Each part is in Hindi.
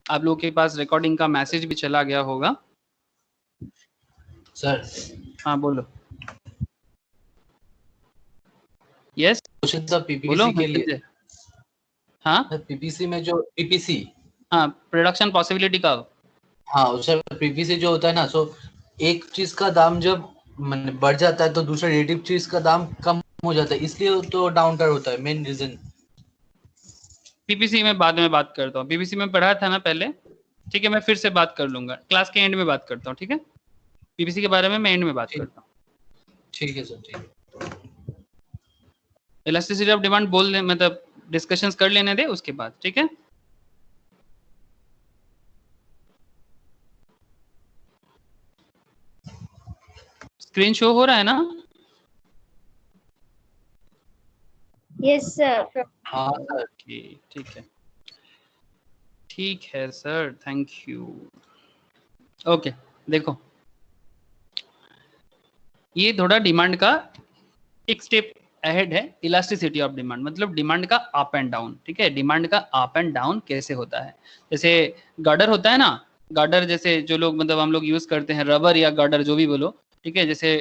आप लोगों के पास रिकॉर्डिंग का मैसेज भी चला गया होगा। सर हाँ बोलो। यस क्वेश्चन था बोलो पीपीसी के लिए। मृत्युंजय। हाँ पीपीसी में जो पीपीसी, हाँ प्रोडक्शन पॉसिबिलिटी का। हाँ सर पीपीसी जो होता है ना, सो एक चीज का दाम जब बढ़ जाता है तो दूसरा रिलेटिव चीज का दाम कम हो जाता है, इसलिए तो डाउनटाउन होता है मेन रीजन। पीपीसी में बाद में बात करता हूँ, पीपीसी में पढ़ा था ना पहले, ठीक है, मैं फिर से बात कर लूंगा, क्लास के एंड में बात करता हूँ, ठीक है, पीपीसी के बारे में मैं एंड में बात करता हूँ। ठीक है सर, ठीक है। इलास्टिसिटी ऑफ डिमांड बोल मतलब डिस्कशंस कर लेने दे उसके बाद, ठीक है। स्क्रीन शो हो रहा है ना? Yes sir. हाँ सर। ठीक है, ठीक है सर, थैंक यू। ओके देखो, ये थोड़ा डिमांड का एक स्टेप अहेड है। इलास्टिसिटी ऑफ डिमांड मतलब डिमांड का अप एंड डाउन, ठीक है, डिमांड का अप एंड डाउन कैसे होता है। जैसे गार्डर होता है ना, गार्डर जैसे जो लोग मतलब हम लोग यूज करते हैं, रबर या गार्डर जो भी बोलो, ठीक है, जैसे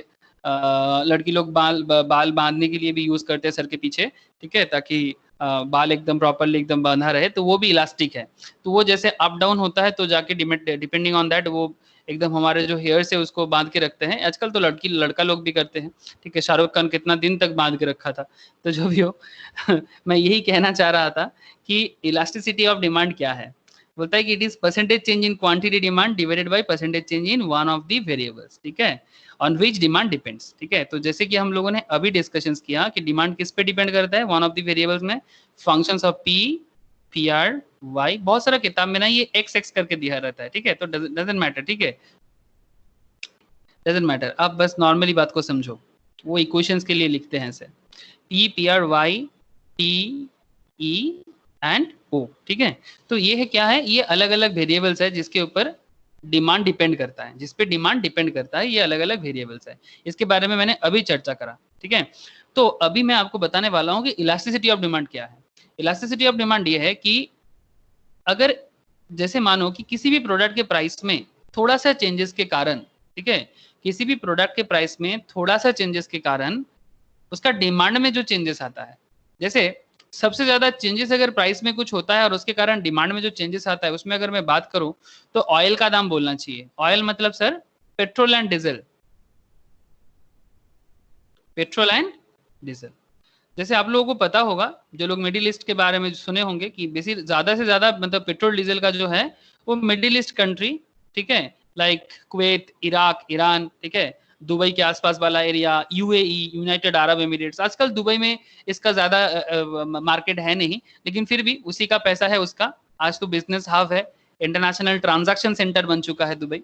लड़की लोग बाल बांधने के लिए भी यूज करते हैं सर के पीछे, ठीक है, ताकि बाल एकदम प्रॉपरली एकदम बांधा रहे, तो वो भी इलास्टिक है। तो वो जैसे अप डाउन होता है तो जाके डिपेंडिंग ऑन दैट वो एकदम हमारे जो हेयर से उसको बांध के रखते हैं। आजकल तो लड़का लोग भी करते हैं, ठीक है, शाहरुख खान कितना दिन तक बांध के रखा था। तो जो भी हो मैं यही कहना चाह रहा था कि इलास्टिसिटी ऑफ डिमांड क्या है। बोलता है कि it is percentage change in quantity demand divided by percentage change in one of the variables, ठीक है, ऑन विच डिमांड डिपेंड्स, ठीक है। तो जैसे कि हम लोगों ने अभी डिस्कशन किया कि डिमांड किस पे डिपेंड करता है, वन ऑफ द वेरिएबल्स में functions of p, P R, y, बहुत सारा किताब में ना ये एक्स एक्स करके दिया रहता है, ठीक है, तो डजंट मैटर, ठीक है, डजंट मैटर, आप बस नॉर्मली बात को समझो, वो इक्वेशंस के लिए लिखते हैं ऐसे, P, P R, Y, T, E and O, ठीक है। तो ये है क्या है, ये अलग अलग वेरिएबल्स है जिसके ऊपर डिमांड डिपेंड करता है, जिस पे डिमांड डिपेंड करता है, ये अलग अलग वेरिएबल्स है। इसके बारे में मैंने अभी चर्चा करा, ठीक है। तो अभी मैं आपको बताने वाला हूँ कि इलास्टिसिटी ऑफ डिमांड क्या है। इलास्टिसिटी ऑफ डिमांड ये है कि अगर जैसे मानो कि किसी भी प्रोडक्ट के प्राइस में थोड़ा सा चेंजेस के कारण, ठीक है, किसी भी प्रोडक्ट के प्राइस में थोड़ा सा चेंजेस के कारण उसका डिमांड में जो चेंजेस आता है, जैसे सबसे ज्यादा चेंजेस अगर प्राइस में कुछ होता है और उसके कारण डिमांड में जो चेंजेस आता है, उसमें अगर मैं बात करूं तो ऑयल का दाम बोलना चाहिए। ऑयल मतलब sir petrol and diesel, petrol and diesel. जैसे आप लोगों को पता होगा, जो लोग मिडिल ईस्ट के बारे में सुने होंगे कि बेसी ज्यादा से ज्यादा मतलब पेट्रोल डीजल का जो है वो मिडिल ईस्ट कंट्री, ठीक है, लाइक कुवैत, इराक, ईरान, ठीक है, दुबई के आसपास वाला area, UAE, United Arab Emirates. आजकल दुबई में इसका ज्यादा मार्केट है नहीं, लेकिन फिर भी उसी का पैसा है उसका। आज तो बिजनेस हब है, इंटरनेशनल ट्रांजैक्शन सेंटर बन चुका है दुबई।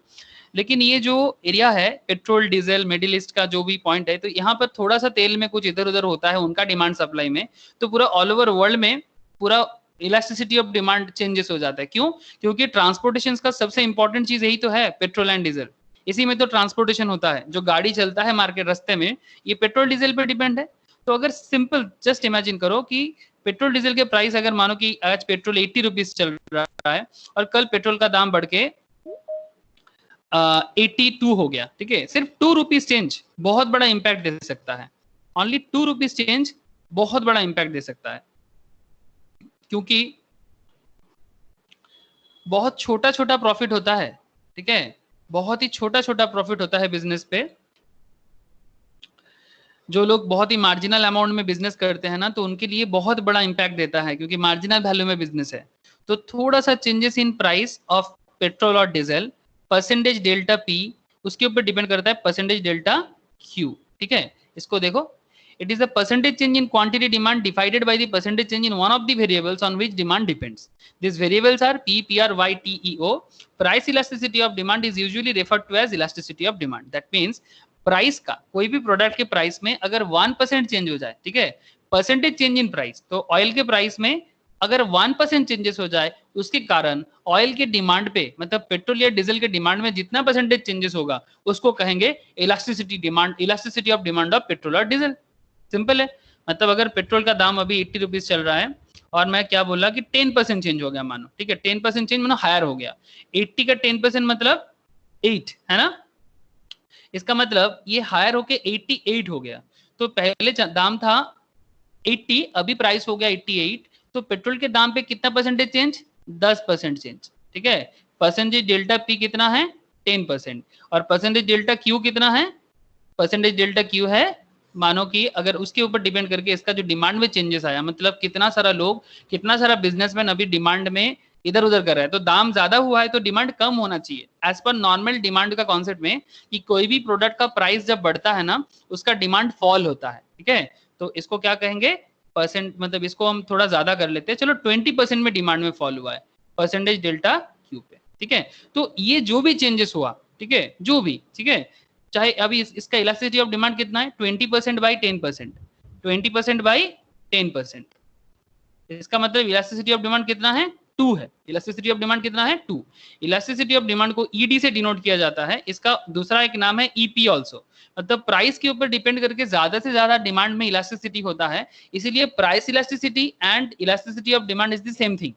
लेकिन ये जो एरिया है पेट्रोल डीजल मिडिल ईस्ट का जो भी पॉइंट है, तो यहाँ पर थोड़ा सा तेल में कुछ इधर उधर होता है उनका डिमांड सप्लाई में, तो पूरा ऑल ओवर वर्ल्ड में पूरा इलास्टिसिटी ऑफ डिमांड चेंजेस हो जाता है। क्यों? क्योंकि ट्रांसपोर्टेशन का सबसे इंपॉर्टेंट चीज यही तो है, पेट्रोल एंड डीजल। इसी में तो ट्रांसपोर्टेशन होता है, जो गाड़ी चलता है मार्केट रास्ते में, ये पेट्रोल डीजल पे डिपेंड है। तो अगर सिंपल जस्ट इमेजिन करो कि पेट्रोल डीजल के प्राइस अगर मानो कि आज पेट्रोल 80 रुपीज चल रहा है और कल पेट्रोल का दाम बढ़ के 82 हो गया, ठीक है, सिर्फ 2 रुपीज चेंज बहुत बड़ा इंपैक्ट दे सकता है। ओनली 2 रुपीज चेंज बहुत बड़ा इंपैक्ट दे सकता है, क्योंकि बहुत छोटा छोटा प्रॉफिट होता है, ठीक है, बहुत ही छोटा छोटा प्रॉफिट होता है बिजनेस पे। जो लोग बहुत ही मार्जिनल अमाउंट में बिजनेस करते हैं ना, तो उनके लिए बहुत बड़ा इंपैक्ट देता है, क्योंकि मार्जिनल वैल्यू में बिजनेस है। तो थोड़ा सा changes in price of petrol और डीजल, परसेंटेज डेल्टा पी, उसके ऊपर डिपेंड करता है परसेंटेज डेल्टा क्यू, ठीक है। इसको देखो, it is the percentage change in quantity demand divided by the percentage change in one of the variables on which demand depends. These variables are P, PR, Y, T, E, O. Price elasticity of demand is usually referred to as elasticity of demand. That means price का, कोई भी प्रोडक्ट के प्राइस में अगर 1% चेंज हो जाए, ठीक है, परसेंटेज चेंज इन प्राइस, तो ऑयल के प्राइस में अगर 1% चेंजेस हो जाए, उसके कारण ऑयल के डिमांड पे मतलब पेट्रोल या डीजल के डिमांड में जितना परसेंटेज चेंजेस होगा उसको कहेंगे elasticity demand, elasticity of demand of petrol और डीजल। सिंपल है। मतलब अगर पेट्रोल का दाम अभी 80 रुपीज चल रहा है और मैं क्या बोला कि 10% चेंज हो गया मानो, ठीक है, 10% चेंज मानो हायर हो गया, 80 का 10% मतलब 8 है ना, इसका मतलब ये हायर होके 88 हो गया। तो पहले दाम था 80, अभी प्राइस हो गया 88, तो पेट्रोल के दाम पे कितना परसेंटेज चेंज, 10% चेंज, ठीक है। परसेंटेज डेल्टा पी कितना है, 10%, और परसेंटेज डेल्टा क्यू कितना है, परसेंटेज डेल्टा क्यू है, मानो कि अगर उसके ऊपर डिपेंड करके इसका जो डिमांड में चेंजेस आया, मतलब कितना सारा लोग, कितना सारा बिजनेसमैन अभी डिमांड में इधर उधर कर रहा है, तो दाम ज्यादा हुआ है तो डिमांड कम होना चाहिए, एज पर नॉर्मल डिमांड का कॉन्सेप्ट में, कि कोई भी प्रोडक्ट का प्राइस जब बढ़ता है ना, उसका डिमांड फॉल होता है, ठीक है। तो इसको क्या कहेंगे, परसेंट, मतलब इसको हम थोड़ा ज्यादा कर लेते हैं, चलो 20% में डिमांड में फॉल हुआ है परसेंटेज डेल्टा क्यू पे, ठीक है। तो ये जो भी चेंजेस हुआ, ठीक है, जो भी, ठीक है, चाहे अभी इसका इलास्टिसिटी ऑफ डिमांड कितना है, 20% बाई 10%, 20% बाई 10%, इसका मतलब इलास्टिसिटी ऑफ डिमांड कितना है, 2 है। इलास्टिसिटी ऑफ डिमांड कितना है, 2। इलास्टिसिटी ऑफ डिमांड को ईडी से डिनोट किया जाता है, इसका दूसरा एक नाम है ईपी ऑल्सो, मतलब प्राइस के ऊपर डिपेंड करके ज्यादा से ज्यादा डिमांड में इलास्टिसिटी होता है, इसीलिए price elasticity and elasticity of demand is the same thing.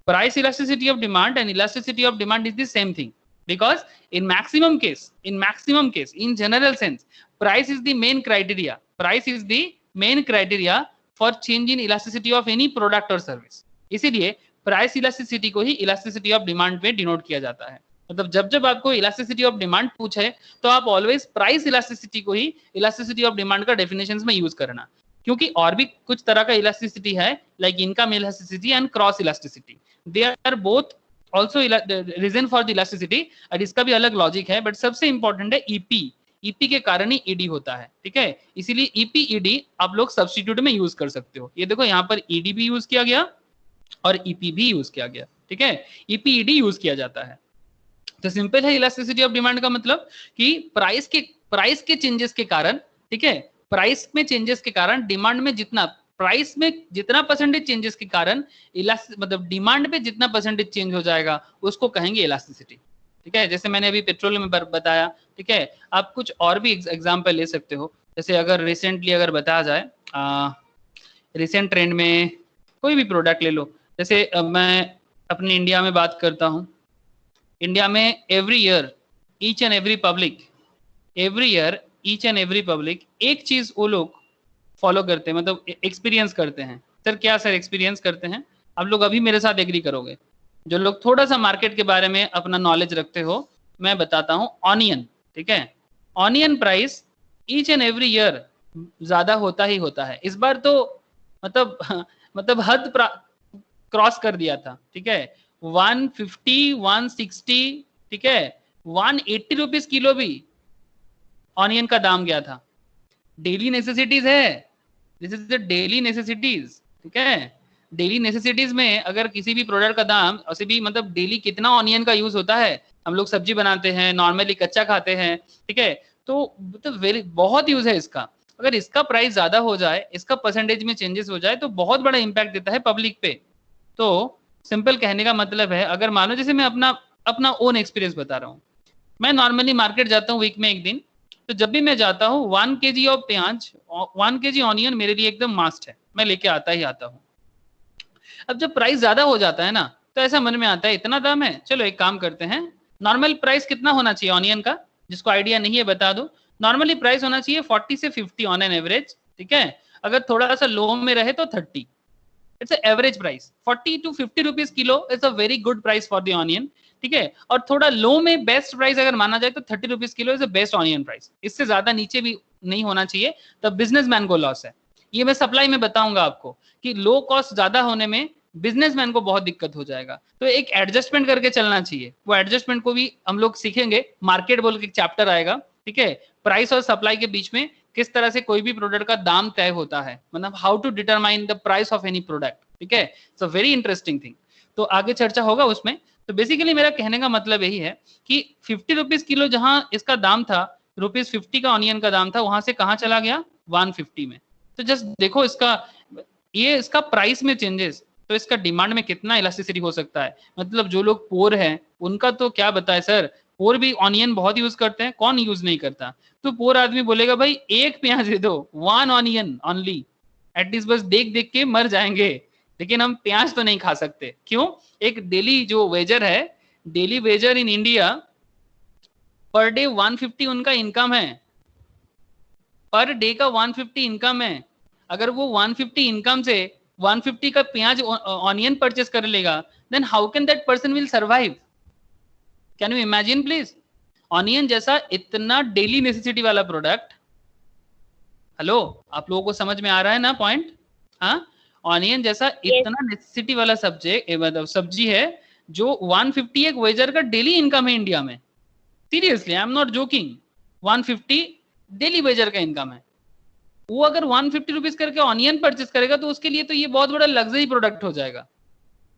Price elasticity of demand and elasticity of demand is the same thing, because in maximum case, in general sense, price is the main criteria, price is the main criteria for change in elasticity of any product or service, इसीलिए प्राइस इलास्टिसिटी को ही इलास्टिसिटी ऑफ डिमांड में डिनोट किया जाता है। मतलब जब जब आपको इलास्टिसिटी ऑफ डिमांड पूछे तो आप ऑलवेज प्राइस इलास्टिसिटी को ही इलास्टिसिटी ऑफ डिमांड का डेफिनेशंस में यूज करना, क्योंकि और भी कुछ तरह का इलास्टिसिटी है, like income elasticity and cross elasticity, they are both also reason for the elasticity, और इसका भी अलग लॉजिक है, बट सबसे इंपॉर्टेंट है ईपी, ईपी के कारण ही ईडी होता है, ठीक है। इसीलिए ईपी ईडी आप लोग सब्स्टिट्यूट में यूज कर सकते हो, ये देखो यहाँ पर ईडी भी यूज किया गया और ईपी भी यूज किया गया, ठीक है, ईपी ईडी यूज किया जाता है। तो सिंपल है, इलास्टिसिटी ऑफ डिमांड का मतलब कि प्राइस के चेंजेस के कारण, ठीक है, प्राइस में चेंजेस के कारण डिमांड में जितना, प्राइस में जितना परसेंटेज चेंजेस के कारण मतलब डिमांड पे जितना परसेंटेज चेंज हो जाएगा उसको कहेंगे इलास्टिसिटी, ठीक है। जैसे मैंने अभी पेट्रोल में बताया, ठीक है, आप कुछ और भी एग्जांपल ले सकते हो, जैसे अगर रिसेंटली अगर बताया जाए, रिसेंट ट्रेंड में कोई भी प्रोडक्ट ले लो, जैसे मैं अपने इंडिया में बात करता हूँ, इंडिया में every year each and every public एक चीज वो लोग फॉलो करते हैं, मतलब एक्सपीरियंस करते हैं। सर क्या सर एक्सपीरियंस करते हैं, आप लोग अभी मेरे साथ एग्री करोगे, जो लोग थोड़ा सा मार्केट के बारे में अपना नॉलेज रखते हो, मैं बताता हूँ, ऑनियन, ठीक है, onion price each and every year ज्यादा होता ही होता है। इस बार तो मतलब हद क्रॉस कर दिया था, ठीक है, 150 160, ठीक है, 180 रुपीज किलो भी ऑनियन का दाम गया था। डेली नेसेसिटीज है, this is the daily necessities, ठीक है। डेली नेसेसिटीज में अगर किसी भी प्रोडक्ट का दाम, ऐसे भी मतलब डेली कितना ऑनियन का यूज होता है, हम लोग सब्जी बनाते हैं, नॉर्मली कच्चा खाते हैं, ठीक है, तो मतलब बहुत यूज है इसका। अगर इसका प्राइस ज्यादा हो जाए, इसका परसेंटेज में चेंजेस हो जाए, तो बहुत बड़ा इंपैक्ट देता है पब्लिक पे। तो सिंपल कहने का मतलब है, अगर मान लो जैसे मैं अपना ओन एक्सपीरियंस बता रहा हूँ, मैं नॉर्मली मार्केट जाता हूँ वीक में एक दिन, तो जब भी मैं जाता हूँ 1 kg ऑफ प्याज, 1 kg ऑनियन मेरे लिए एकदम मस्ट है, मैं लेके आता ही आता हूँ। अब जब प्राइस ज्यादा हो जाता है ना, तो ऐसा मन में आता है इतना दाम है, चलो एक काम करते हैं, नॉर्मल प्राइस कितना होना चाहिए ऑनियन का, जिसको आइडिया नहीं है बता दो, नॉर्मली प्राइस होना चाहिए 40 से 50 ऑन एन एवरेज, ठीक है, अगर थोड़ा सा लो में रहे तो 30, it's average price 40 to 50 rupees kilo is a very good price for the onion, ठीक है। और थोड़ा लो में बेस्ट प्राइस अगर माना जाए तो 30 rupees kilo is a best onion price, इससे ज्यादा नीचे भी नहीं होना चाहिए, तब बिजनेसमैन को लॉस है। ये मैं सप्लाई में बताऊंगा आपको कि लो कॉस्ट ज्यादा होने में बिजनेसमैन को बहुत दिक्कत हो जाएगा, तो एक एडजस्टमेंट करके चलना चाहिए। वो एडजस्टमेंट को भी हम लोग सीखेंगे, मार्केट बोल के एक चैप्टर आएगा, ठीक है, प्राइस और सप्लाई के बीच में किस तरह से कोई भी प्रोडक्ट का दाम तय होता है, मतलब how to determine the price of any product, ठीक है, it's a very interesting thing, तो आगे चर्चा होगा उसमें। तो बेसिकली मेरा कहने का मतलब यही है कि 50 रुपीज किलो जहां इसका दाम था, ₹50 का ऑनियन का दाम था, वहां से कहां चला गया 150 में। तो जस्ट देखो इसका प्राइस में चेंजेस, तो इसका डिमांड में कितना इलास्टिसिटी हो सकता है। मतलब जो लोग पोर हैं उनका तो क्या बताए सर, पोर भी ऑनियन बहुत यूज करते हैं, कौन यूज नहीं करता। तो पोर आदमी बोलेगा भाई एक प्याज दे दो, 1 ऑनियन ऑनली, एटलीस्ट बस देख देख के मर जाएंगे, लेकिन हम प्याज तो नहीं खा सकते। क्यों? एक डेली जो वेजर है, daily Vaser in India per day 150 उनका इनकम है, पर डे का 150 इनकम है। अगर वो 150 इनकम से 150 का प्याज ऑनियन परचेस कर लेगा, then how can that person will survive? Can you imagine please? Onion जैसा इतना डेली नेसेसिटी वाला प्रोडक्ट, हेलो आप लोगों को समझ में आ रहा है ना पॉइंट? हाँ, ऑनियन जैसा इतना नेसेसिटी वाला सब्जेक्ट मतलब सब्जी है जो 150 एक वेजर का डेली इनकम है इंडिया में। Seriously I am not joking, 150 daily Vaser का इनकम है। वो अगर 150 रुपीज करके ऑनियन परचेस करेगा तो उसके लिए तो ये बहुत बड़ा लग्जरी प्रोडक्ट हो जाएगा।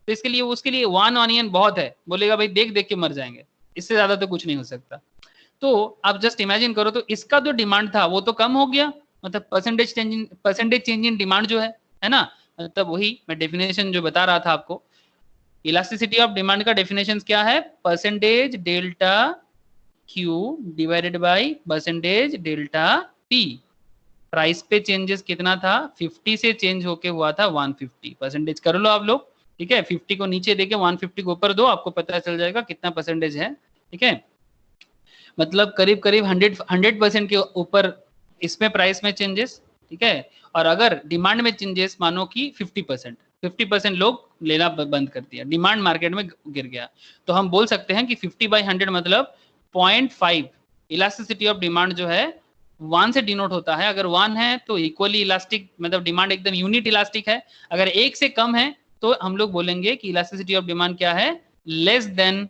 तो इसके लिए उसके लिए 1 ऑनियन बहुत है, बोलेगा भाई देख देख के मर जाएंगे, इससे ज्यादा तो कुछ नहीं हो सकता। तो आप जस्ट इमेजिन करो, तो इसका जो डिमांड था वो तो कम हो गया, मतलब परसेंटेज चेंज इन डिमांड जो है ना, मतलब वही मैं डेफिनेशन जो बता रहा था आपको, इलास्टिसिटी ऑफ डिमांड का डेफिनेशन क्या है? Percentage delta Q divided by percentage delta P. Price पे चेंजेस कितना था? 50 से चेंज होके हुआ था 150। परसेंटेज कर लो आप लोग, ठीक है? 50 को नीचे देके 150 को ऊपर दो, आपको पता चल जाएगा कितना परसेंटेज है, ठीक है? मतलब करीब करीब 100% के ऊपर इसमें प्राइस में चेंजेस, ठीक है? और अगर डिमांड में चेंजेस मानो कि 50% लोग लेना बंद कर दिया, डिमांड मार्केट में गिर गया, तो हम बोल सकते हैं कि 50/100 मतलब 0.5 इलास्टिसिटी ऑफ डिमांड जो है 1 से डिनोट होता है। अगर 1 है तो इक्वली इलास्टिक, मतलब डिमांड एकदम यूनिट इलास्टिक है। अगर 1 से कम है तो हम लोग बोलेंगे कि इलास्टिसिटी ऑफ डिमांड क्या है? लेस देन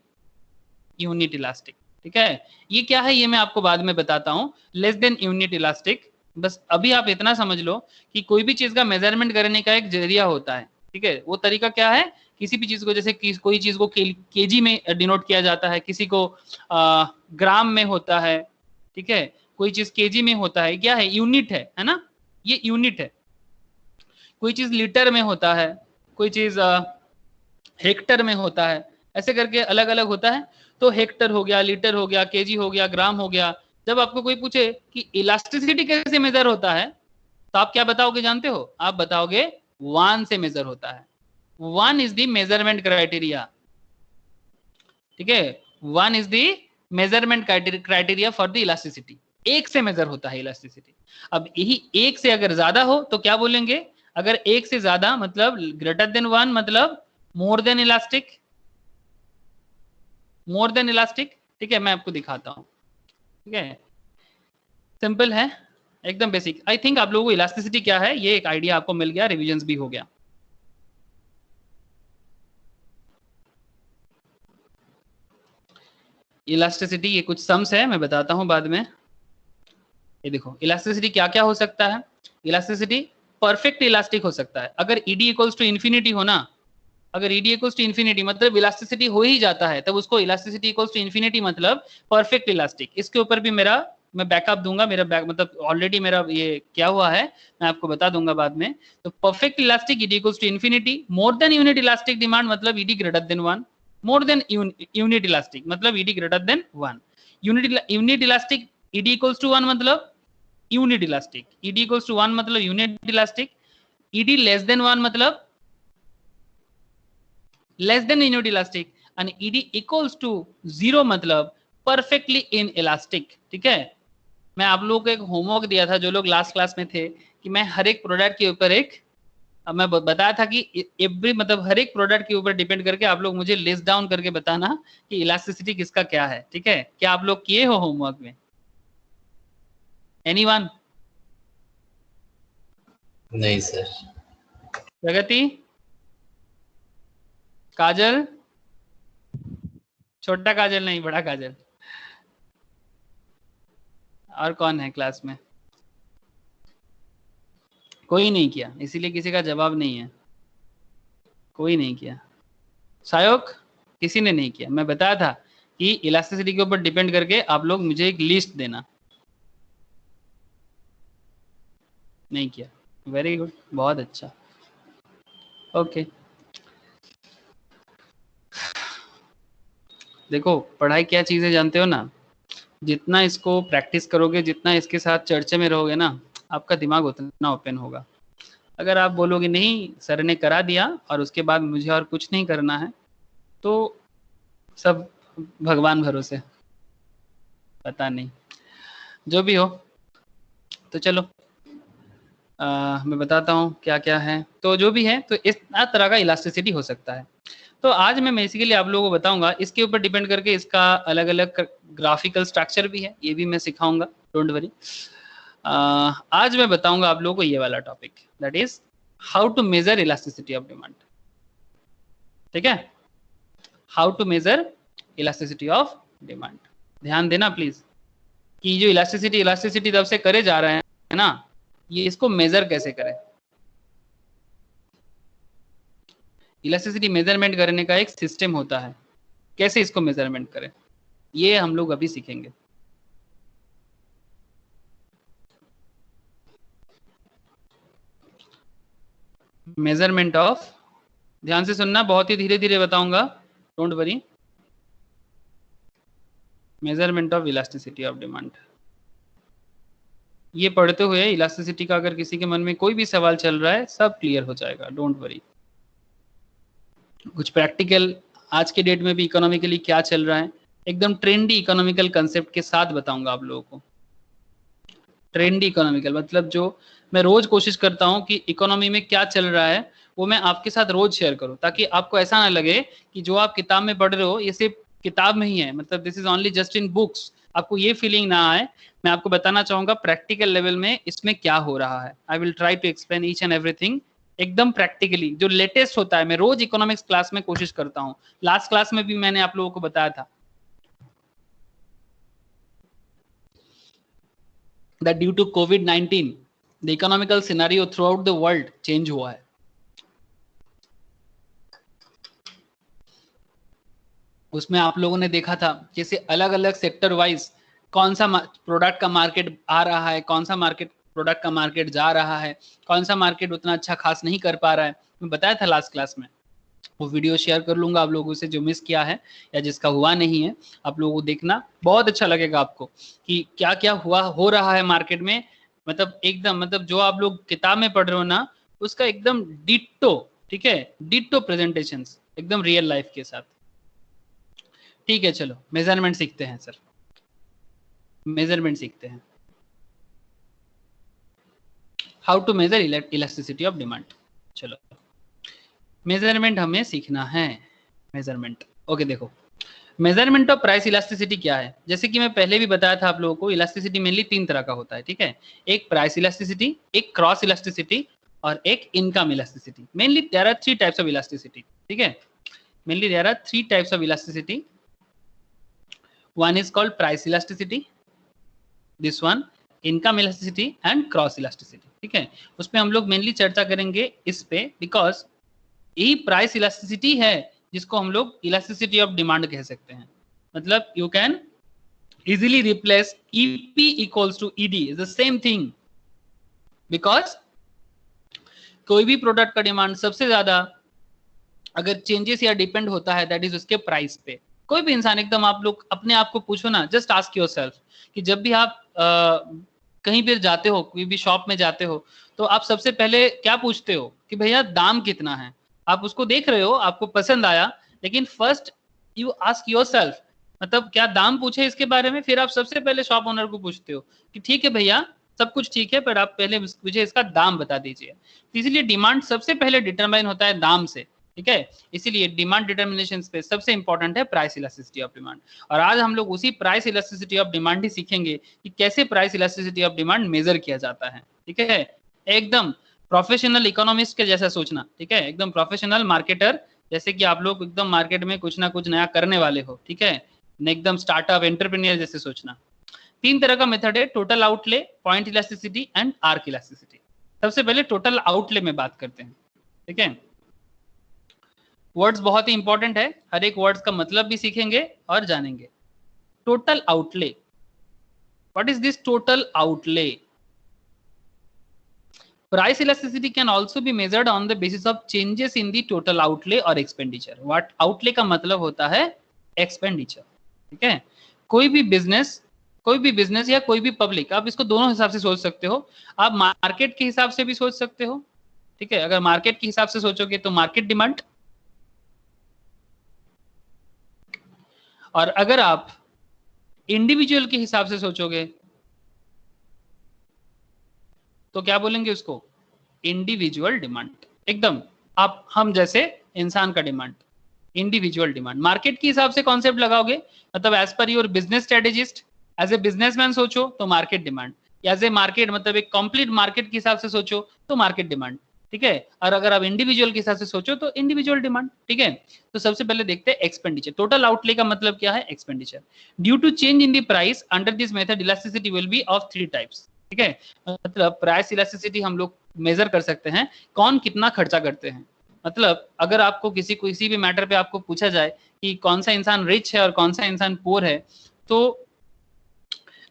यूनिट इलास्टिक, ठीक है? ये क्या है ये मैं आपको बाद में बताता हूँ, लेस देन यूनिट इलास्टिक। बस अभी आप इतना समझ लो कि कोई भी चीज का मेजरमेंट करने का एक जरिया होता है, ठीक है? वो तरीका क्या है? किसी भी चीज को, जैसे कोई चीज को केजी में डिनोट किया जाता है, किसी को ग्राम में होता है, ठीक है? कोई चीज केजी में होता है, क्या है? यूनिट है ना? ये यूनिट है। कोई चीज लीटर में होता है, कोई चीज हेक्टर में होता है, ऐसे करके अलग अलग होता है। तो हेक्टर हो गया, लीटर हो गया, केजी हो गया, ग्राम हो गया। जब आपको कोई पूछे कि इलास्टिसिटी कैसे मेजर होता है, तो आप क्या बताओगे जानते हो? आप बताओगे 1 से मेजर होता है। 1 इज द मेजरमेंट क्राइटेरिया, ठीक है? 1 is the measurement criteria for the elasticity. 1 से मेजर होता है इलास्टिसिटी। अब यही 1 से अगर ज्यादा हो तो क्या बोलेंगे? अगर 1 से ज्यादा मतलब ग्रेटर देन 1 मतलब more than elastic, more than elastic, ठीक है? मैं आपको दिखाता हूं, ठीक है? सिंपल है, एकदम बेसिक। आई थिंक आप लोगों को इलास्टिसिटी क्या है ये एक आइडिया आपको मिल गया, रिविजन्स भी हो गया। इलास्टिसिटी ये कुछ सम्स है, मैं बताता हूं बाद में। ये देखो इलास्टिसिटी क्या क्या हो सकता है। इलास्टिसिटी परफेक्ट इलास्टिक हो सकता है अगर ईडी इक्वल्स टू इन्फिनिटी हो ना। अगर ईडी इक्वल्स टू इन्फिनिटी मतलब इलास्टिसिटी हो ही जाता है, तब उसको इलास्टिसिटी इक्वल्स टू इन्फिनिटी मतलब परफेक्ट इलास्टिक। इसके ऊपर भी मेरा मैं बैकअप दूंगा, मेरा मतलब ऑलरेडी मेरा ये क्या हुआ है मैं आपको बता दूंगा बाद में। तो perfect elastic ED equals to infinity, more than unit elastic demand मतलब ED greater than 1, more than unit elastic मतलब ED greater than 1, unit elastic ED equals to 1 मतलब unit elastic, ED equals to 1 मतलब unit elastic, ED less than 1 मतलब less than unit elastic, and ed equals to 0 मतलब परफेक्टली इन इलास्टिक, ठीक है? मैं आप लोगों को एक होमवर्क दिया था जो लोग लास्ट क्लास में थे, कि मैं हर एक प्रोडक्ट के ऊपर एक मैं बताया था कि एवरी मतलब हर एक प्रोडक्ट के ऊपर डिपेंड करके आप लोग मुझे लिस्ट डाउन करके बताना कि इलास्टिसिटी किसका क्या है, ठीक है? क्या आप लोग किए हो होमवर्क में? एनीवन? नहीं सर। प्रगति, काजल, छोटा काजल नहीं बड़ा काजल, और कौन है क्लास में? कोई नहीं किया, इसीलिए किसी का जवाब नहीं है, कोई नहीं किया। सायोग किसी ने नहीं किया। मैं बताया था कि इलास्टिसिटी के ऊपर डिपेंड करके आप लोग मुझे एक लिस्ट देना, नहीं किया। वेरी गुड, बहुत अच्छा, ओके। देखो पढ़ाई क्या चीज़ है जानते हो ना, जितना इसको प्रैक्टिस करोगे, जितना इसके साथ चर्चा में रहोगे ना, आपका दिमाग उतना ओपन होगा। अगर आप बोलोगे नहीं सर ने करा दिया और उसके बाद मुझे और कुछ नहीं करना है, तो सब भगवान भरोसे, पता नहीं, जो भी हो। तो चलो मैं बताता हूँ क्या क्या है। तो जो भी है, तो इस तरह का इलास्टिसिटी हो सकता है। तो आज मैं बेसिकली आप लोगों को बताऊंगा, इसके ऊपर डिपेंड करके इसका अलग अलग ग्राफिकल स्ट्रक्चर भी है, ये भी मैं सिखाऊंगा, डोंट वरी। आज मैं बताऊंगा आप लोगों को ये वाला topic, that is how to measure elasticity of demand. ठीक है, how to measure elasticity of demand. ध्यान देना प्लीज कि जो इलास्टिसिटी तब से करे जा रहे हैं ना, ये इसको मेजर कैसे करें। इलास्टिसिटी मेजरमेंट करने का एक सिस्टम होता है, कैसे इसको मेजरमेंट करें ये हम लोग अभी सीखेंगे। मेजरमेंट ऑफ, ध्यान से सुनना, बहुत ही धीरे धीरे बताऊंगा, don't worry. Measurement of elasticity of demand, ये पढ़ते हुए इलास्टिसिटी का अगर किसी के मन में कोई भी सवाल चल रहा है सब क्लियर हो जाएगा, डोंट वरी। कुछ प्रैक्टिकल आज के डेट में भी इकोनॉमिकली क्या चल रहा है, एकदम ट्रेंडी इकोनॉमिकल कंसेप्ट के साथ बताऊंगा आप लोगों को। ट्रेंडी इकोनॉमिकल मतलब जो मैं रोज कोशिश करता हूं कि इकोनॉमी में क्या चल रहा है वो मैं आपके साथ रोज शेयर करूं, ताकि आपको ऐसा ना लगे कि जो आप किताब में पढ़ रहे हो ये सिर्फ किताब में ही है, मतलब this is only just in books, आपको ये फीलिंग ना आए। मैं आपको बताना चाहूंगा प्रैक्टिकल लेवल में इसमें क्या हो रहा है। I will try to explain each and everything एकदम प्रैक्टिकली, जो लेटेस्ट होता है। मैं रोज इकोनॉमिक्स क्लास में कोशिश करता हूँ, लास्ट क्लास में भी मैंने आप लोगों को बताया था that due to COVID-19 the economical scenario throughout the world change हुआ है। उसमें आप लोगों ने देखा था जैसे अलग अलग सेक्टर वाइज कौन सा प्रोडक्ट का मार्केट आ रहा है, कौन सा मार्केट प्रोडक्ट का मार्केट जा रहा है, कौन सा मार्केट उतना अच्छा खास नहीं कर पा रहा है। मैं बताया था लास्ट क्लास में, वो वीडियो शेयर कर लूंगा आप लोगों से, जो मिस किया है या जिसका हुआ नहीं है आप लोगों को देखना, बहुत अच्छा लगेगा आपको कि क्या क्या हुआ हो रहा है मार्केट में। मतलब एकदम, मतलब जो आप लोग किताब में पढ़ रहे हो ना उसका एकदम डिट्टो, ठीक है, डिट्टो प्रेजेंटेशंस एकदम रियल लाइफ के साथ। ठीक है, चलो मेजरमेंट सीखते हैं सर, मेजरमेंट सीखते हैं, how to measure elasticity of demand. चलो मेजरमेंट हमें सीखना है, मेजरमेंट। ओके देखो, मेजरमेंट ऑफ प्राइस इलास्टिसिटी क्या है, जैसे कि मैं पहले भी बताया था आप लोगों को, इलास्टिसिटी मेनली 3 तरह का होता है। ठीक है, एक प्राइस इलास्टिसिटी, एक क्रॉस इलास्टिसिटी और एक income elasticity. Mainly there are 3 types of elasticity. ठीक है, mainly there are 3 types of elasticity. One is called price elasticity, this one income elasticity and cross elasticity. ठीक है, उसमें हम लोग मेनली चर्चा करेंगे इस पे, बिकॉज यही प्राइस इलास्टिसिटी है जिसको हम लोग इलास्टिसिटी ऑफ डिमांड कह सकते हैं। मतलब you can easily replace EP equals to ED, is the same thing, because कोई भी प्रोडक्ट का डिमांड सबसे ज्यादा अगर चेंजेस या डिपेंड होता है दैट इज उसके प्राइस पे। कोई भी इंसान, एकदम आप लोग अपने आप को पूछो ना, जस्ट आस्क योरसेल्फ कि जब भी आप कहीं पर जाते हो, कोई भी शॉप में जाते हो, तो आप सबसे पहले क्या पूछते हो कि भैया दाम कितना है। आप उसको देख रहे हो, आपको पसंद आया, लेकिन फर्स्ट यू आस्क योरसेल्फ, मतलब क्या दाम पूछे इसके बारे में, फिर आप सबसे पहले शॉप ओनर को पूछते हो कि ठीक है भैया सब कुछ ठीक है, पर आप पहले मुझे इसका दाम बता दीजिए। तो इसीलिए डिमांड सबसे पहले डिटरमाइन होता है दाम से। ठीक है, इसीलिए डिमांड डिटर्मिनेशन पे सबसे इंपॉर्टेंट है प्राइस इलास्टिसिटी ऑफ डिमांड। और आज हम लोग उसी प्राइस इलास्टिसिटी ऑफ डिमांड ही सीखेंगे कि कैसे price elasticity of demand measure किया जाता है। ठीक है, एकदम प्रोफेशनल इकोनॉमिस्ट के जैसा सोचना। ठीक है, एकदम प्रोफेशनल मार्केटर, जैसे कि आप लोग एकदम मार्केट में कुछ ना कुछ नया करने वाले हो। ठीक है, एकदम स्टार्टअप एंटरप्रेन्योर जैसे सोचना। 3 तरह का मेथड है, total outlay, point elasticity and arc elasticity. सबसे पहले टोटल आउटले में बात करते हैं। ठीक है, वर्ड्स बहुत ही इंपॉर्टेंट है, हर एक वर्ड्स का मतलब भी सीखेंगे और जानेंगे। Total outlay, what is this total outlay? Price elasticity can also be measured on the basis of changes in the total outlay or expenditure. What outlay का मतलब होता है expenditure. ठीक है, कोई भी बिजनेस या कोई भी पब्लिक, आप इसको दोनों हिसाब से सोच सकते हो। आप मार्केट के हिसाब से भी सोच सकते हो ठीक है। अगर मार्केट के हिसाब से सोचोगे तो मार्केट डिमांड, और अगर आप इंडिविजुअल के हिसाब से सोचोगे तो क्या बोलेंगे उसको, इंडिविजुअल डिमांड। एकदम आप हम जैसे इंसान का डिमांड, इंडिविजुअल डिमांड। मार्केट के हिसाब से कॉन्सेप्ट लगाओगे, मतलब as per your business strategist, as a businessman सोचो तो market demand, as a market मतलब एक कंप्लीट मार्केट के हिसाब से सोचो तो मार्केट डिमांड, ठीक है। और अगर आप इंडिविजुअल के हिसाब से सोचो तो इंडिविजुअल डिमांड, ठीक है। तो सबसे पहले देखते हैं एक्सपेंडिचर। टोटल आउटले का मतलब क्या है, expenditure. Due to change in the price under this method elasticity will be of 3 types, ठीक है। मतलब प्राइस इलास्टिसिटी हम लोग मेजर कर सकते हैं, कौन कितना खर्चा करते हैं। मतलब अगर आपको किसी भी मैटर पे आपको पूछा जाए कि कौन सा इंसान रिच है और कौन सा इंसान पुअर है, तो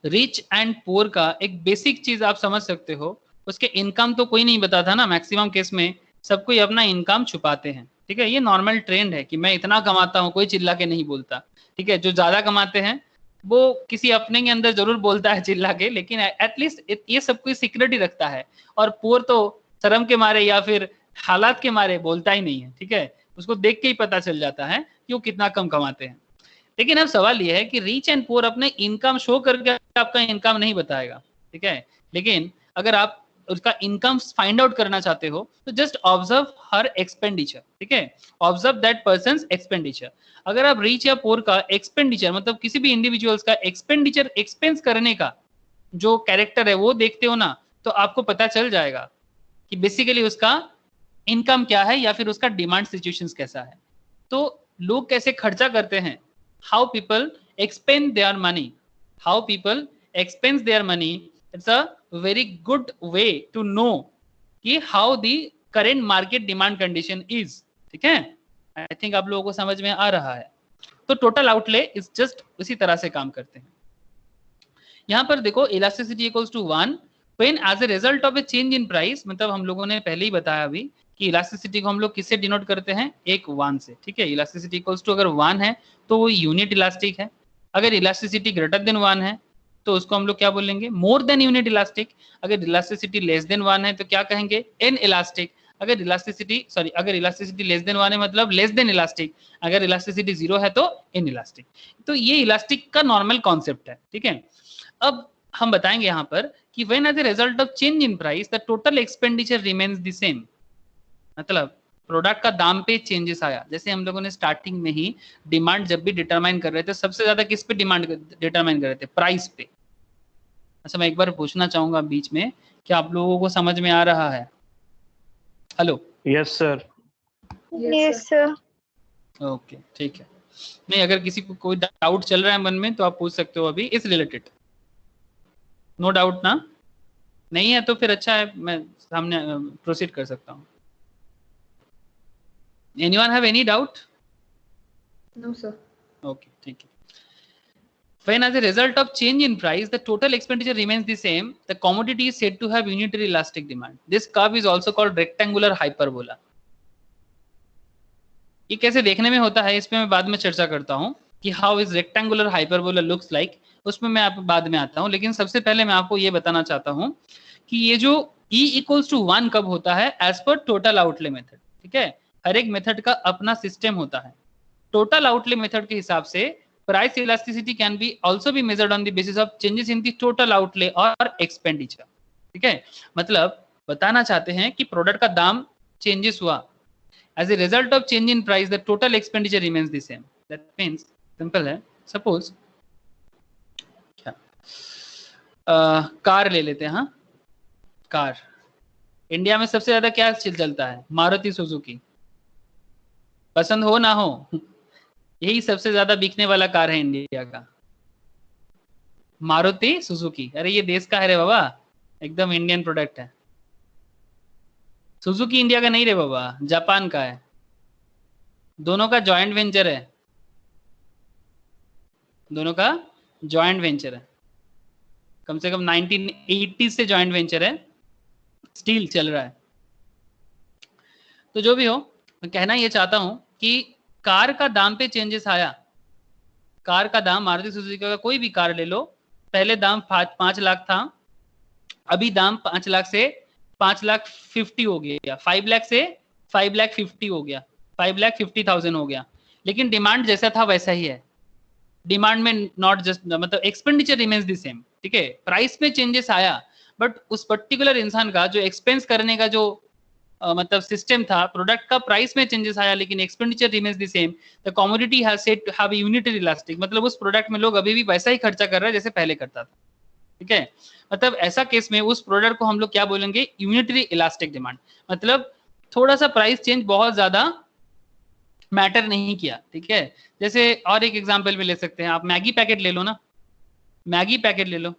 रिच एंड पुअर का एक बेसिक चीज आप समझ सकते हो, उसके इनकम तो कोई नहीं बताता ना, मैक्सिमम केस में सब कोई अपना इनकम छुपाते हैं, ठीक है। ये नॉर्मल ट्रेंड है कि मैं इतना कमाता हूँ, कोई चिल्ला के नहीं बोलता, ठीक है। जो ज्यादा कमाते हैं वो किसी अपने के अंदर जरूर बोलता है चिल्ला के, लेकिन एटलीस्ट ये सब कोई सीक्रेट ही रखता है। और पुअर तो शर्म के मारे या फिर हालात के मारे बोलता ही नहीं है, ठीक है। उसको देख के ही पता चल जाता है कि वो कितना कम कमाते हैं। लेकिन अब सवाल यह है कि रिच एंड पुअर अपने इनकम शो करके आपका इनकम नहीं बताएगा, ठीक है। लेकिन अगर आप उसका इनकम फाइंड आउट करना चाहते हो तो जस्ट ऑब्जर्व हर एक्सपेंडिचर, ठीक है। Observe that persons expenditure. अगर आप रिच या पुअर का एक्सपेंडिचर मतलब किसी भी इंडिविजुअल्स का एक्सपेंडिचर, एक्सपेंस करने का जो कैरेक्टर है वो देखते हो ना, तो आपको पता चल जाएगा कि बेसिकली उसका इनकम क्या है या फिर उसका डिमांड सिचुएशंस कैसा है। तो लोग कैसे खर्चा करते हैं, how people expend their money, how people expense their money, it's a very good way to know कि how the current market demand condition is, ठीक है। आई थिंक आप लोगों को समझ में आ रहा है। तो टोटल आउटले इज जस्ट उसी तरह से काम करते हैं। यहां पर देखो elasticity equals to 1 when as a result of a change in price, मतलब हम लोगों ने पहले ही बताया अभी कि इलास्टिसिटी को हम लोग किससे डिनोट करते हैं, एक 1 से, ठीक है। इलास्टिसिटी इक्वल्स टू अगर 1 है तो वो यूनिट इलास्टिक है, अगर इलास्टिसिटी ग्रेटर देन 1 है तो उसको हम लोग क्या बोलेंगे, मोर देन यूनिट इलास्टिक। अगर इलास्टिसिटी लेस देन 1 है तो क्या कहेंगे, इन इलास्टिक। अगर इलास्टिसिटी लेस देन 1 है मतलब लेस देन इलास्टिक, अगर इलास्टिसिटी 0 है तो इन इलास्टिक। तो ये इलास्टिक का नॉर्मल कॉन्सेप्ट है, ठीक है। अब हम बताएंगे यहां पर कि when as a result of change in price the total expenditure remains the same, मतलब प्रोडक्ट का दाम पे चेंजेस आया। जैसे हम लोगों ने स्टार्टिंग में ही डिमांड जब भी डिटरमाइन कर रहे थे, सबसे ज्यादा किस पे डिमांड डिटरमाइन कर रहे थे, प्राइस पे। अच्छा मैं एक बार पूछना चाहूंगा बीच में, क्या आप लोगों को समझ में आ रहा है, hello? Yes sir. Yes, sir. Okay ठीक है। नहीं अगर किसी को कोई डाउट चल रहा है मन में तो आप पूछ सकते हो अभी इस रिलेटेड, नो डाउट ना, नहीं है तो फिर अच्छा है, मैं सामने प्रोसीड कर सकता हूँ। Anyone have any doubt? No sir. Okay ठीक है। When as a result of change in price, the total expenditure remains the same, the commodity is said to have unitary elastic demand. This curve is also called rectangular hyperbola. ये कैसे देखने में होता है इस पे मैं बाद में चर्चा करता हूँ कि how is rectangular hyperbola looks like, उसमें मैं आप बाद में आता हूँ। लेकिन सबसे पहले मैं आपको ये बताना चाहता हूँ कि ये जो E इक्वल्स टू 1 कब होता है, as per total outlay method, ठीक है। हर एक मेथड का अपना सिस्टम होता है। टोटल आउटले मेथड के हिसाब से price elasticity can be also be measured on the basis of changes in the total outlay और एक्सपेंडिचर, ठीक है। मतलब बताना चाहते हैं कि प्रोडक्ट का दाम चेंजेस हुआ, as a result of change in price the total expenditure remains the same. That means simple है, suppose क्या कार ले लेते हैं, हाँ कार, इंडिया में सबसे ज्यादा क्या चलता है, मारुति सुजुकी, पसंद हो ना हो यही सबसे ज्यादा बिकने वाला कार है इंडिया का, मारुति सुजुकी। अरे ये देश का है रे बाबा, एकदम इंडियन प्रोडक्ट है। सुजुकी इंडिया का नहीं रे बाबा, जापान का है, दोनों का जॉइंट वेंचर है, दोनों का जॉइंट वेंचर है, कम से कम 1980 से जॉइंट वेंचर है, स्टील चल रहा है। तो जो भी हो मैं कहना ये चाहता हूं कि कार का दाम पे चेंजेस आया, कार का दाम मारुति सुजुकी का कोई भी कार ले लो, पहले दाम 5 लाख था, अभी दाम 5 लाख से 5,50,000 हो गया, 5 लाख से 5,50,000 हो गया, 5,50,000 हो गया, लेकिन डिमांड जैसा था वैसा ही है। डिमांड में नॉट जस्ट मतलब एक्सपेंडिचर रिमेन्स द सेम, ठीक है, प्राइस में चेंजेस आया, बट उस पर्टिकुलर इंसान का जो एक्सपेंस करने का जो मतलब सिस्टम था, प्रोडक्ट का प्राइस में चेंजेस आया लेकिन expenditure remains the same, the commodity has said to have unitary elastic, मतलब उस प्रोडक्ट में लोग अभी भी वैसा ही खर्चा कर रहा है जैसे पहले करता था, ठीक है। मतलब ऐसा केस में उस प्रोडक्ट को हम लोग क्या बोलेंगे, यूनिटरी इलास्टिक डिमांड, मतलब थोड़ा सा प्राइस चेंज बहुत ज्यादा मैटर नहीं किया, ठीक है। जैसे और एक एग्जांपल भी ले सकते हैं, आप मैगी पैकेट ले लो ना, मैगी पैकेट ले लो,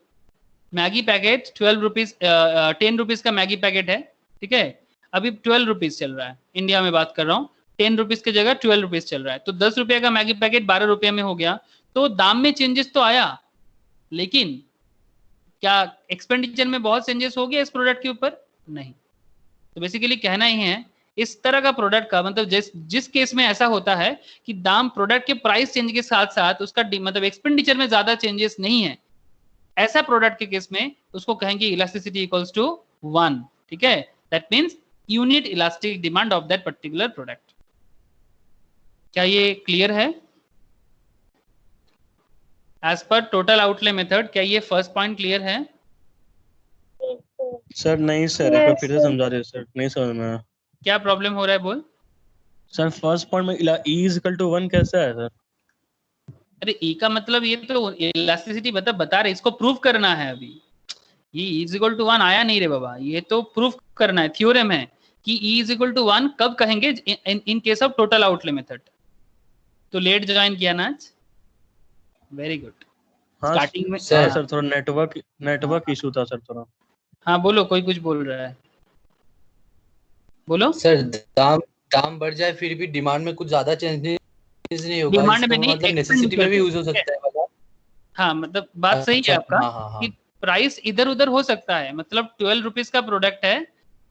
मैगी पैकेट 12 रुपीज 10 रुपीज का मैगी पैकेट है, ठीक है, अभी 12 रुपीज चल रहा है, इंडिया में बात कर रहा हूँ, 10 रुपीज की जगह 12 रुपीज चल रहा है, तो 10 रुपये का मैगी पैकेट 12 रुपये में हो गया, तो दाम में चेंजेस तो आया, लेकिन क्या एक्सपेंडिचर में बहुत चेंजेस हो गया इस प्रोडक्ट के ऊपर? नहीं। तो बेसिकली कहना ही है, इस तरह का प्रोडक्ट का मतलब जिस केस में ऐसा होता है कि दाम प्रोडक्ट के प्राइस चेंज के साथ साथ उसका मतलब एक्सपेंडिचर में ज्यादा चेंजेस नहीं है, ऐसा प्रोडक्ट के केस में उसको कहेंगे इलास्टिसिटी इक्वल्स टू 1, ठीक है, that means unit elastic demand of that particular product. क्या ये क्लियर है? As per total outlay method, क्या ये फर्स्ट पॉइंट क्लियर है? सर नहीं सर, एक बार फिर से समझा दे सर, नहीं समझ में आया। क्या प्रॉब्लम हो रहा है बोल? सर फर्स्ट पॉइंट में E इक्वल टू 1 कैसे है सर? अरे ई का मतलब ये तो इलास्टिसिटी बता रहे, इसको प्रूव करना है, अभी ये E इज इक्वल टू 1 आया नहीं रे बाबा, ये तो प्रूफ करना है, थ्योरम है कि E इज इक्वल टू 1 कब कहेंगे, in case of total outlay method. तो लेट ज्वाइन किया ना आज, वेरी गुड। हाँ स्टार्टिंग में सर थोड़ा नेटवर्क इशू था सर थोड़ा। हाँ बोलो, कोई कुछ बोल रहा है, बोलो। सर दाम बढ़ जाए फिर भी डिमांड में कुछ ज्यादा चेंजेस नहीं होगा, डिमांड में नहीं, मतलब नेसेसिटी में भी यूज हो सकता है मतलब। हाँ मतलब बात सही है आपका, हाँ। कि प्राइस इधर उधर हो सकता है, मतलब 12 रुपीज का प्रोडक्ट है,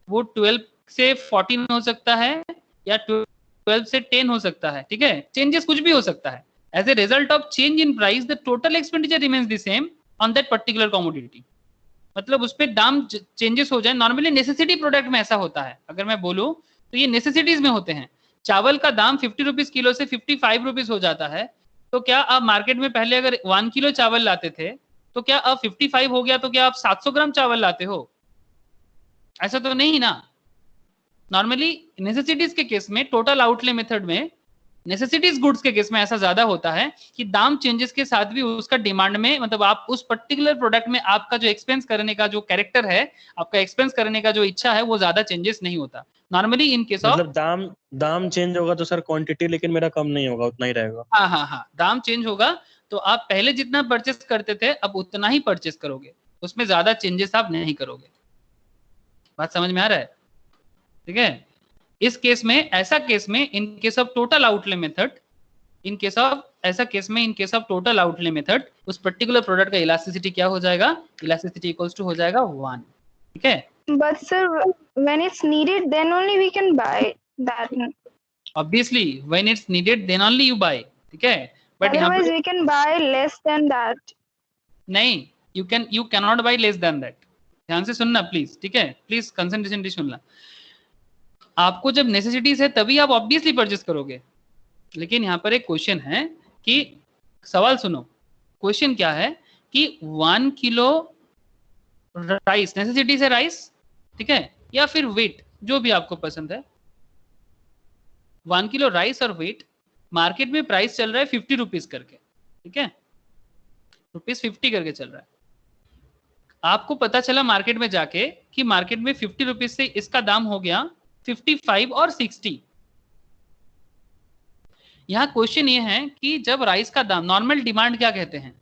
वो 12 से 14 हो सकता है या 12 से 10 हो सकता है, ठीक है, चेंजेस कुछ भी हो सकता है। As a result of change in price the total expenditure remains the same on that particular commodity, मतलब उस पर दाम चेंजेस हो जाए। नॉर्मली नेसेसिटी प्रोडक्ट में ऐसा होता है, अगर मैं बोलूं तो ये नेसेसिटीज में होते हैं। चावल का दाम 50 रुपीज किलो से 55 रुपीज हो जाता है, तो क्या आप मार्केट में पहले अगर 1 किलो चावल लाते थे, तो क्या अब 55 हो गया तो क्या आप 700 ग्राम चावल लाते हो? ऐसा तो नहीं ना। नॉर्मली नेसेसिटीज के केस में, टोटल आउटले मेथड में, नेसेसिटीज गुड्स के केस में ऐसा ज्यादा होता है कि दाम चेंजेस के साथ भी उसका डिमांड में, मतलब आप उस पर्टिकुलर प्रोडक्ट में आपका जो एक्सपेंस करने का जो कैरेक्टर है, आपका एक्सपेंस करने का जो इच्छा है, वो ज्यादा चेंजेस नहीं होता नॉर्मली इन केस ऑफ। मतलब दाम चेंज होगा तो सर क्वांटिटी लेकिन मेरा कम नहीं होगा, उतना ही रहेगा। हाँ, दाम चेंज होगा तो आप पहले जितना परचेस करते थे अब उतना ही परचेस करोगे, उसमें ज्यादा चेंजेस आप नहीं करोगे। बात समझ में आ रहा है? ठीक है। इस केस में, ऐसा केस में, in case of total outlay method, in case of total outlay method, उस पर्टिकुलर प्रोडक्ट का इलास्टिसिटी क्या हो जाएगा? इलास्टिसिटी इक्वल्स टू हो जाएगा 1, ठीक है। But sir, when it's needed, then only we can buy that. Obviously, when it's needed, then only you buy, ठीक है। But Otherwise, we can buy less than that. नहीं, you cannot buy less than that. ध्यान से सुनना प्लीज, ठीक है, प्लीज कंसंट्रेशन से सुनना। आपको जब नेसेसिटीज है तभी आप ऑब्वियसली परचेस करोगे, लेकिन यहाँ पर एक क्वेश्चन है कि, सवाल सुनो, क्वेश्चन क्या है कि 1 किलो राइस, नेसेसिटी से राइस, ठीक है, या फिर वेट, जो भी आपको पसंद है, 1 किलो राइस और वेट, मार्केट में प्राइस चल रहा है 50 रुपीज करके, ठीक है, ₹50 करके चल रहा है। आपको पता चला मार्केट में जाके कि मार्केट में 50 रुपीज से इसका दाम हो गया 55 और 60। यहाँ क्वेश्चन ये है कि जब राइस का दाम, नॉर्मल डिमांड क्या कहते हैं,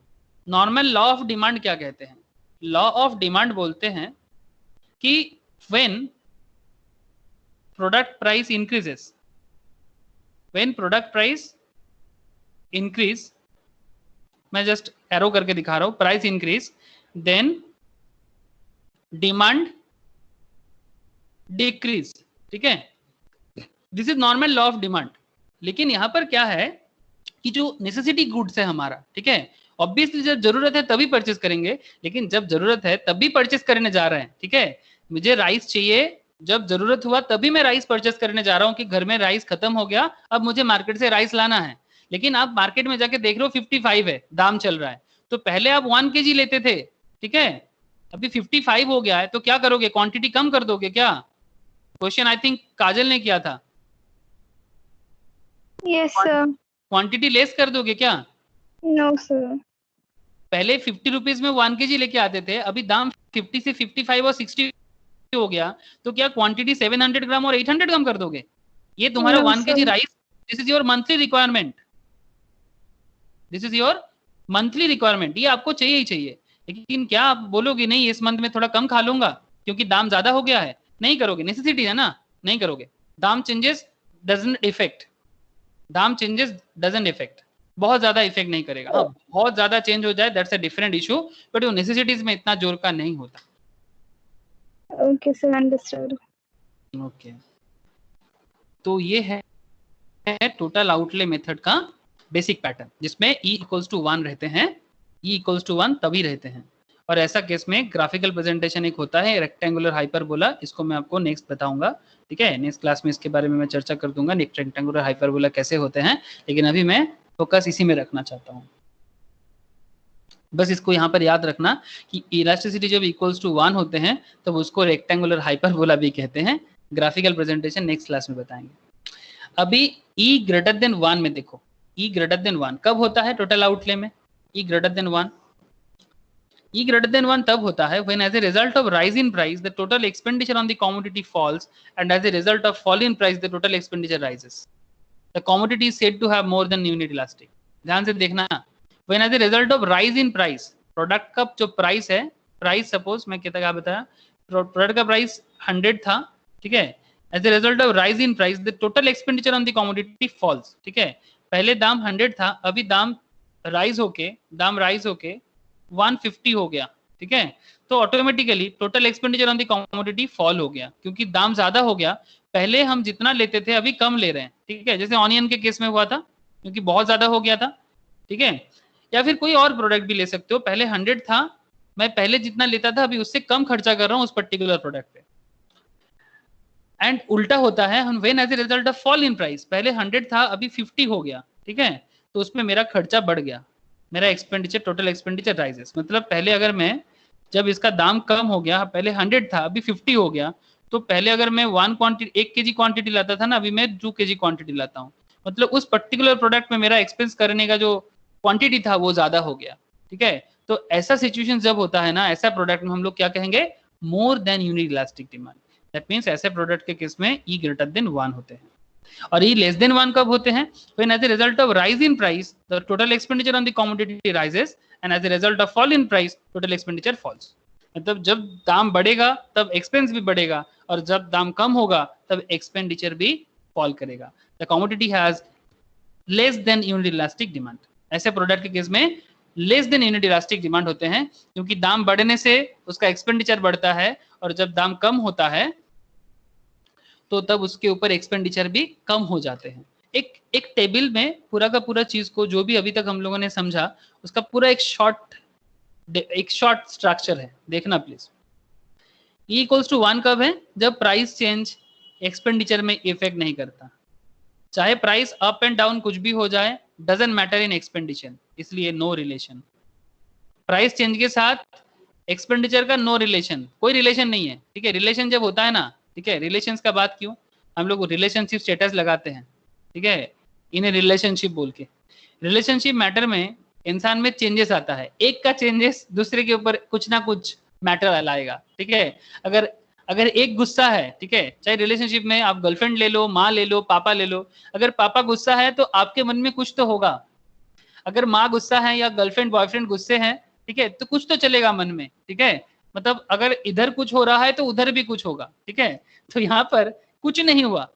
नॉर्मल लॉ ऑफ डिमांड क्या कहते हैं? लॉ ऑफ डिमांड बोलते हैं कि when product price increases, when product price increase, मैं जस्ट एरो करके दिखा रहा हूं, price increase, then demand decrease, ठीक है, this is normal law of demand. लेकिन यहां पर क्या है कि जो नेसेसिटी गुड्स है हमारा, ठीक है, ऑब्वियसली जब जरूरत है तभी परचेस करेंगे, लेकिन जब जरूरत है तभी परचेस करने जा रहे हैं, ठीक है, मुझे राइस चाहिए, जब जरूरत हुआ तभी मैं राइस परचेस करने जा रहा हूँ कि घर में राइस खत्म हो गया, अब मुझे मार्केट से राइस लाना है। लेकिन आप मार्केट में जाके देख रहे हो 55 है दाम चल रहा है, तो पहले आप 1 kg लेते थे, ठीक है, अभी 55 हो गया है, तो क्या करोगे, क्वांटिटी कम कर दोगे क्या? क्वेश्चन आई थिंक काजल ने किया था, Yes, sir. क्वांटिटी लेस कर दोगे क्या? No, sir. पहले 50 रुपीज में 1 kg लेके आते थे, अभी दाम 50 से 55 और 60 हो गया, तो क्या क्वांटिटी 700 ग्राम और 800 ग्राम कर दोगे? ये तुम्हारा No, 1 kg sir. Rice, this is your monthly requirement, this is your monthly requirement, ये आपको चाहिए ही चाहिए। लेकिन क्या आप बोलोगे नहीं इस मंथ में थोड़ा कम खा लूंगा क्योंकि दाम ज्यादा हो गया है? नहीं करोगे, नेसेसिटी है ना, नहीं करोगे। दाम चेंजेस डजंट इफेक्ट, दाम चेंजेस डजंट इफेक्ट, बहुत ज्यादा इफेक्ट नहीं करेगा। हाँ, बहुत ज्यादा चेंज हो जाए that's a different issue, but वो नेसेसिटीज में इतना जोर का नहीं होता। Okay, sir. Understood. ओके, तो ये है टोटल आउटले मेथड का बेसिक पैटर्न, जिसमें E इक्वल्स टू 1 रहते हैं, E इक्वल्स टू 1 तभी रहते हैं। और ऐसा केस में ग्राफिकल प्रेजेंटेशन एक होता है रेक्टेंगुलर हाइपरबोला, इसको मैं आपको नेक्स्ट बताऊंगा, ठीक है, नेक्स्ट क्लास में इसके बारे में मैं चर्चा कर दूंगा रेक्टेंगुलर हाइपरबोला कैसे होते हैं, लेकिन अभी मैं फोकस इसी में रखना चाहता हूँ। बस इसको यहाँ पर याद रखना कि इलास्टिसिटी जब इक्वल्स टू 1 होते हैं तब तो उसको रेक्टेंगुलर हाइपरबोला भी कहते हैं। ग्राफिकल प्रेजेंटेशन नेक्स्ट क्लास में बताएंगे। अभी E ग्रेटर देन 1 में देखो, E ग्रेटर देन 1 कब होता है टोटल आउटले में? E greater than 1, E greater than 1 तब होता है when as a result of rise in price the total expenditure on the commodity falls and as a result of fall in price the total expenditure rises. The commodity is said to have more than unit elastic. ध्यान से देखना, when as a result of rise in price, product का जो प्राइस है, प्राइस सपोज मैं क्या बताया, प्रोडक्ट का प्राइस 100 था, ठीक है, as a result of rise in price the total expenditure on the commodity falls, ठीक है, पहले दाम 100 था, अभी दाम राइज होके 150 हो गया, ठीक है, तो automatically total expenditure on the commodity fall हो गया क्योंकि दाम ज्यादा हो गया, पहले हम जितना लेते थे अभी कम ले रहे हैं, ठीक है, जैसे ऑनियन के केस में हुआ था क्योंकि बहुत ज्यादा हो गया था, ठीक है, या फिर कोई और प्रोडक्ट भी ले सकते हो, पहले 100 था, मैं पहले जितना लेता था अभी उससे कम खर्चा कर रहा हूँ उस पर्टिकुलर प्रोडक्ट पे। एंड उल्टा होता है when as a result of fall in price, पहले 100 था अभी 50 हो गया, ठीक है, तो उसमें मेरा खर्चा बढ़ गया, मेरा एक्सपेंडिचर टोटल एक्सपेंडिचर राइजेस, मतलब पहले अगर मैं जब इसका दाम कम हो गया, पहले 100 था अभी 50 हो गया, तो पहले अगर मैं 1 kg क्वांटिटी लाता था ना, अभी मैं 2 kg क्वांटिटी लाता हूँ, मतलब उस पर्टिकुलर प्रोडक्ट में मेरा एक्सपेंस करने का जो क्वांटिटी था वो ज्यादा हो गया, ठीक है, तो ऐसा सिचुएशन जब होता है ना, ऐसा प्रोडक्ट में हम लोग क्या कहेंगे, मोर than unit elastic demand, that means ऐसे प्रोडक्ट के केस में E ग्रेटर देन 1 होते हैं। और E लेस देन 1 कब होते हैं? When as a result of rise in price, the total expenditure on the commodity rises, and as a result of fall in price, total expenditure falls. मतलब जब दाम बढ़ेगा तब एक्सपेंस भी बढ़ेगा और जब दाम कम होगा तब एक्सपेंडिचर भी फॉल करेगा। The commodity has less than unit elastic demand. ऐसे प्रोडक्ट के केस में less than unit elastic demand होते हैं क्योंकि दाम बढ़ने से उसका एक्सपेंडिचर बढ़ता है और जब दाम कम होता है तो तब उसके ऊपर एक्सपेंडिचर भी कम हो जाते हैं। एक टेबल में पूरा का पूरा चीज को जो भी अभी तक हम लोगों ने समझा उसका पूरा एक शॉर्ट स्ट्रक्चर है, देखना प्लीज। E इक्वल्स टू 1 कब है? जब प्राइस चेंज एक्सपेंडिचर में इफेक्ट नहीं करता, चाहे प्राइस अप एंड डाउन कुछ भी हो जाए, डजंट मैटर इन एक्सपेंडिचर, इसलिए नो रिलेशन। प्राइस चेंज के साथ एक्सपेंडिचर का नो रिलेशन, कोई रिलेशन नहीं है, ठीक है। रिलेशन जब होता है ना, ठीक है, रिलेशंस का बात क्यों, हम लोग रिलेशनशिप स्टेटस लगाते हैं, ठीक है, इन रिलेशनशिप बोल के। रिलेशनशिप मैटर में इंसान में चेंजेस आता है, एक का चेंजेस दूसरे के ऊपर कुछ ना कुछ मैटर लाएगा, ठीक है। अगर एक गुस्सा है, ठीक है, चाहे रिलेशनशिप में आप गर्लफ्रेंड ले लो, माँ ले लो, पापा ले लो, अगर पापा गुस्सा है तो आपके मन में कुछ तो होगा, अगर माँ गुस्सा है या गर्लफ्रेंड बॉयफ्रेंड गुस्से हैं, ठीक है, तो कुछ तो चलेगा मन में, ठीक है, मतलब अगर इधर कुछ हो रहा है तो उधर भी कुछ होगा, ठीक है। तो यहाँ पर कुछ नहीं हुआ,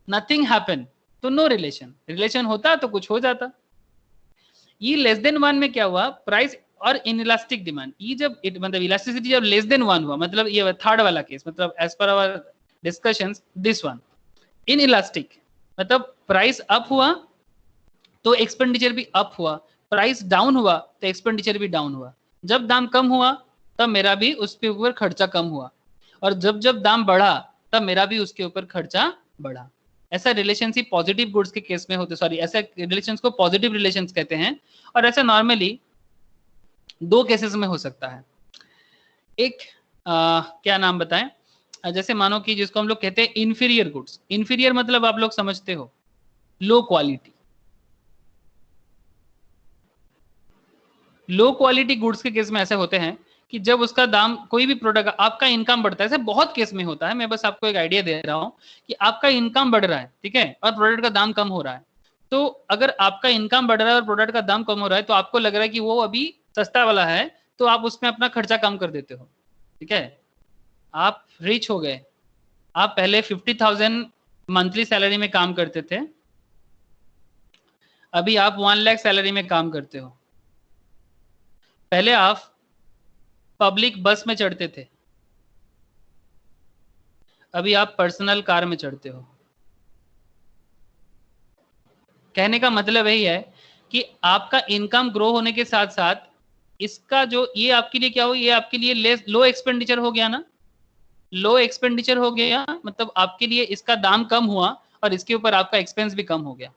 नथिंग हैपन, तो नो रिलेशन। रिलेशन होता तो कुछ हो जाता। E लेस देन 1 में क्या हुआ, प्राइस और इनइलास्टिक डिमांड, E जब मतलब इलास्टिसिटी जब लेस देन 1 हुआ, मतलब ये थर्ड वाला केस, मतलब as per our discussions this one, inelastic मतलब प्राइस अप हुआ तो एक्सपेंडिचर भी अप हुआ, प्राइस डाउन हुआ तो एक्सपेंडिचर भी डाउन हुआ, जब दाम कम हुआ तब मेरा भी उस पे ऊपर खर्चा कम हुआ। और जब जब दाम बढ़ा तब मेरा भी उसके ऊपर खर्चा बढ़ा। ऐसा रिलेशनशिप पॉजिटिव गुड्स के केस में होते, सॉरी ऐसे रिलेशंस को पॉजिटिव रिलेशंस कहते हैं। और ऐसा नॉर्मली दो केसेस में हो सकता है। एक क्या नाम बताएं, जैसे मानो कि जिसको हम लोग कहते हैं इंफीरियर गुड्स। इंफीरियर मतलब आप लोग समझते हो low quality. Low quality goods के केस में ऐसे होते हैं कि जब उसका दाम, कोई भी प्रोडक्ट, आपका इनकम बढ़ता है, ऐसे बहुत केस में होता है, मैं बस आपको एक आइडिया दे रहा हूं कि आपका इनकम बढ़ रहा है, ठीक है, और प्रोडक्ट का दाम कम हो रहा है। तो अगर आपका इनकम बढ़ रहा है और प्रोडक्ट का दाम कम हो रहा है तो आपको लग रहा है कि वो अभी सस्ता वाला है, तो आप उसमें अपना खर्चा कम कर देते हो, ठीक है। आप रिच हो गए, आप पहले 50,000 मंथली सैलरी में काम करते थे, अभी आप 1 लाख सैलरी में काम करते हो। पहले आप पब्लिक बस में चढ़ते थे, अभी आप पर्सनल कार में चढ़ते हो। कहने का मतलब यही है कि आपका इनकम ग्रो होने के साथ साथ इसका जो, ये आपके लिए क्या हो, ये आपके लिए लो एक्सपेंडिचर हो गया ना। लो एक्सपेंडिचर हो गया मतलब आपके लिए इसका दाम कम हुआ और इसके ऊपर आपका एक्सपेंस भी कम हो गया।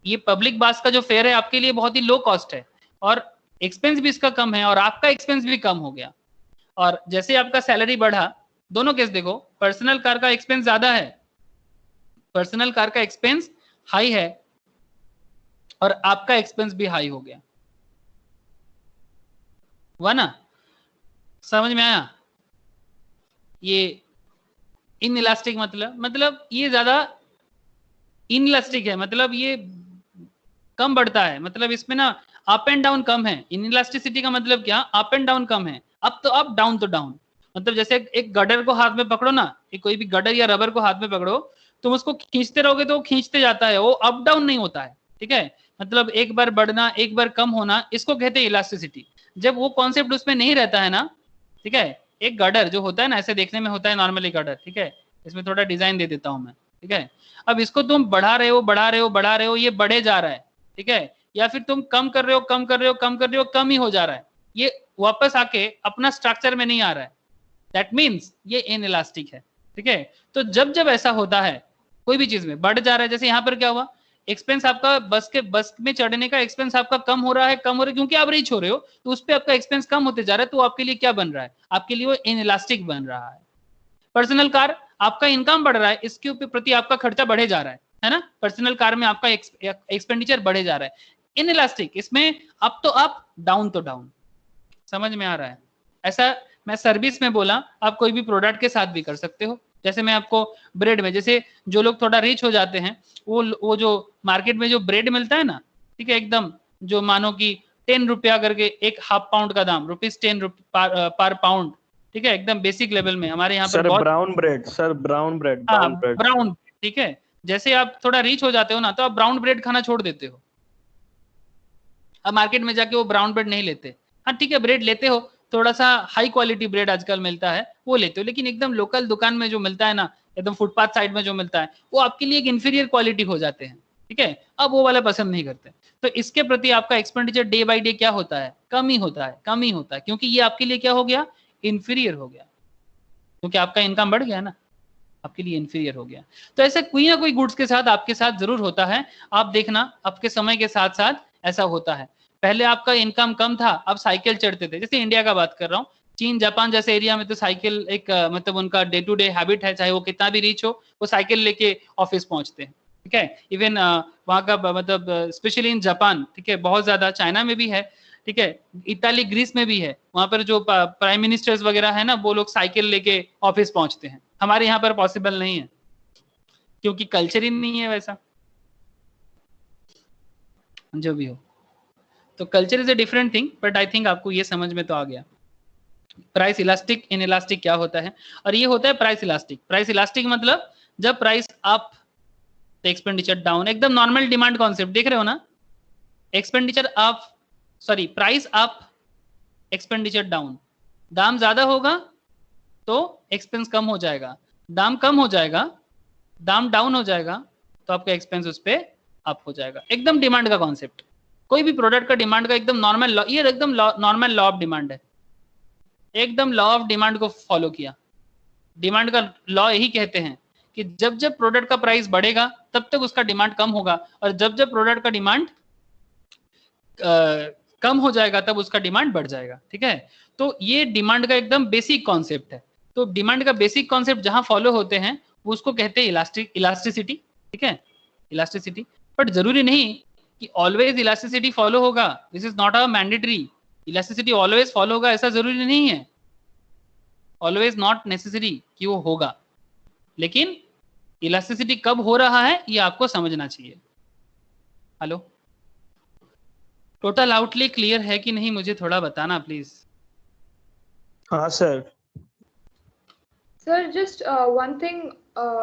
ये पब्लिक बस का जो फेयर है आपके लिए बहुत ही लो कॉस्ट है और एक्सपेंस भी इसका कम है और आपका एक्सपेंस भी कम हो गया। और जैसे आपका सैलरी बढ़ा, दोनों केस देखो, पर्सनल कार का एक्सपेंस ज्यादा है, पर्सनल कार का एक्सपेंस हाई है और आपका एक्सपेंस भी हाई हो गया, हुआ ना। समझ में आया? ये इनइलास्टिक मतलब ये ज्यादा इनइलास्टिक है, मतलब ये कम बढ़ता है, मतलब इसमें ना अप एंड डाउन कम है। इनइलास्टिसिटी का मतलब क्या, अप एंड डाउन कम है, अप तो अप डाउन तो डाउन। मतलब जैसे एक गडर को हाथ में पकड़ो ना, एक कोई भी गडर या रबर को हाथ में पकड़ो, तुम उसको खींचते रहोगे तो वो खींचते जाता है, वो अप डाउन नहीं होता है, ठीक है। मतलब एक बार बढ़ना एक बार कम होना, इसको कहते हैं इलास्टिसिटी। जब वो कॉन्सेप्ट उसमें नहीं रहता है ना, ठीक है, एक गडर जो होता है ना, ऐसे देखने में होता है नॉर्मली गडर, ठीक है, इसमें थोड़ा डिजाइन दे देता हूं मैं, ठीक है। अब इसको तुम बढ़ा रहे हो बढ़ा रहे हो बढ़ा रहे हो, ये बढ़े जा रहा है, ठीक है, या फिर तुम कम कर रहे हो कम कर रहे हो कम कर रहे हो, कम ही हो जा रहा है, ये वापस आके अपना स्ट्रक्चर में नहीं आ रहा है, दैट मीन्स ये इनइलास्टिक है, ठीक है। तो जब जब ऐसा होता है कोई भी चीज में बढ़ जा रहा है, जैसे यहाँ पर क्या हुआ, एक्सपेंस आपका बस में चढ़ने का एक्सपेंस आपका कम हो रहा है क्योंकि आप रिच हो रहे हो, तो उस पर आपका एक्सपेंस कम होते जा रहा है, तो आपके लिए क्या बन रहा है, आपके लिए वो इनइलास्टिक बन रहा है। पर्सनल कार, आपका इनकम बढ़ रहा है, इसके ऊपर प्रति आपका खर्चा बढ़े जा रहा है ना, पर्सनल कार में आपका एक्सपेंडिचर बढ़े जा रहा है। इनइलास्टिक, इसमें अप तो अप डाउन तो डाउन। समझ में आ रहा है? ऐसा मैं सर्विस में बोला, आप कोई भी प्रोडक्ट के साथ भी कर सकते हो। जैसे मैं आपको ब्रेड में, जैसे जो लोग थोड़ा रिच हो जाते हैं, वो जो मार्केट में जो ब्रेड मिलता है ना, ठीक है, एकदम जो मानो कि 10 रुपया करके एक हाफ पाउंड का दाम, ₹10 पर पाउंड, ठीक है, एकदम बेसिक लेवल में हमारे यहाँ पर सर बहुत, brown bread, sir brown bread, हाँ ब्राउन ब्रेड। ब्राउन, ठीक है। जैसे आप थोड़ा रिच हो जाते हो ना, तो आप ब्राउन ब्रेड खाना छोड़ देते हो, अब मार्केट में जाके वो ब्राउन ब्रेड नहीं लेते। हाँ ठीक है, ब्रेड लेते हो, थोड़ा सा हाई क्वालिटी ब्रेड आजकल मिलता है वो लेते हो, लेकिन एकदम लोकल दुकान में जो मिलता है ना, एकदम फुटपाथ साइड में जो मिलता है, वो आपके लिए एक इंफीरियर क्वालिटी हो जाते हैं, ठीक है। अब वो वाला पसंद नहीं करते, तो इसके प्रति आपका एक्सपेंडिचर डे बाई डे क्या होता है, कम ही होता है, कम ही होता है, क्योंकि ये आपके लिए क्या हो गया, इंफीरियर हो गया, क्योंकि आपका इनकम बढ़ गया ना, आपके लिए इंफीरियर हो गया। तो ऐसा कोई ना कोई गुड्स के साथ आपके साथ जरूर होता है, आप देखना आपके समय के साथ साथ ऐसा होता है। पहले आपका इनकम कम था, आप साइकिल चढ़ते थे, जैसे इंडिया का बात कर रहा हूँ, चीन जापान जैसे एरिया में तो साइकिल एक मतलब उनका डे टू डे हैबिट है, चाहे वो कितना भी रीच हो, वो साइकिल लेके ऑफिस पहुंचते हैं, ठीक है। इवन वहाँ का मतलब स्पेशली इन जापान, ठीक है, बहुत ज्यादा, चाइना में भी है, ठीक है, इताली ग्रीस में भी है, वहां पर जो प्राइम मिनिस्टर्स वगैरह है ना, वो लोग साइकिल लेके ऑफिस पहुंचते हैं। हमारे यहाँ पर पॉसिबल नहीं है, क्योंकि कल्चर ही नहीं है वैसा, जो भी हो। तो culture is a different thing, but I think आपको ये समझ में तो आ गया प्राइस इलास्टिक इन इलास्टिक क्या होता है। और ये होता है प्राइस इलास्टिक। प्राइस इलास्टिक मतलब जब प्राइस अप तो एक्सपेंडिचर डाउन, एकदम नॉर्मल डिमांड कॉन्सेप्ट देख रहे हो ना, expenditure up, sorry price up expenditure down, दाम ज्यादा होगा तो एक्सपेंस कम हो जाएगा, दाम कम हो जाएगा, दाम डाउन हो जाएगा, तो आपका एक्सपेंस उस पर अप हो जाएगा। एकदम डिमांड का कॉन्सेप्ट, कोई भी प्रोडक्ट का डिमांड का एकदम नॉर्मल लॉ, ये एकदम नॉर्मल लॉ ऑफ डिमांड है, एकदम लॉ ऑफ डिमांड को फॉलो किया, डिमांड का लॉ यही कहते हैं कि जब जब प्रोडक्ट का प्राइस बढ़ेगा तब तक उसका डिमांड कम होगा, और जब जब प्रोडक्ट का डिमांड कम हो जाएगा तब उसका डिमांड बढ़ जाएगा। ठीक है, तो ये डिमांड का एकदम बेसिक कॉन्सेप्ट है। तो डिमांड का बेसिक कॉन्सेप्ट जहां फॉलो होते हैं उसको कहते हैं इलास्टिसिटी। ठीक है, इलास्टिसिटी। बट जरूरी नहीं कि ऑलवेज इलास्टिसिटी फॉलो होगा, this is not a mandatory. Elasticity always follow होगा ऐसा जरूरी नहीं है, ऑलवेज नॉट नेसेसरी कि वो होगा, लेकिन इलास्टिसिटी कब हो रहा है ये आपको समझना चाहिए। हेलो, टोटल आउटले क्लियर है कि नहीं मुझे थोड़ा बताना प्लीज। हाँ sir. Sir, just one thing.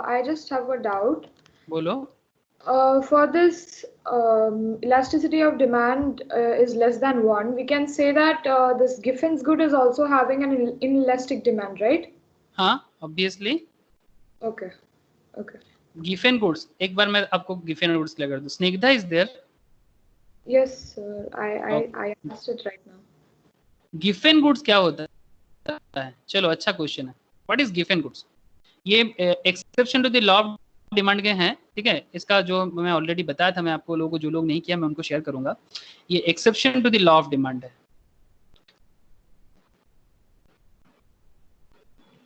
I just have a doubt. बोलो। For this elasticity of demand is less than 1, we can say that this Giffen's good is also having an inelastic demand, right? हाँ, obviously. Okay. Okay. Giffen goods, एक बार मैं आपको गिफेन गुड्स क्लियर कर दूं। Snigdha is there. Yes, sir. I asked it right now. Giffen goods क्या होता है? चलो, अच्छा क्वेश्चन है। What is Giffen goods? ये exception to the law of demand के हैं। ठीक है, इसका जो मैं ऑलरेडी बताया था, मैं आपको लोगों को, जो लोग नहीं किया मैं उनको शेयर करूंगा। ये exception to the law of demand है।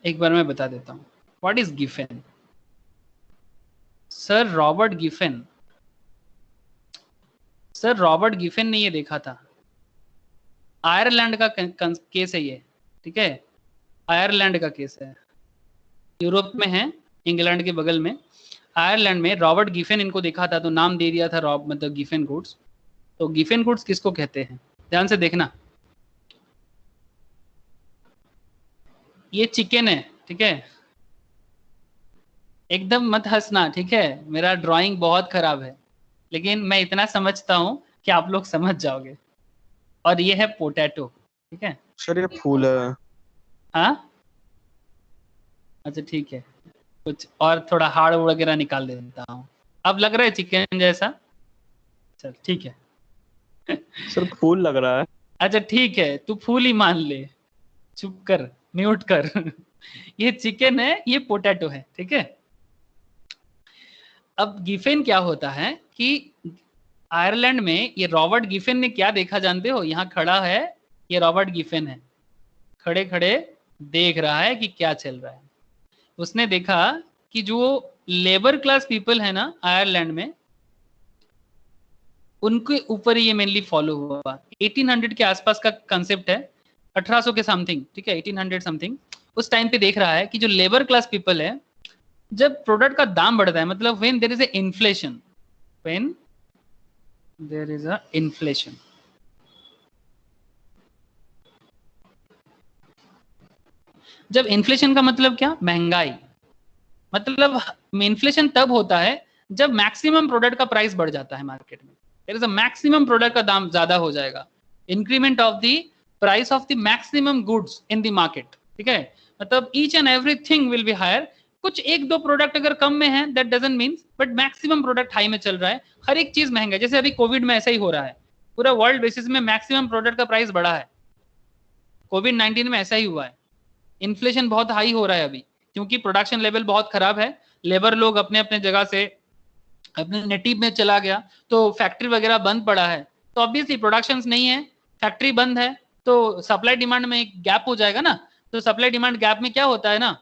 एक बार मैं बता देता हूँ what is Giffen. Sir Robert Giffen ने ये देखा था। आयरलैंड का केस है ये। ठीक है, आयरलैंड का केस है, यूरोप में है, इंग्लैंड के बगल में। आयरलैंड में रॉबर्ट गिफेन इनको देखा था तो नाम दे दिया था मतलब गिफेन गुड्स। तो गिफेन गुड्स किसको कहते हैं, ध्यान से देखना। ये चिकन है। ठीक है, एकदम मत हंसना। ठीक है, मेरा ड्राइंग बहुत खराब है, लेकिन मैं इतना समझता हूँ कि आप लोग समझ जाओगे। और ये है पोटैटो। ठीक है सर ये फूल है। हाँ, अच्छा ठीक है, कुछ और थोड़ा हाड़ वगैरह निकाल देता हूँ। अब लग रहा है चिकन जैसा? चल ठीक है। सर फूल लग रहा है। अच्छा ठीक है, तू फूल ही मान ले, चुप कर, म्यूट कर। ये चिकन है, ये पोटैटो है। ठीक है, अब गिफेन क्या होता है कि आयरलैंड में ये रॉबर्ट गिफेन ने क्या देखा जानते हो? यहाँ खड़ा है, ये रॉबर्ट गिफेन है, खड़े खड़े देख रहा है कि क्या चल रहा है। उसने देखा कि जो लेबर क्लास पीपल है ना आयरलैंड में, उनके ऊपर ये मेनली फॉलो हुआ। 1800 के आसपास का कंसेप्ट है, 1800 के समथिंग। ठीक है, 1800 समथिंग उस टाइम पे देख रहा है कि जो लेबर क्लास पीपल है, जब प्रोडक्ट का दाम बढ़ता है, मतलब when there is a inflation, when there is a inflation, जब इन्फ्लेशन का मतलब क्या? महंगाई। मतलब इन्फ्लेशन तब होता है जब मैक्सिमम प्रोडक्ट का प्राइस बढ़ जाता है मार्केट में। There is a maximum product का दाम ज्यादा हो जाएगा, increment of the price of the maximum goods in the market. ठीक है, मतलब each and everything will be higher. कुछ एक दो प्रोडक्ट अगर कम में है that doesn't mean, but maximum product high में चल रहा है, हर एक चीज महंगा है। जैसे अभी कोविड में ऐसा ही हो रहा है, पूरा वर्ल्ड बेसिस में मैक्सिमम प्रोडक्ट का प्राइस बढ़ा है। कोविड-19 में ऐसा ही हुआ है, इन्फ्लेशन बहुत हाई हो रहा है अभी, क्योंकि प्रोडक्शन लेवल बहुत खराब है। लेबर लोग अपने अपने जगह से अपने नेटिव में चला गया, तो फैक्ट्री वगैरह बंद पड़ा है, तो ऑब्वियसली प्रोडक्शन नहीं है, फैक्ट्री बंद है, तो सप्लाई डिमांड में एक गैप हो जाएगा ना। तो सप्लाई डिमांड गैप में क्या होता है ना,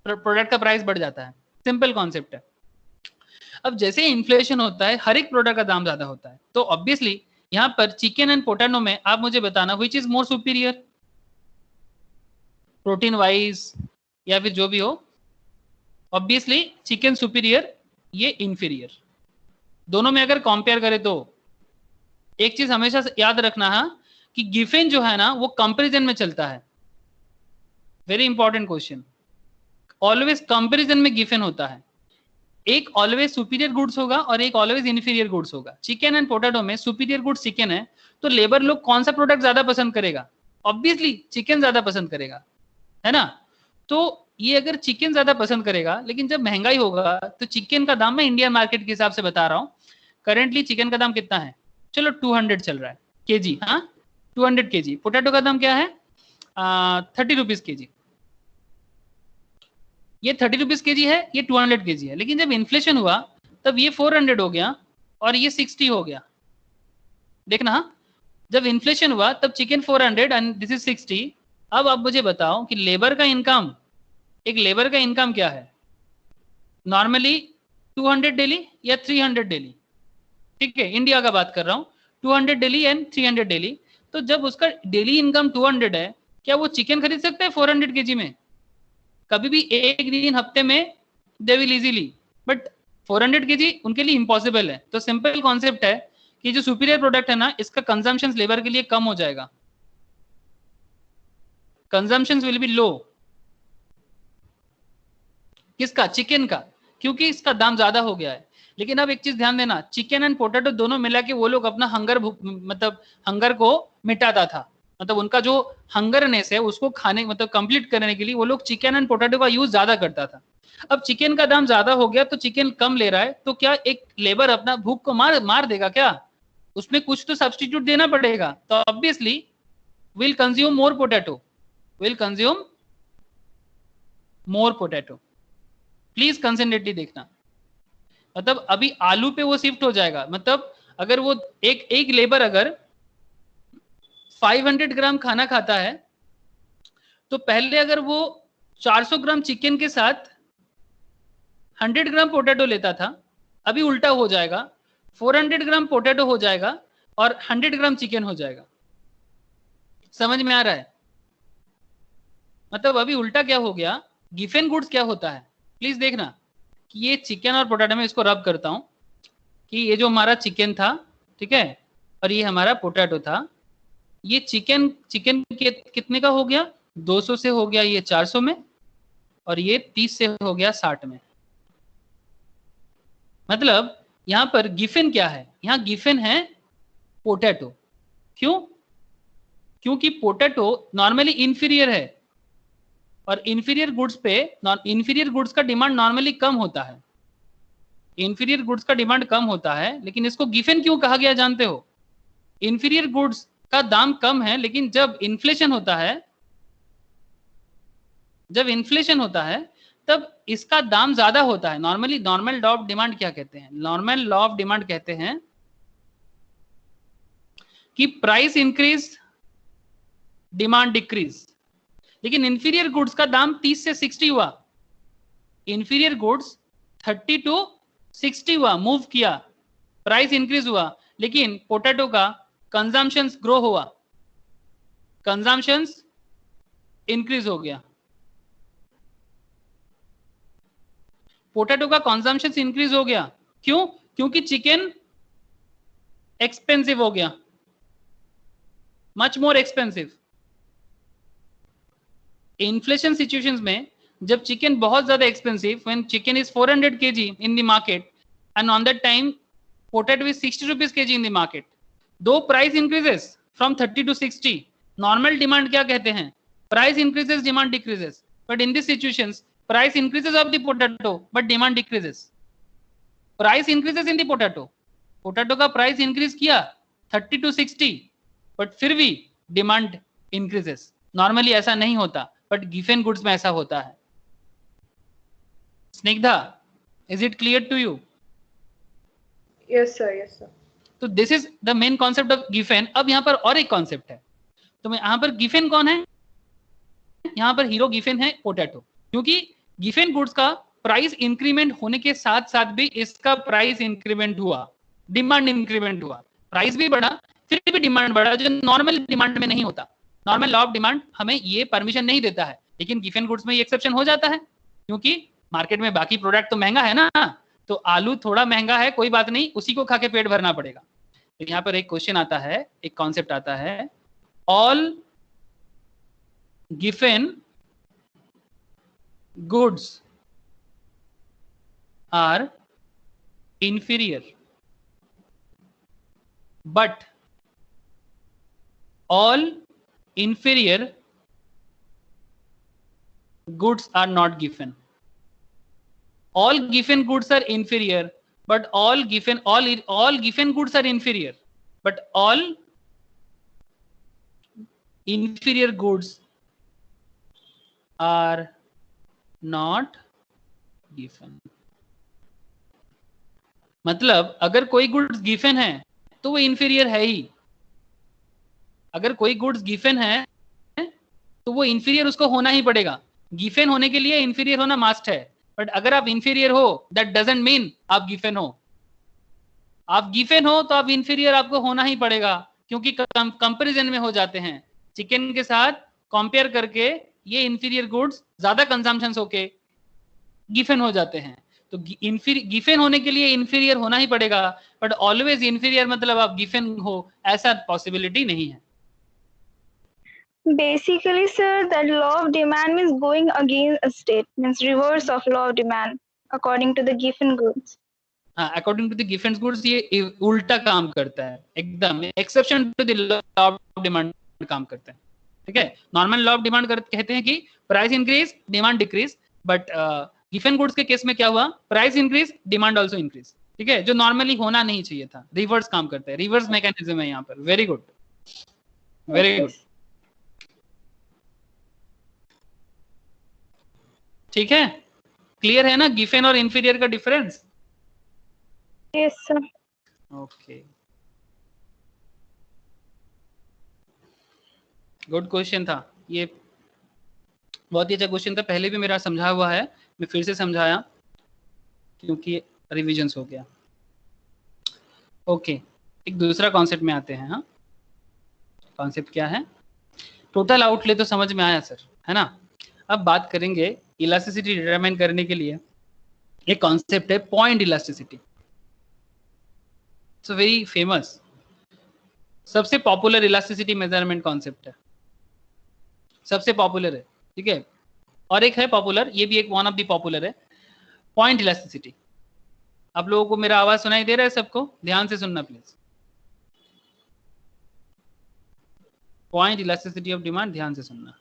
प्रोडक्ट का प्राइस बढ़ जाता है। सिंपल कॉन्सेप्ट है। अब जैसे इन्फ्लेशन होता है, हर एक प्रोडक्ट का दाम ज्यादा होता है, तो ऑब्वियसली यहाँ पर चिकन एंड पोटैटो में आप मुझे बताना which is more superior, protein wise या फिर जो भी हो। ऑब्वियसली चिकन सुपीरियर, ये इंफीरियर। दोनों में अगर कंपेयर करें तो एक चीज हमेशा याद रखना है कि गिफेन जो है ना वो कंपैरिजन में चलता है। Very important question, always comparison में गिफेन होता है। एक ऑलवेज सुपीरियर गुड्स होगा और एक ऑलवेज इन्फीरियर गुड्स होगा। चिकन एंड पोटैटो में सुपीरियर गुड्स चिकन है, तो लेबर लोग कौन सा प्रोडक्ट ज्यादा पसंद करेगा? ऑब्वियसली चिकन ज्यादा पसंद करेगा, है ना। तो ये अगर चिकन ज्यादा पसंद करेगा, लेकिन जब महंगाई होगा तो चिकन का दाम, मैं इंडियन मार्केट के हिसाब से बता रहा हूँ, करेंटली चिकन का दाम कितना है? चलो 200 चल रहा है केजी। हाँ 200 केजी। पोटैटो का दाम क्या है? 30 रुपीज केजी। ये 30 रुपीज के जी है, ये 200 के जी है, लेकिन जब इन्फ्लेशन हुआ तब ये 400 हो गया और ये 60 हो गया। देखना हाँ, जब इन्फ्लेशन हुआ तब चिकन 400 एंड दिस इज 60। अब आप मुझे बताओ कि लेबर का इनकम, एक लेबर का इनकम क्या है? नॉर्मली 200 डेली या 300 डेली, ठीक है, इंडिया का बात कर रहा हूँ, 200 डेली एंड 300 डेली। तो जब उसका डेली इनकम 200 है, क्या वो चिकन खरीद सकता है 400 केजी में? कभी भी एक दिन हफ्ते में they will easily, but 400 KG उनके लिए इम्पॉसिबल है। तो सिंपल कॉन्सेप्ट है कि जो सुपीरियर प्रोडक्ट है ना, इसका कंजम्पशन लेबर के लिए कम हो जाएगा, कंजम्पशन विल बी लो। किसका? चिकन का, क्योंकि इसका दाम ज्यादा हो गया है। लेकिन अब एक चीज ध्यान देना, चिकन एंड पोटैटो दोनों मिला के वो लोग अपना हंगर मतलब हंगर को मिटाता था, मतलब उनका जो हंगरनेस है उसको खाने मतलब कंप्लीट करने के लिए वो लोग चिकन एंड पोटैटो का यूज ज्यादा करता था। अब चिकन का दाम ज्यादा हो गया तो चिकन कम ले रहा है, तो क्या एक लेबर अपना भूख को मार देगा क्या? उसमें कुछ तो सब्सटीट्यूट देना पड़ेगा, तो obviously will consume more potato, will consume more potato. Please concentratedly देखना, मतलब अभी आलू पे वो शिफ्ट हो जाएगा। मतलब अगर वो एक लेबर अगर 500 ग्राम खाना खाता है तो पहले अगर वो 400 ग्राम चिकन के साथ 100 ग्राम पोटैटो लेता था, अभी उल्टा हो जाएगा, 400 ग्राम पोटैटो हो जाएगा और 100 ग्राम चिकन हो जाएगा। समझ में आ रहा है? मतलब अभी उल्टा क्या हो गया, गिफन गुड्स क्या होता है, प्लीज देखना कि ये चिकन और पोटैटो में इसको रब करता हूं कि ये जो हमारा चिकन था, ठीक है, और ये हमारा पोटैटो था, ये चिकन कितने का हो गया? 200 से हो गया ये 400 में, और ये 30 से हो गया 60 में। मतलब यहां पर गिफन क्या है? यहां गिफन है पोटैटो। क्यों? क्योंकि पोटैटो नॉर्मली इंफीरियर है और इंफीरियर गुड्स पे इंफीरियर गुड्स का डिमांड नॉर्मली कम होता है, इंफीरियर गुड्स का डिमांड कम होता है। लेकिन इसको गिफन क्यों कहा गया जानते हो? इंफीरियर गुड्स का दाम कम है, लेकिन जब इन्फ्लेशन होता है, जब इन्फ्लेशन होता है तब इसका दाम ज्यादा होता है। Normally normal law of demand क्या कहते हैं? नॉर्मल लॉ ऑफ डिमांड कहते हैं कि प्राइस इंक्रीज डिमांड डिक्रीज। लेकिन इंफीरियर गुड्स का दाम 30 से 60 हुआ, इंफीरियर गुड्स 30 टू 60 हुआ, मूव किया, प्राइस इंक्रीज हुआ। लेकिन पोटैटो का कंजम्पशन ग्रो हुआ, कंजम्पशन इंक्रीज हो गया। पोटैटो का कंजम्पशन इंक्रीज हो गया, क्यों? क्योंकि चिकन एक्सपेंसिव हो गया, much more expensive. Inflation situations में जब चिकन बहुत ज्यादा expensive, when chicken is 400 kg in the market and on that time potato is 60 rupees kg in the market, though price increases from 30 to 60, normal demand क्या कहते हैं? Price increases, demand decreases. But in these situations price increases of the potato but demand decreases. Price increases in the potato, potato का price increase किया 30 to 60, but फिर भी demand increases. Normally ऐसा नहीं होता, but given goods में ऐसा होता है। Snigdha, is it clear to you? Yes, sir. Yes, sir. तो this is the main concept of Giffen. अब यहाँ पर और एक कॉन्सेप्ट है, तो यहाँ पर गिफन कौन है? यहाँ पर हीरो गिफन है पोटैटो, क्योंकि गिफन गुड्स का प्राइस इंक्रीमेंट होने के साथ साथ भी इसका प्राइस इंक्रीमेंट हुआ, डिमांड इंक्रीमेंट हुआ, प्राइस भी बढ़ा फिर भी डिमांड बढ़ा, जो नॉर्मल डिमांड में नहीं होता। नॉर्मल लॉ ऑफ डिमांड हमें ये परमिशन नहीं देता है, लेकिन गिफन गुड्स में ये एक्सेप्शन हो जाता है, क्योंकि मार्केट में बाकी प्रोडक्ट तो महंगा है ना, तो आलू थोड़ा महंगा है, कोई बात नहीं, उसी को खा के पेट भरना पड़ेगा। तो यहाँ पर एक क्वेश्चन आता है, एक कॉन्सेप्ट आता है, all Giffen goods are inferior but all inferior goods are not given. All given goods are inferior, but all given goods are inferior, but all inferior goods are not given, मतलब अगर कोई गुड्स गिवन है तो वो इंफीरियर है ही। अगर कोई गुड्स गिवन है तो वो इंफीरियर उसको होना ही पड़ेगा। गिवन होने के लिए इंफीरियर होना मस्ट है, बट अगर आप इंफीरियर हो दैट डजंट मीन आप गिवन हो। आप गिवन हो तो आप इंफीरियर आपको होना ही पड़ेगा, क्योंकि कंपैरिजन में हो जाते हैं। चिकन के साथ कंपेयर करके ये इंफीरियर गुड्स ज्यादा कंजम्पशन होके गिवन हो जाते हैं। तो गिवन होने के लिए इंफीरियर होना ही पड़ेगा, बट ऑलवेज इंफीरियर मतलब आप गिवन हो ऐसा पॉसिबिलिटी नहीं है। Basically, sir, that law of demand means going against a state, means reverse of law of demand according to the given goods. हाँ, according to the given goods ये उल्टा काम करता है एकदम, exception to the law of demand काम करता है। ठीक है, नॉर्मल लॉ ऑफ डिमांड कहते हैं कि price increase demand decrease, but given goods के केस में क्या हुआ, price increase demand also increase. ठीक है, जो नॉर्मली होना नहीं चाहिए था, रिवर्स काम करता है, रिवर्स मैकेनिज्म है यहाँ पर। Very good, very good. ठीक है, क्लियर है ना गिवन और इंफीरियर का difference? Yes, sir. Okay, good question था ये, बहुत ही अच्छा क्वेश्चन था। पहले भी मेरा समझा हुआ है, मैं फिर से समझाया क्योंकि रिविजन्स हो गया। ओके, एक दूसरा कॉन्सेप्ट में आते हैं। हाँ, कॉन्सेप्ट क्या है? टोटल आउटले तो समझ में आया सर, है ना। अब बात करेंगे इलास्टिसिटी डिटरमाइन करने के लिए एक कॉन्सेप्ट है point elasticity. It's very famous, सबसे पॉपुलर इलास्टिसिटी मेजरमेंट कॉन्सेप्ट है, सबसे पॉपुलर है। ठीक है, और एक है पॉपुलर, ये भी एक वन ऑफ द पॉपुलर है, पॉइंट इलास्टिसिटी। आप लोगों को मेरा आवाज सुनाई दे रहा है? सबको ध्यान से सुनना please. Point elasticity of demand, ध्यान से सुनना।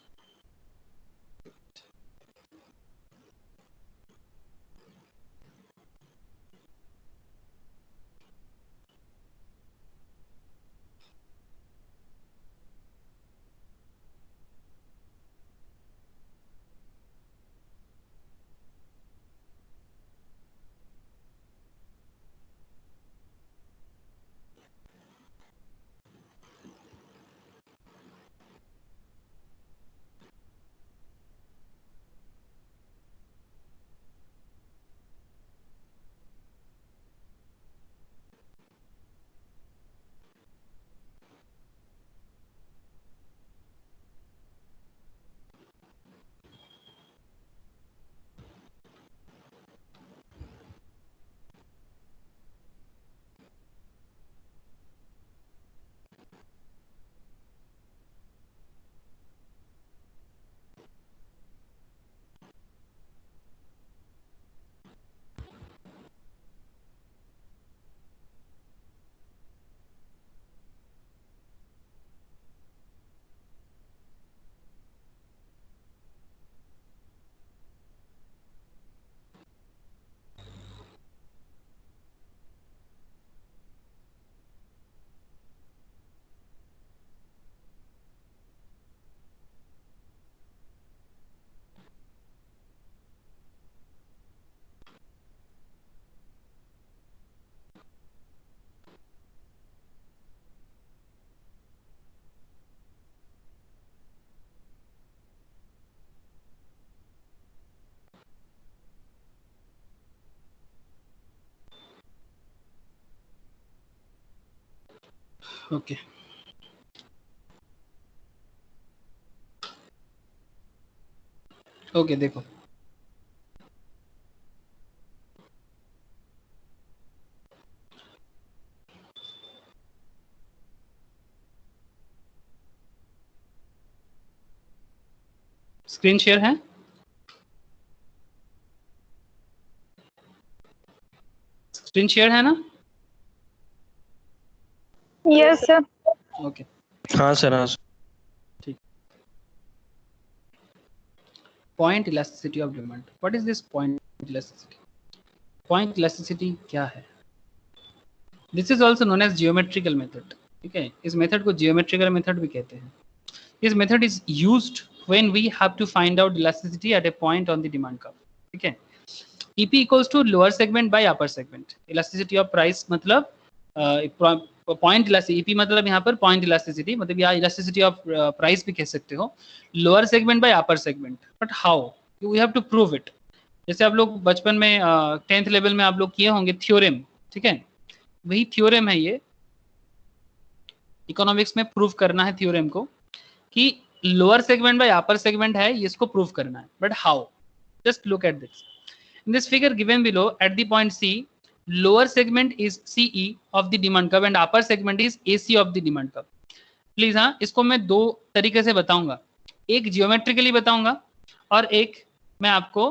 ओके, ओके, देखो स्क्रीन शेयर है? स्क्रीन शेयर है ना? Yes, sir. ओके, हाँ सर, हाँ ठीक। Point elasticity of demand, what is this point elasticity? Point elasticity क्या है? This is also known as geometrical method. ठीक है, इस मेथड को जियोमेट्रिकल मेथड भी कहते हैं। This method is used when we have to find out elasticity at a point on the demand curve. ठीक है, EP equals to lower segment by upper segment. Elasticity of price मतलब पॉइंट इलास्टिसिटी, EP मतलब यहाँ पर पॉइंट इलास्टिसिटी, मतलब यहाँ इलास्टिसिटी ऑफ प्राइस भी कह सकते हो, lower segment by upper segment. But how, you have to prove it. जैसे आप लोग बचपन में 10th लेवल में आप लोग किए होंगे थ्योरम, ठीक है, वही थ्योरम है ये, इकोनॉमिक्स में प्रूव करना है थ्योरम को कि lower segment by upper segment है, इसको प्रूव करना है। But how, just look at this. In this figure given below at the point C, lower segment is CE of the demand curve and upper segment is AC of the demand curve. Please हाँ, इसको मैं दो तरीके से बताऊंगा, एक जियोमेट्रिकली बताऊंगा और एक मैं आपको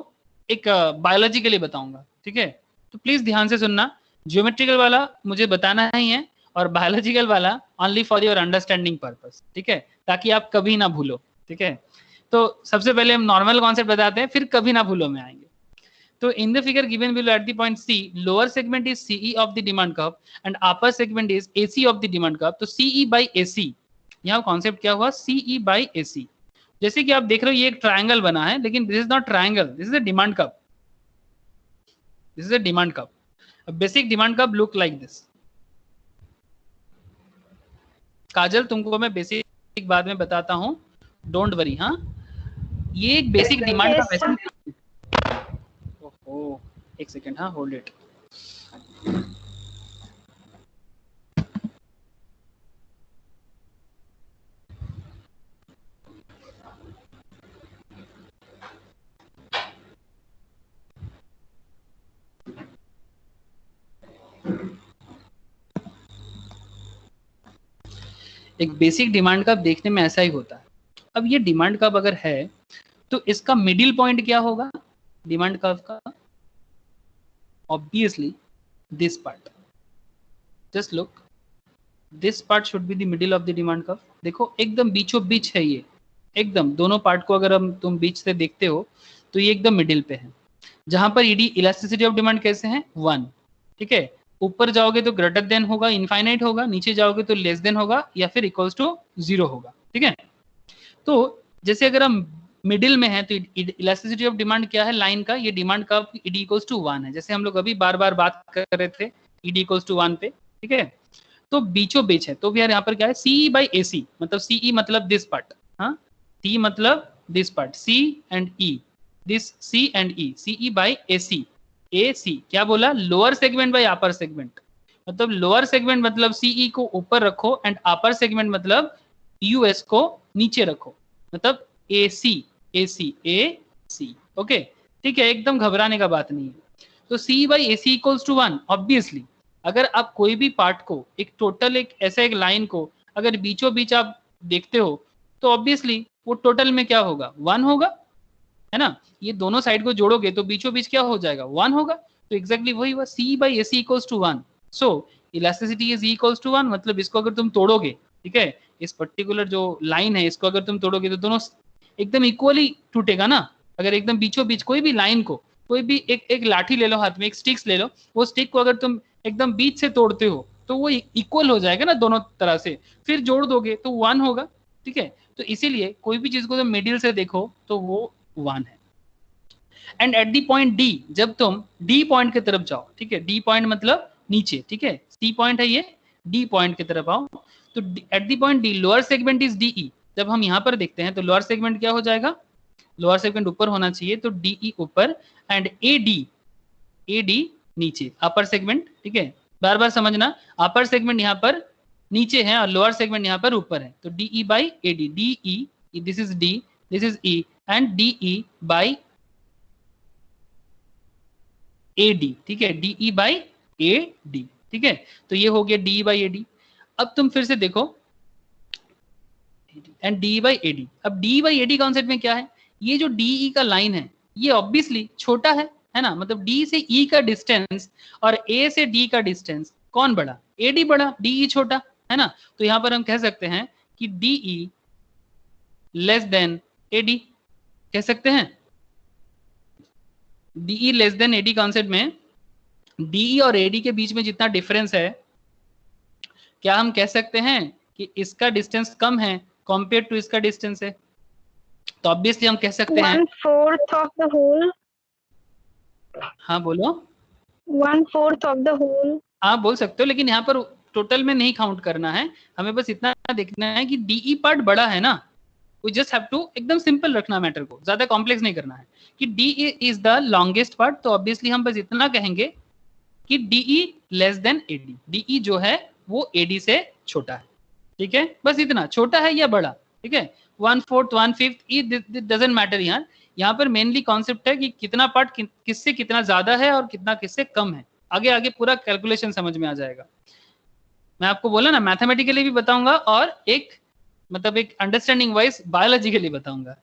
एक बायोलॉजिकली बताऊंगा, ठीक है। तो प्लीज ध्यान से सुनना, जियोमेट्रिकल वाला मुझे बताना ही है और बायोलॉजिकल वाला only for your understanding purpose, ठीक है, ताकि आप कभी ना भूलो, ठीक है। तो सबसे पहले हम नॉर्मल कॉन्सेप्ट बताते हैं, फिर कभी ना भूलो में आएंगे। So in the figure given below at the point C, lower segment is CE of the demand curve and upper segment is AC of the demand curve. तो CE by AC, यहाँ कॉन्सेप्ट क्या हुआ, CE by AC। जैसे कि आप देख रहे हो ये एक ट्रायंगल बना है, लेकिन this is not triangle, this is a demand curve, this is a demand curve. A basic demand curve look like this। काजल तुमको मैं बेसिक बाद में बताता हूँ, डोंट वरी। हाँ, ये एक बेसिक डिमांड का वैसे, ओह एक सेकेंड, हाँ होल्ड इट। एक बेसिक डिमांड कर्व देखने में ऐसा ही होता है। अब ये डिमांड कर्व अगर है तो इसका मिडिल पॉइंट क्या होगा डिमांड कर्व का, obviously this part. Just look, this part should be the middle of the demand curve. देखो एकदम बीचों बीच है ये, एकदम दोनों पार्ट को अगर हम तुम बीच से देखते हो तो ये एकदम मिडिल पे है, जहां पर ईडी इलास्टिसिटी ऑफ डिमांड कैसे है 1, ठीक है। ऊपर जाओगे तो ग्रेटर देन होगा, इनफाइनाइट होगा, नीचे जाओगे तो लेस देन होगा या फिर इक्वल्स टू 0 होगा, ठीक है। तो जैसे अगर हम मिडिल में है तो इलास्टिसिटी ऑफ डिमांड क्या है लाइन का, ये demand curve ED equals to 1 है, जैसे हम लोग अभी बार बार बात कर रहे थे ईडी इक्वल्स टू 1 पे, ठीक है। तो बीचों बीच है, तो यार यहाँ पर क्या है CE by AC, मतलब CE मतलब दिस पार्ट, हाँ, C मतलब this part, C and E, this C and E, CE by AC। AC क्या बोला, lower segment by upper segment, मतलब लोअर सेगमेंट मतलब CE को ऊपर रखो एंड अपर सेगमेंट मतलब US को नीचे रखो, मतलब AC AC AC, ओके, ठीक है, एकदम घबराने का बात नहीं है। तो CE by AC equals to 1, obviously अगर आप कोई भी पार्ट को एक टोटल एक ऐसा एक लाइन को अगर बीचों बीच आप देखते हो तो ऑब्वियसली वो टोटल में क्या होगा 1 होगा, है ना। ये दोनों साइड को जोड़ोगे तो बीचों बीच क्या हो जाएगा 1 होगा, तो एग्जैक्टली वही हुआ CE by AC equals to 1। So elasticity is equals to 1, मतलब इसको अगर तुम तोड़ोगे, ठीक है, इस पर्टिकुलर जो लाइन है इसको अगर तुम तोड़ोगे तो दोनों एकदम इक्वली टूटेगा ना। अगर एकदम बीचों बीच कोई भी लाइन को, कोई भी एक लाठी ले लो हाथ में, एक स्टिक्स ले लो, वो स्टिक को अगर तुम एकदम बीच से तोड़ते हो तो वो इक्वल हो जाएगा ना दोनों तरह से, फिर जोड़ दोगे तो 1 होगा, ठीक है। तो इसीलिए कोई भी चीज को तुम मिडिल से देखो तो वो 1 है। And at the point D, जब तुम D पॉइंट की तरफ जाओ, ठीक है, D पॉइंट मतलब नीचे, ठीक है, C पॉइंट है ये, D पॉइंट की तरफ आओ, तो at the point D lower segment is DE। जब हम यहाँ पर देखते हैं तो लोअर सेगमेंट क्या हो जाएगा, लोअर सेगमेंट ऊपर होना चाहिए, तो DE ऊपर एंड AD नीचे, अपर सेगमेंट, ठीक है, बार बार समझना, अपर सेगमेंट यहाँ पर नीचे है और लोअर सेगमेंट यहाँ पर ऊपर है, तो DE by AD, DE this is D, this is E and DE by AD, ठीक है, DE by AD, ठीक है। तो ये हो गया DE by AD। अब तुम फिर से देखो एंड DE by AD। अब DE by AD कॉन्सेप्ट में क्या है, ये जो DE का लाइन है ये ऑब्वियसली छोटा है ना, मतलब D से E का डिस्टेंस और A से D का डिस्टेंस कौन बड़ा, AD बड़ा, DE छोटा, है ना। तो यहां पर हम कह सकते हैं कि DE लेस देन AD, कह सकते हैं DE less than AD concept में DE और AD के बीच में जितना डिफरेंस है, क्या हम कह सकते हैं कि इसका डिस्टेंस कम है कंपेयर टू इसका डिस्टेंस है, तो ऑब्वियसली हम कह सकते हैं 1/4 of the whole, हाँ बोलो। 1/4 of the whole. आप बोल सकते हो, लेकिन यहाँ पर टोटल में नहीं काउंट करना है, हमें बस इतना देखना है कि डीई पार्ट बड़ा है ना, वी जस्ट हैव टू एकदम सिंपल रखना मैटर को, ज्यादा कॉम्प्लेक्स नहीं करना है कि D is the longest part, तो ऑब्वियसली हम बस इतना कहेंगे कि DE less than AD, DE जो है वो एडी से छोटा है, ठीक है, बस इतना, छोटा है या बड़ा, ठीक है, 1/4 1/5 इट डजंट मैटर। यहाँ पर मेनली कॉन्सेप्ट है कि कितना पार्ट किससे कितना ज्यादा है और कितना किससे कम है, आगे आगे पूरा कैलकुलेशन समझ में आ जाएगा। मैं आपको बोला ना मैथमेटिकली भी बताऊंगा और एक मतलब एक अंडरस्टैंडिंग वाइज बायोलॉजिकली बताऊंगा,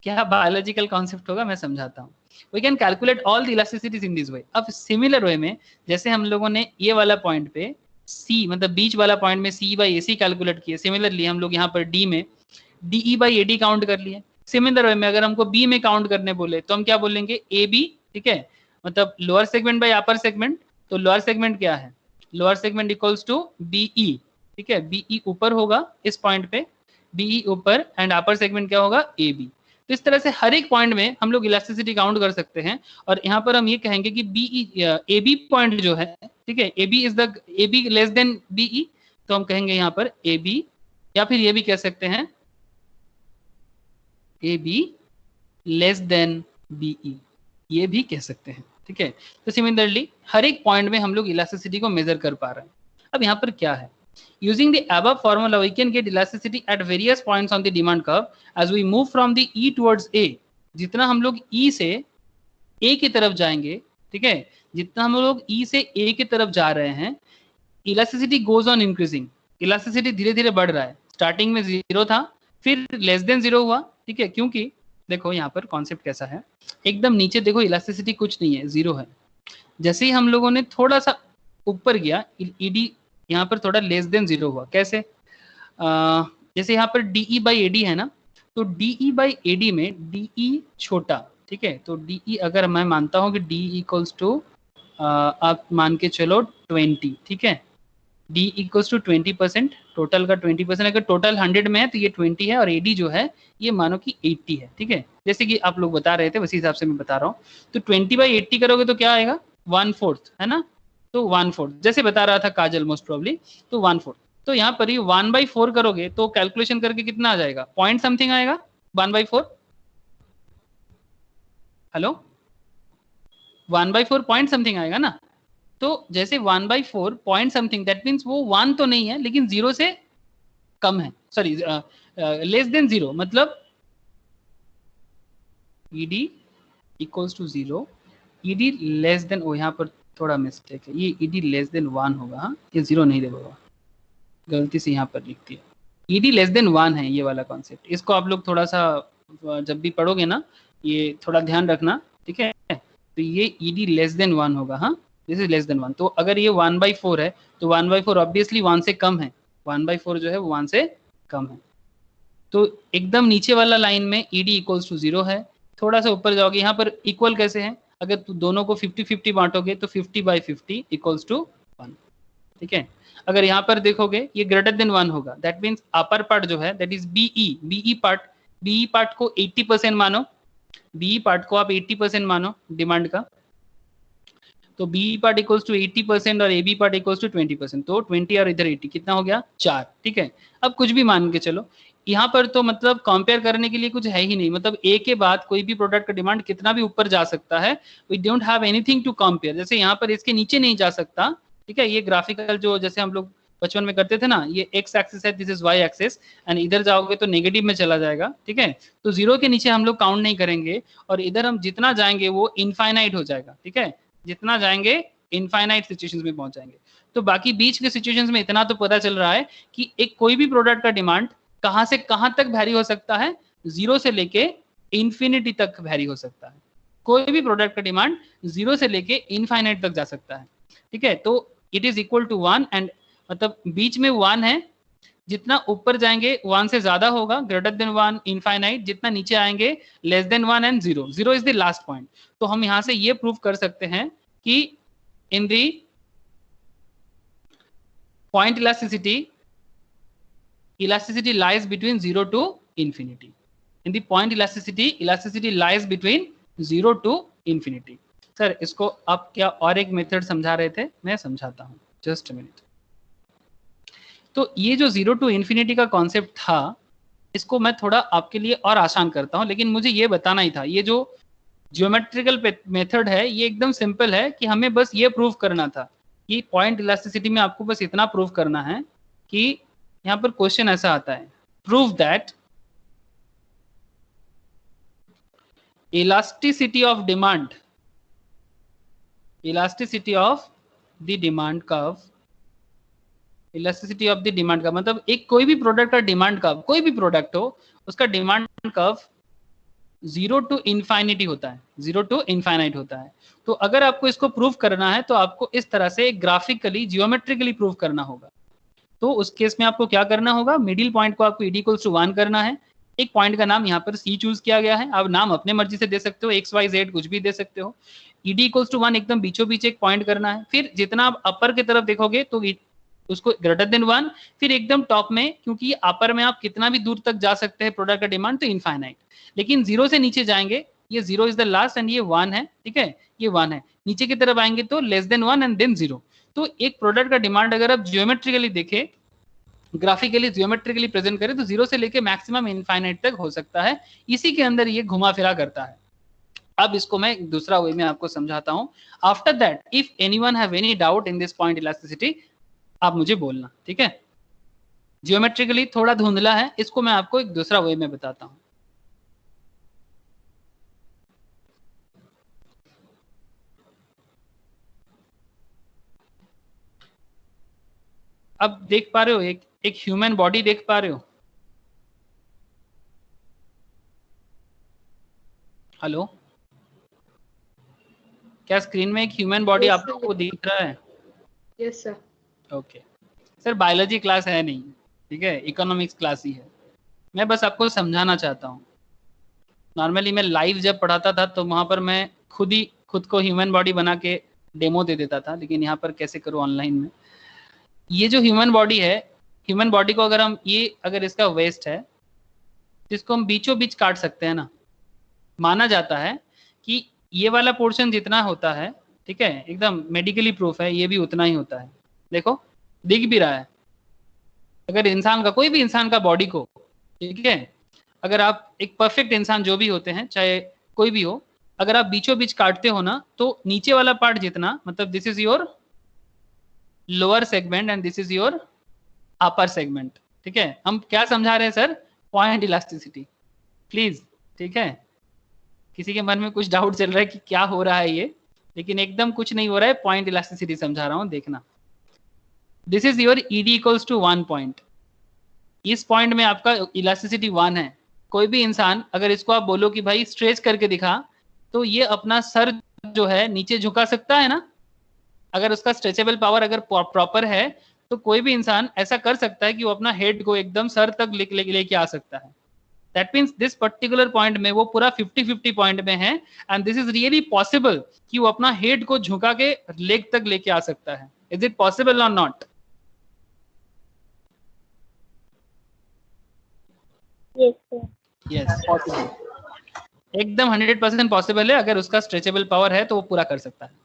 क्या बायोलॉजिकल कॉन्सेप्ट होगा मैं समझाता हूँ। We can calculate all the elasticities in this way. अब सिमिलर वे में जैसे हम लोगों ने ये वाला पॉइंट पे सी मतलब बीच वाला पॉइंट में सी बाई ए सी कैलकुलेट किया, सिमिलरली हम लोग यहाँ पर डी में डीई बाई एडी काउंट कर लिए। सिमिलर वे में अगर हमको बी में काउंट करने बोले तो हम क्या बोलेंगे ए बी, ठीक है, मतलब lower segment by upper segment, तो लोअर सेगमेंट क्या है, lower segment equals to BE, ठीक है, बीई ऊपर होगा इस पॉइंट पे, बीई ऊपर एंड अपर सेगमेंट क्या होगा ए बी। तो इस तरह से हर एक पॉइंट में हम लोग इलास्टिसिटी काउंट कर सकते हैं और यहाँ पर हम ये कहेंगे कि बीई ए बी पॉइंट जो है, ठीक है, A B is the A B less than BE, तो हम कहेंगे यहाँ पर ए बी, या फिर ये भी कह सकते हैं A B less than BE, ये भी कह सकते हैं, ठीक है। तो सिमिलरली हर एक पॉइंट में हम लोग इलास्टिसिटी को मेजर कर पा रहे हैं। अब यहाँ पर क्या है, using the above formula we can get elasticity at various points on the demand curve as we move from the E towards A। जितना हम लोग E से A की तरफ जाएंगे, ठीक है, जितना हम लोग E से A की तरफ जा रहे हैं, elasticity goes on increasing, elasticity धीरे धीरे बढ़ रहा है। स्टार्टिंग में 0 था, फिर लेस देन 0 हुआ, ठीक है, क्योंकि देखो यहाँ पर कॉन्सेप्ट कैसा है, एकदम नीचे देखो इलास्टिसिटी कुछ नहीं है, 0 है। जैसे ही हम लोगों ने थोड़ा सा ऊपर गया, ईडी यहाँ पर थोड़ा लेस देन 0 हुआ। कैसे, जैसे यहाँ पर डीई बाई एडी है ना, तो डीई बाई एडी में डीई छोटा, ठीक है, तो डीई अगर मैं मानता हूँ कि डी इक्वल्स टू आप मान के चलो 20, ठीक है, डी इक्वल्स टू 20%, टोटल का 20%, अगर टोटल 100 में है तो ये 20 है, और एडी जो है ये मानो कि 80 है, ठीक है, जैसे कि आप लोग बता रहे थे वैसे हिसाब से मैं बता रहा हूँ। तो 20/80 करोगे तो क्या आएगा, 1/4 है ना, तो 1/4 जैसे बता रहा था काजल मोस्ट प्रॉब्ली, तो 1/4। तो यहाँ पर ही 1/4 करोगे तो कैलकुलेशन करके कितना आ जाएगा, पॉइंट समथिंग आएगा 1/4, हेलो 1/4 पॉइंट समथिंग आएगा ना। तो जैसे 1/4 पॉइंट समथिंग, दैट मीन्स वो 1 तो नहीं है लेकिन 0 से कम है, सॉरी लेस देन 0, मतलब ED equals to 0, ED less than, oh यहाँ पर थोड़ा मिस्टेक है, ये ईडी लेस देन 1 होगा, ये 0 नहीं देगा, गलती से यहाँ पर लिख दिया, ईडी लेस देन 1 है ये वाला कॉन्सेप्ट। इसको आप लोग थोड़ा सा जब भी पढ़ोगे ना ये थोड़ा ध्यान रखना, ठीक है, तो ये ईडी लेस देन 1 होगा, हाँ दिस इज लेस देन 1। तो अगर ये 1/4 है तो 1/4 ऑब्वियसली 1 से कम है, 1/4 जो है वो 1 से कम है। तो एकदम नीचे वाला लाइन में ईडी इक्वल्स टू 0 है, थोड़ा सा ऊपर जाओगे, यहाँ पर इक्वल कैसे है, अगर तू दोनों को 50-50 बांटोगे तो 50/50 इक्वल्स टू 1, ठीक है। अगर यहाँ पर देखोगे ये ग्रेटर देन 1 होगा, दैट मीन्स अपर पार्ट जो है that is BE, BE part को 80% मानो, बीई पार्ट को आप 80% मानो डिमांड का, तो बीई पार्ट इक्वल्स टू 80% और एबी पार्ट इक्वल्स टू 20%, तो 20 और इधर 80 कितना हो गया 4, ठीक है। अब कुछ भी मान के चलो, यहाँ पर तो मतलब कंपेयर करने के लिए कुछ है ही नहीं, मतलब ए के बाद कोई भी प्रोडक्ट का डिमांड कितना भी ऊपर जा सकता है, we don't have anything to compare. जैसे यहाँ पर इसके नीचे नहीं जा सकता, ठीक है, ये ग्राफिकल जो जैसे हम लोग बचपन में करते थे ना, ये एक्स एक्सिस है, this is Y axis, and इधर जाओगे तो नेगेटिव में चला जाएगा, ठीक है, तो 0 के नीचे हम लोग काउंट नहीं करेंगे, और इधर हम जितना जाएंगे वो इनफाइनाइट हो जाएगा, ठीक है, जितना जाएंगे इनफाइनाइट सिचुएशंस में पहुंच जाएंगे। तो बाकी बीच के सिचुएशंस में इतना तो पता चल रहा है कि एक कोई भी प्रोडक्ट का डिमांड कहां से कहां तक वैरी हो सकता है, 0 से लेके इन्फिनिटी तक वैरी हो सकता है। कोई भी प्रोडक्ट का डिमांड 0 से लेके इनफाइनाइट तक जा सकता है, ठीक है। तो it is equal to 1, and मतलब बीच में 1 है, जितना ऊपर जाएंगे 1 से ज्यादा होगा, ग्रेटर देन 1 इनफाइनाइट, जितना नीचे आएंगे less than 1 and 0, 0 is the last point. तो हम यहां से ये प्रूव कर सकते हैं कि in the point elasticity lies between 0 to infinity. In the point elasticity lies between 0 to infinity. Sir इसको आप क्या और एक मेथड समझा रहे थे, मैं समझाता हूँ, जस्ट मिनट। तो ये जो 0 to infinity का कॉन्सेप्ट था, इसको मैं थोड़ा आपके लिए और आसान करता हूँ, लेकिन मुझे ये बताना ही था, ये जो जियोमेट्रिकल मेथड है ये एकदम सिंपल है कि हमें बस ये प्रूव करना था कि पॉइंट इलास्टिसिटी में आपको बस इतना प्रूव करना है कि यहाँ पर क्वेश्चन ऐसा आता है, prove that elasticity of demand, elasticity of the demand curve, elasticity of the demand curve मतलब एक कोई भी प्रोडक्ट का डिमांड कर्व, कोई भी प्रोडक्ट हो उसका डिमांड कर्व 0 to infinity होता है, 0 to infinite होता है। तो अगर आपको इसको प्रूव करना है तो आपको इस तरह से ग्राफिकली जियोमेट्रिकली प्रूव करना होगा। तो उस केस में आपको क्या करना होगा, मिडिल पॉइंट को आपको ed = 1 करना है। एक पॉइंट का नाम यहाँ पर C चूज किया गया है, आप नाम अपने मर्जी से दे सकते हो, x y z कुछ भी दे सकते हो। ed = 1 एकदम बीचों बीच एक पॉइंट करना है। फिर जितना आप अपर की तरफ देखोगे तो उसको ग्रेटर देन 1, फिर एकदम टॉप में, क्योंकि अपर में आप कितना भी दूर तक जा सकते हैं प्रोडक्ट का डिमांड, तो इनफाइनाइट। लेकिन 0 से नीचे जाएंगे, ये 0 इज द लास्ट एंड ये 1 है, ठीक है, ये 1 है। नीचे की तरफ आएंगे तो लेस देन 1 एंड देन 0। तो एक प्रोडक्ट का डिमांड अगर आप जियोमेट्रिकली देखें, ग्राफिकली जियोमेट्रिकली प्रेजेंट करें तो 0 से लेके मैक्सिमम इनफाइनाइट तक हो सकता है, इसी के अंदर ये घुमा फिरा करता है। अब इसको मैं दूसरा वे में आपको समझाता हूं। After that if anyone have any doubt in this point elasticity, आप मुझे बोलना, ठीक है। जियोमेट्रिकली थोड़ा धुंधला है, इसको मैं आपको एक दूसरा वे में बताता हूं। अब देख पा रहे हो, एक ह्यूमन बॉडी देख पा रहे हो? हेलो, क्या स्क्रीन में एक ह्यूमन बॉडी Yes, आप लोगों को दिख रहा है? Yes, sir. Okay sir, biology class है नहीं, ठीक है, इकोनॉमिक्स क्लास ही है। मैं बस आपको समझाना चाहता हूँ। नॉर्मली मैं लाइव जब पढ़ाता था तो वहाँ पर मैं खुद को ह्यूमन बॉडी बना के डेमो दे देता था, लेकिन यहाँ पर कैसे करूँ ऑनलाइन में। ये जो ह्यूमन बॉडी है, ह्यूमन बॉडी को अगर हम अगर इसका वेस्ट है जिसको हम बीचों बीच काट सकते हैं ना, माना जाता है कि ये वाला पोर्शन जितना होता है, ठीक है, एकदम मेडिकली प्रूफ है, ये भी उतना ही होता है। देखो दिख भी रहा है। अगर इंसान का, कोई भी इंसान का बॉडी को, ठीक है, अगर आप एक परफेक्ट इंसान जो भी होते हैं, चाहे कोई भी हो, अगर आप बीचों बीच काटते हो ना, तो नीचे वाला पार्ट जितना, मतलब this is your lower segment and this is your upper segment, ठीक है। हम क्या समझा रहे हैं सर? पॉइंट इलास्टिसिटी, प्लीज, ठीक है। किसी के मन में कुछ डाउट चल रहा है कि क्या हो रहा है ये, लेकिन एकदम कुछ नहीं हो रहा है, पॉइंट इलास्टिसिटी समझा रहा हूं, देखना। This is your ed = 1 point. इस पॉइंट में आपका इलास्टिसिटी 1 है। कोई भी इंसान अगर इसको आप बोलो कि भाई स्ट्रेच करके दिखा, तो ये अपना सर जो है नीचे झुका सकता है ना। अगर उसका स्ट्रेचेबल पावर अगर प्रॉपर है तो कोई भी इंसान ऐसा कर सकता है कि वो अपना हेड को एकदम सर तक लेके आ सकता है। That means this particular point में वो पूरा 50-50 पॉइंट में है, and this is really possible कि वो अपना हेड को झुका के लेग तक लेके आ सकता है। इज इट पॉसिबल और not? Yes, sir. Yes, possible, एकदम 100% पॉसिबल है। अगर उसका स्ट्रेचेबल पावर है तो वो पूरा कर सकता है।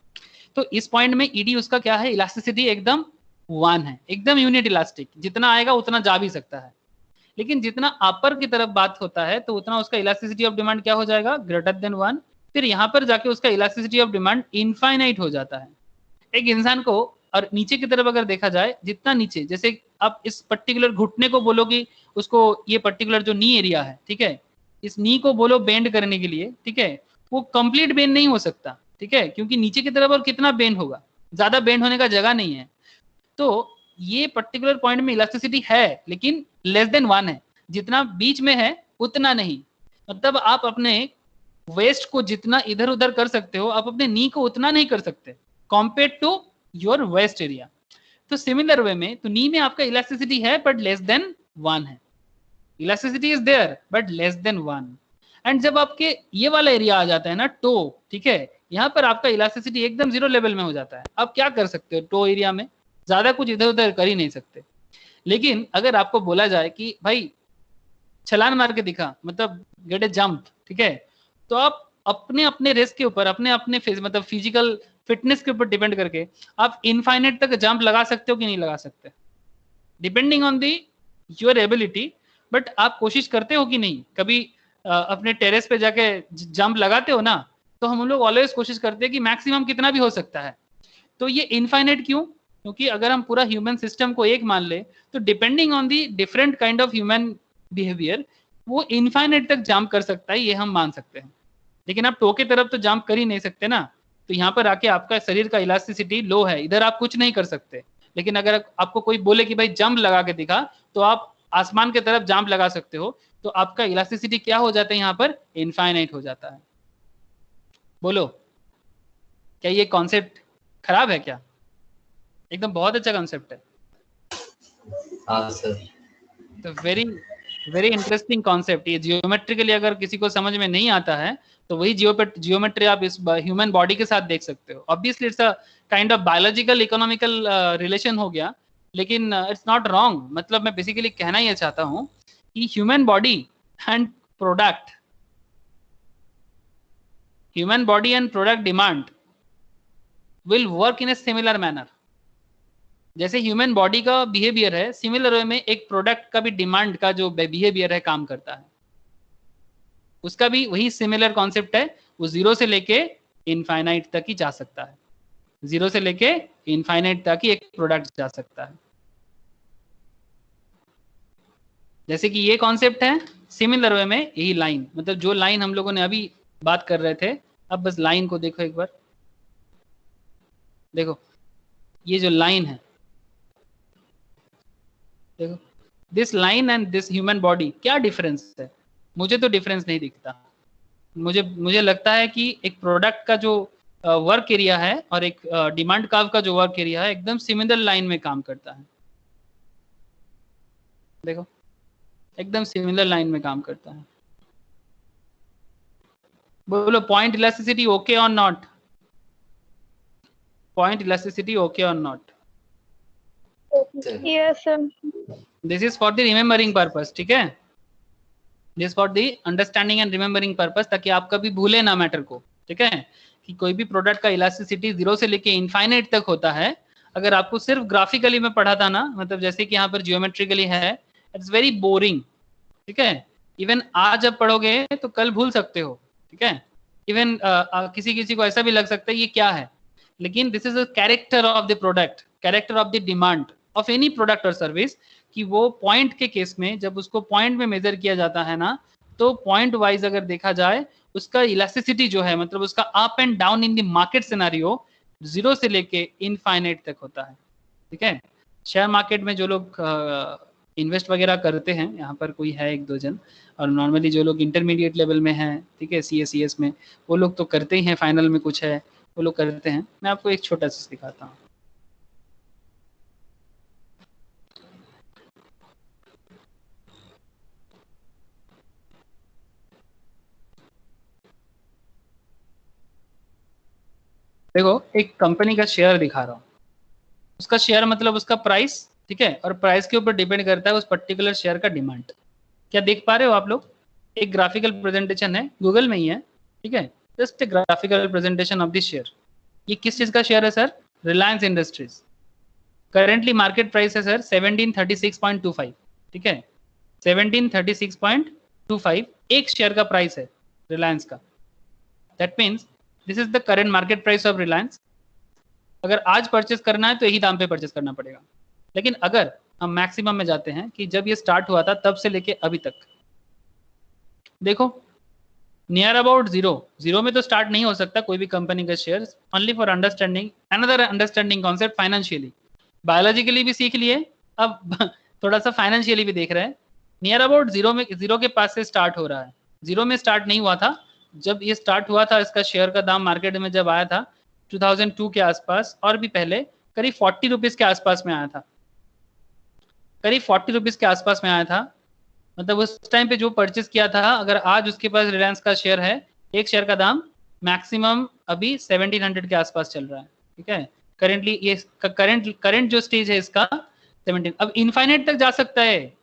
तो इस पॉइंट में ed उसका क्या है, इलास्टिसिटी एकदम 1 है, एकदम यूनिट इलास्टिक, जितना आएगा उतना जा भी सकता है। लेकिन जितना अपर की तरफ बात होता है तो उतना उसका इलास्टिसिटी ऑफ डिमांड क्या हो जाएगा, ग्रेटर देन 1। फिर यहाँ पर जाके उसका इलास्टिसिटी ऑफ डिमांड इनफाइनाइट हो जाता है। एक इंसान को, और नीचे की तरफ अगर देखा जाए, जितना नीचे, जैसे आप इस पर्टिकुलर घुटने को बोलो कि उसको, ये पर्टिकुलर जो नी एरिया है, ठीक है, इस नी को बोलो बेंड करने के लिए, ठीक है, वो कंप्लीट बेंड नहीं हो सकता, ठीक है, क्योंकि नीचे की तरफ और कितना बेंड होगा, ज्यादा बेंड होने का जगह नहीं है। तो ये पर्टिकुलर पॉइंट में इलास्टिसिटी है, लेकिन लेस देन 1 है, जितना बीच में है उतना नहीं। मतलब आप अपने वेस्ट को जितना इधर उधर कर सकते हो, आप अपने नी को उतना नहीं कर सकते compare to your west area. तो सिमिलर वे में, तो नी में आपका इलास्टिसिटी है बट लेस देन 1 है, elasticity is there but less than 1। And जब आपके ये वाला एरिया आ जाता है ना, टो, ठीक है, यहाँ पर आपका इलास्टिसिटी एकदम 0 लेवल में हो जाता है। आप क्या कर सकते हो टो एरिया में? ज्यादा कुछ इधर उधर कर ही नहीं सकते। लेकिन अगर आपको बोला जाए कि भाई छलांग मार के दिखा, मतलब गेट ए जंप, ठीक है, तो आप अपने अपने रिस्क के ऊपर, अपने अपने मतलब फिजिकल फिटनेस के ऊपर डिपेंड करके आप इनफाइनाइट तक जंप लगा सकते हो कि नहीं लगा सकते, depending on the your ability. But आप कोशिश करते हो कि नहीं, कभी अपने टेरेस पे जाके जंप लगाते हो ना, तो हम लोग ऑलवेज कोशिश करते हैं कि मैक्सिमम कितना भी हो सकता है। तो ये इनफाइनाइट क्यों? क्योंकि अगर हम पूरा ह्यूमन सिस्टम को एक मान ले तो depending on the different kind of human behaviour वो इनफाइनाइट तक जंप कर सकता है, ये हम मान सकते हैं। लेकिन आप टो की तरफ तो जंप कर ही नहीं सकते ना, तो यहाँ पर आके आपका शरीर का इलास्टिसिटी लो है, इधर आप कुछ नहीं कर सकते। लेकिन अगर आपको कोई बोले कि भाई जंप लगा के दिखा, तो आप आसमान की तरफ जंप लगा सकते हो, तो आपका इलास्टिसिटी क्या हो जाता है यहाँ पर? इनफाइनाइट हो जाता है। बोलो, क्या ये कॉन्सेप्ट खराब है क्या? एकदम बहुत अच्छा कॉन्सेप्ट है। हाँ सर। तो वेरी वेरी इंटरेस्टिंग कॉन्सेप्ट। ये जियोमेट्रिकली अगर किसी को समझ में नहीं आता है तो वही जियोमेट्री आप इस ह्यूमन बॉडी के साथ देख सकते हो। Obviously it's a kind of biological economical relation हो गया, लेकिन इट्स नॉट रॉन्ग। मतलब मैं बेसिकली कहना ये चाहता हूँ कि human body and product, human body and product demand will work in a similar manner. जैसे ह्यूमन बॉडी का बिहेवियर है, सिमिलर वे में एक प्रोडक्ट का भी डिमांड का जो बिहेवियर है काम करता है, उसका भी वही सिमिलर कॉन्सेप्ट है। वो जीरो से लेके इनफाइनाइट तक ही जा सकता है, जीरो से लेके इनफाइनाइट तक ही एक प्रोडक्ट जा सकता है। जैसे कि ये कॉन्सेप्ट है, सिमिलर वे में यही लाइन, मतलब जो लाइन हम लोगों ने अभी बात कर रहे थे, अब बस लाइन को देखो एक बार। देखो ये जो लाइन है, देखो this line and this human body, क्या डिफरेंस है? मुझे तो डिफरेंस नहीं दिखता। मुझे लगता है कि एक प्रोडक्ट का जो वर्क एरिया है और एक डिमांड कर्व का जो वर्क एरिया है एकदम सिमिलर लाइन में काम करता है। देखो एकदम सिमिलर लाइन में काम करता है। बोलो पॉइंट इलास्टिसिटी ओके और नॉट? पॉइंट इलास्टिसिटी ओके और not? Yes, sir. This is for the remembering purpose, ठीक है? This for the understanding and remembering purpose, ताकि आप कभी भूले ना मैटर को, ठीक है? कि कोई भी प्रोडक्ट का इलास्टिसिटी जीरो से लेके इनफाइनाइट तक होता है। अगर आपको सिर्फ ग्राफिकली में पढ़ा था ना, मतलब जैसे कि यहाँ पर जियोमेट्रिकली है, इट्स वेरी बोरिंग, ठीक है? इवन आज जब पढ़ोगे तो कल भूल सकते हो, ठीक है? इवन किसी को ऐसा भी लग सकता है ये क्या है, लेकिन this is a character of the product, character of the demand of any product और सर्विस, कि वो पॉइंट के केस में जब उसको पॉइंट में मेजर किया जाता है ना, तो पॉइंट वाइज अगर देखा जाए उसका इलास्टिसिटी जो है, मतलब उसका up and down in the market scenario zero से लेके इनफाइनाइट तक होता है, ठीक है? शेयर मार्केट में जो लोग इन्वेस्ट वगैरह करते हैं, यहाँ पर कोई है एक दो जन, और नॉर्मली जो लोग इंटरमीडिएट लेवल में हैं, ठीक है, CS में, वो लोग तो करते ही हैं, फाइनल में कुछ है वो लोग करते हैं। मैं आपको एक छोटा सा दिखाता हूँ। देखो एक कंपनी का शेयर दिखा रहा हूँ, उसका शेयर मतलब उसका प्राइस, ठीक है? और प्राइस के ऊपर डिपेंड करता है उस पर्टिकुलर शेयर का डिमांड। क्या देख पा रहे हो आप लोग? एक ग्राफिकल प्रेजेंटेशन है, गूगल में ही है, ठीक है? Just a graphical presentation of this share. ये किस चीज का शेयर है sir? Reliance industries. Currently market price है सर 1736.25, ठीक है? 1736.25 एक शेयर का प्राइस है रिलायंस का। That means this is the current market price of Reliance. अगर आज परचेस करना है तो यही दाम पे परचेस करना पड़ेगा। लेकिन अगर हम मैक्सिमम में जाते हैं कि जब ये स्टार्ट हुआ था तब से लेके अभी तक, देखो नियर अबाउट जीरो में तो स्टार्ट नहीं हो सकता कोई भी कंपनी का share. Only for understanding, another understanding concept financially, biologically भी सीख लिए, अब थोड़ा सा फाइनेंशियली भी देख रहे हैं। नियर अबाउट जीरो के पास से स्टार्ट हो रहा है। जीरो में स्टार्ट नहीं हुआ था। जब ये स्टार्ट हुआ था, इसका शेयर का दाम मार्केट में जब आया था 2002 के आसपास, और भी पहले करीब 40 रुपीज के आसपास में आया था, करीब 40 रुपीज के आसपास में आया था। मतलब उस टाइम पे जो परचेस किया था, अगर आज उसके पास रिलायंस का शेयर है, एक शेयर का दाम मैक्सिमम अभी 1700 के आसपास चल रहा है, ठीक है? करेंटली ये करंट जो स्टेज है इसका 17, अब इनफाइनाइट तक जा सकता है,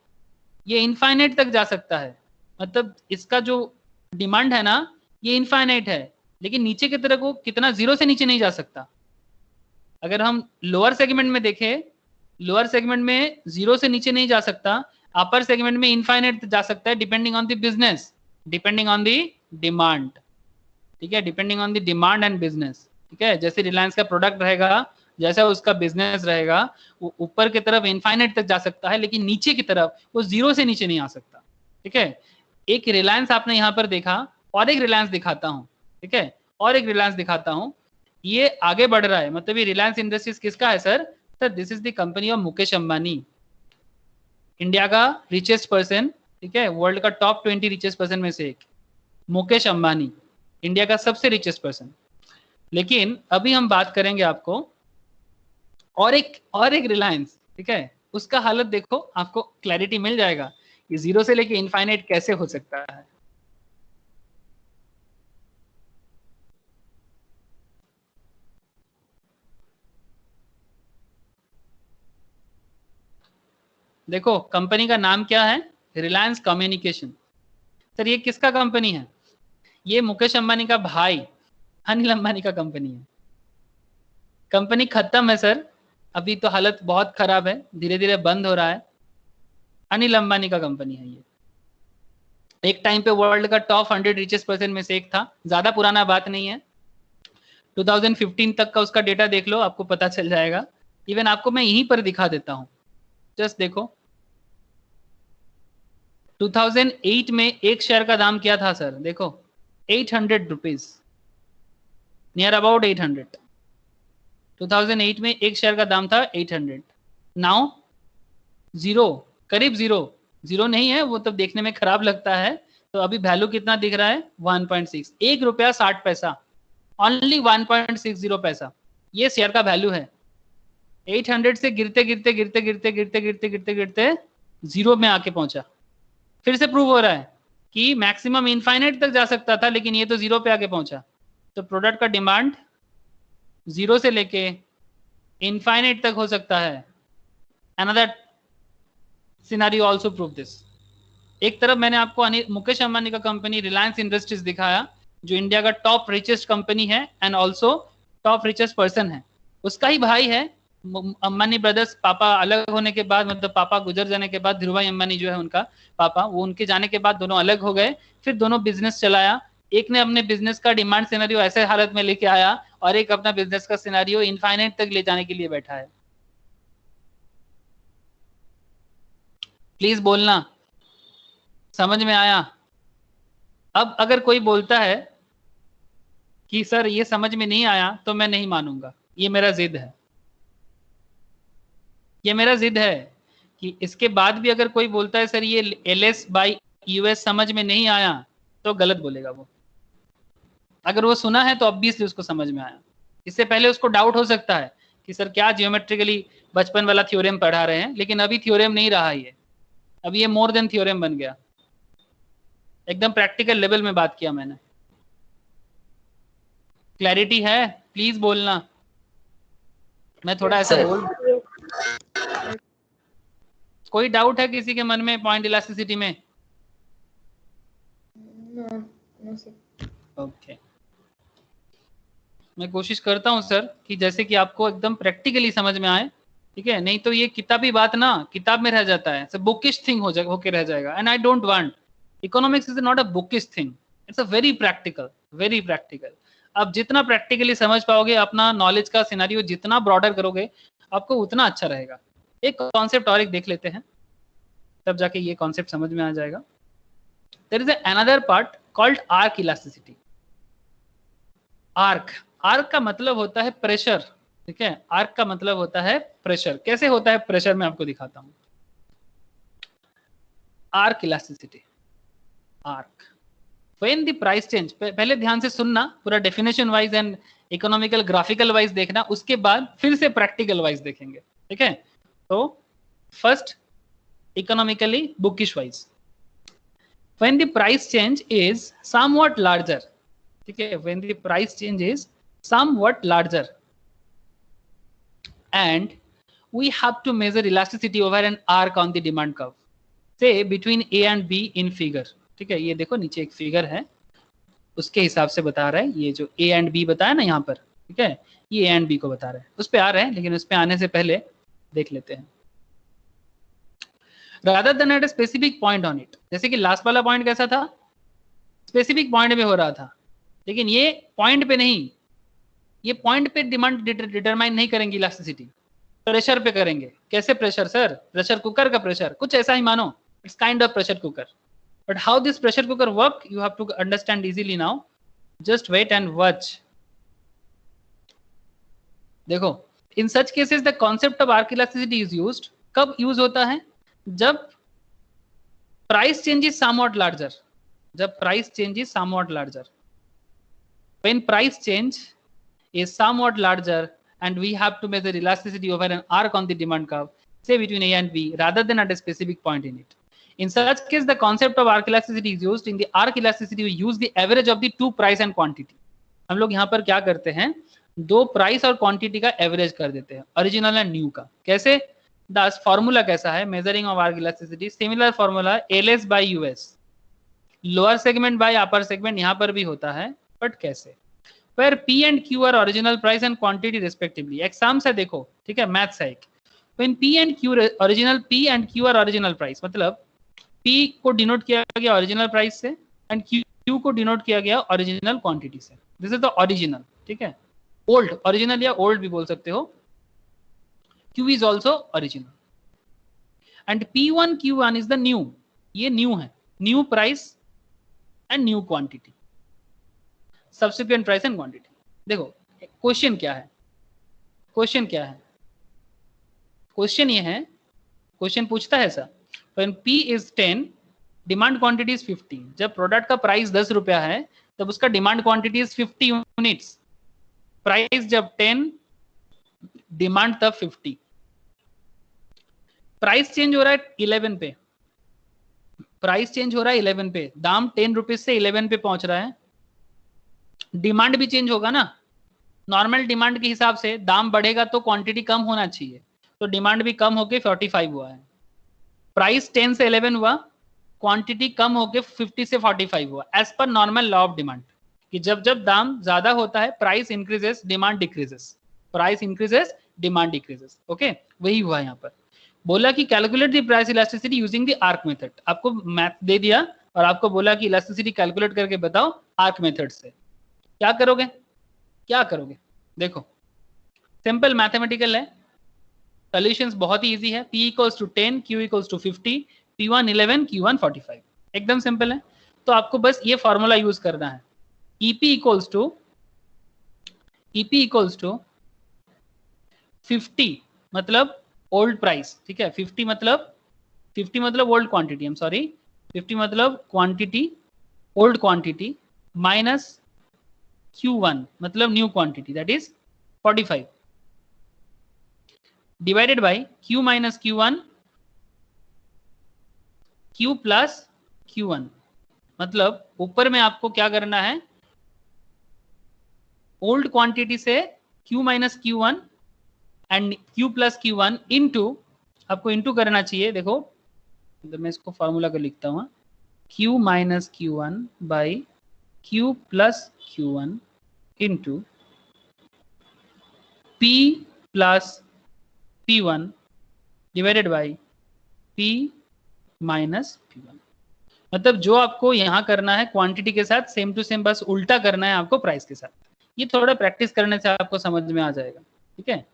ये इनफाइनाइट तक जा सकता है। मतलब इसका जो डिमांड है ना, ये इनफाइनाइट है, लेकिन नीचे की तरफ वो कितना, जीरो से नीचे नहीं जा सकता। अगर हम लोअर सेगमेंट में देखें, लोअर सेगमेंट में जीरो से नीचे नहीं जा सकता, अपर सेगमेंट में इनफाइनाइट जा सकता है, depending on the business, depending on the demand, ठीक है, depending on the demand and business, ठीक है। जैसे रिलायंस का प्रोडक्ट रहेगा, जैसा उसका बिजनेस रहेगा, वो ऊपर की तरफ इनफाइनाइट तक जा सकता है, लेकिन नीचे की तरफ वो जीरो से नीचे नहीं आ सकता, ठीक है। एक रिलायंस आपने यहाँ पर देखा, और एक रिलायंस दिखाता हूँ, ठीक है, और एक रिलायंस दिखाता हूँ, ये आगे बढ़ रहा है, मतलब ये रिलायंस इंडस्ट्रीज किसका है sir? Sir this is the company of Mukesh Ambani, India का रिचेस्ट पर्सन, ठीक है, वर्ल्ड का टॉप 20 रिचेस्ट पर्सन में से एक, मुकेश अंबानी, इंडिया का सबसे रिचेस्ट पर्सन। लेकिन अभी हम बात करेंगे आपको और एक रिलायंस, ठीक है, उसका हालत देखो, आपको क्लैरिटी मिल जाएगा कि जीरो से लेके इनफाइनाइट कैसे हो सकता है। देखो कंपनी का नाम क्या है? रिलायंस कम्युनिकेशन। सर ये किसका कंपनी है? ये मुकेश अंबानी का भाई अनिल अंबानी का कंपनी है। कंपनी खत्म है सर, अभी तो हालत बहुत खराब है, धीरे धीरे बंद हो रहा है। अनिल अंबानी का कंपनी है ये। एक टाइम पे वर्ल्ड का टॉप 100 रिचेस्ट पर्सन में से एक था, ज्यादा पुराना बात नहीं है, 2015 तक का उसका डेटा देख लो, आपको पता चल जाएगा। इवन आपको मैं यहीं पर दिखा देता हूँ, जस्ट देखो 2008 में एक शेयर का दाम क्या था सर? देखो 800 रुपीज, नियर अबाउट 800। 2008 में एक शेयर का दाम था 800। नाउ जीरो, करीब जीरो, जीरो नहीं है वो, तो देखने में खराब लगता है। तो अभी वैल्यू कितना दिख रहा है? 1.6, 1 रुपया 60 पैसा, ओनली 1.60 पैसा ये शेयर का वैल्यू है। 800 से गिरते गिरते गिरते गिरते गिरते गिरते गिरते गिरते जीरो में आके पहुंचा। फिर से प्रूव हो रहा है कि मैक्सिमम इनफाइनाइट तक जा सकता था, लेकिन ये तो जीरो पे आके पहुंचा। तो प्रोडक्ट का डिमांड जीरो से लेके इनफाइनाइट तक हो सकता है। Another scenario also prove this. एक तरफ मैंने आपको मुकेश अंबानी का कंपनी रिलायंस इंडस्ट्रीज दिखाया, जो इंडिया का टॉप रिचेस्ट कंपनी है and also top richest person है, उसका ही भाई है। अंबानी ब्रदर्स, पापा अलग होने के बाद, मतलब पापा गुजर जाने के बाद, धीरूभाई अंबानी जो है उनका पापा, वो उनके जाने के बाद दोनों अलग हो गए। फिर दोनों बिजनेस चलाया, एक ने अपने बिजनेस का डिमांड सिनेरियो ऐसे हालत में लेके आया, और एक अपना बिजनेस का सिनेरियो इनफाइनाइट तक ले जाने के लिए बैठा है। प्लीज बोलना समझ में आया? अब अगर कोई बोलता है कि सर ये समझ में नहीं आया, तो मैं नहीं मानूंगा। ये मेरा जिद है, ये मेरा जिद है कि इसके बाद भी अगर कोई बोलता है सर ये LS बाई US समझ में नहीं आया, तो गलत बोलेगा वो। अगर वो सुना है तो ऑब्वियसली उसको समझ में आया। इससे पहले उसको डाउट हो सकता है कि सर क्या जियोमेट्रिकली बचपन वाला थ्योरम पढ़ा रहे हैं, लेकिन अभी थ्योरम नहीं रहा ये, अभी ये मोर देन थ्योरम बन गया। एकदम प्रैक्टिकल लेवल में बात किया मैंने। क्लैरिटी है? प्लीज बोलना। मैं थोड़ा ऐसा बोल, कोई डाउट है किसी के मन में पॉइंट इलास्टिसिटी में? No, sir. ओके मैं कोशिश करता हूँ सर कि जैसे कि आपको एकदम प्रैक्टिकली समझ में आए, ठीक है, नहीं तो ये किताबी बात ना किताब में रह जाता है, बुकिश थिंग होके रह जाएगा। And I don't want, economics is not a bookish thing, it's a very practical, very practical. आप जितना प्रैक्टिकली समझ पाओगे, अपना नॉलेज का सिनेरियो जितना ब्रॉडर करोगे, आपको उतना अच्छा रहेगा। एक कॉन्सेप्ट और एक देख लेते हैं, तब जाके ये कॉन्सेप्ट समझ में आ जाएगा। There is another part called arc elasticity. Arc, arc का मतलब होता है प्रेशर, ठीक है, आर्क का मतलब होता है प्रेशर। कैसे होता है प्रेशर, मैं आपको दिखाता हूं। Arc elasticity, arc when the price change, पहले ध्यान से सुनना, पूरा definition wise and economical graphical wise देखना, उसके बाद फिर से प्रैक्टिकल वाइज देखेंगे, ठीक है। तो first economically bookish wise, when the price change is somewhat larger, ठीक है, when the price change is somewhat larger and we have to measure elasticity over an arc on the demand curve, say between A and B in figure, ठीक है। ये देखो नीचे एक फिगर है, उसके हिसाब से बता रहा है। ये जो ए एंड बी बताया ना यहाँ पर, ठीक है, ये ए एंड बी को बता रहा है। उस पर आ रहे हैं, लेकिन उस पर आने से पहले देख लेते हैं। rather than at a specific point on it, जैसे कि लास्ट वाला पॉइंट कैसा था, स्पेसिफिक पॉइंट पे हो रहा था, लेकिन ये पॉइंट पे नहीं, ये पॉइंट पे डिमांड डिटरमाइन नहीं करेंगे इलास्टिसिटी, प्रेशर पे करेंगे। कैसे प्रेशर सर? प्रेशर कुकर का प्रेशर, कुछ ऐसा ही मानो, it's kind of pressure cooker. But how this pressure cooker work you have to understand easily now, just wait and watch. देखो, in such cases the concept of arc elasticity is used. कब यूज होता है? जब price change is somewhat larger, जब price change is somewhat larger, when price change is somewhat larger and we have to measure elasticity over an arc on the demand curve, say between A and B, rather than at a specific point in it. In such case, the concept of arc elasticity is used. In the arc elasticity, we use the average of the two price and quantity. हम लोग यहाँ पर क्या करते हैं, दो प्राइस और क्वांटिटी का एवरेज कर देते हैं, ओरिजिनल एंड न्यू का। कैसे? दास फॉर्मूला कैसा है measuring of arc elasticity? Similar formula LS by US, lower segment by upper segment, यहाँ पर भी होता है, बट कैसे? Where P and Q are original price and quantity respectively. Exams है देखो, ठीक है, मैथ्स है एक। When P and Q original, P and Q are original price, मतलब P को डिनोट किया गया ओरिजिनल प्राइस से एंड Q को डिनोट किया गया ओरिजिनल क्वांटिटी से। दिस इज द ओरिजिनल, ठीक है, ओल्ड, ओरिजिनल या ओल्ड भी बोल सकते हो। Q is also original and P1 Q1 is the new, ये न्यू है, new price and new quantity, subsequent price and quantity. देखो क्वेश्चन क्या है, क्वेश्चन क्या है, क्वेश्चन ये है, क्वेश्चन पूछता है ऐसा, when P is 10, demand quantity is 50। जब प्रोडक्ट का प्राइस 10 रुपया है तब उसका demand quantity is 50 units, price जब 10, डिमांड तब 50। प्राइस चेंज हो रहा है 11 पे, प्राइस चेंज हो रहा है 11 पे, दाम 10 रुपीज से 11 पे पहुंच रहा है, डिमांड भी चेंज होगा ना। नॉर्मल डिमांड के हिसाब से दाम बढ़ेगा तो क्वांटिटी कम होना चाहिए, तो डिमांड भी कम होके 45 हुआ है। प्राइस 10 से 11 हुआ, क्वांटिटी कम होके 50 से 45 हुआ, as per normal law of demand, कि जब जब दाम ज्यादा होता है price increases, demand decreases, price increases, demand decreases. Okay, वही हुआ यहाँ पर। बोला कि calculate the price elasticity using the arc method, आपको मैथ दे दिया और आपको बोला कि इलास्टिसिटी कैलकुलेट करके बताओ आर्क मेथड से। क्या करोगे, क्या करोगे? देखो सिंपल मैथमेटिकल है, सॉल्यूशंस बहुत ही इजी है। P equals to 10, Q equals to 50, P1 11, Q1 45, एकदम सिंपल है। तो आपको बस ये फॉर्मूला यूज करना है, EP इक्वल्स टू 50 मतलब ओल्ड प्राइस, ठीक है, 50 मतलब old quantity, I am sorry, 50 मतलब quantity, old quantity, minus Q1 मतलब new quantity, that is 45, divided by Q minus Q1, Q plus Q1, मतलब ऊपर में आपको क्या करना है, ओल्ड क्वांटिटी से Q minus Q1 and Q plus Q1 into, आपको इनटू करना चाहिए। देखो मैं इसको फॉर्मूला को लिखता हूँ, Q minus Q1 by Q plus Q1 into P plus P1 divided by P minus P1। मतलब जो आपको यहाँ करना है क्वांटिटी के साथ सेम टू सेम, बस उल्टा करना है आपको प्राइस के साथ। ये थोड़ा प्रैक्टिस करने से आपको समझ में आ जाएगा, ठीक है।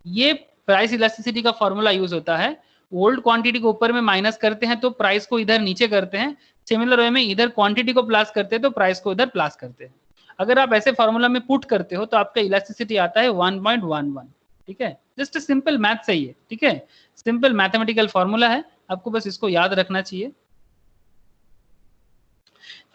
ये प्राइस इलास्टिसिटी का फॉर्मूला यूज होता है, ओल्ड क्वांटिटी को ऊपर में माइनस करते हैं तो प्राइस को इधर नीचे करते हैं, सिमिलर वे में इधर क्वांटिटी को प्लस करते हैं तो प्राइस को इधर प्लस करते हैं। अगर आप ऐसे फॉर्मूला में पुट करते हो तो आपका इलास्टिसिटी आता है 1.11, ठीक है। जस्ट सिंपल मैथ सही है, ठीक है, सिंपल मैथमेटिकल फॉर्मूला है, आपको बस इसको याद रखना चाहिए।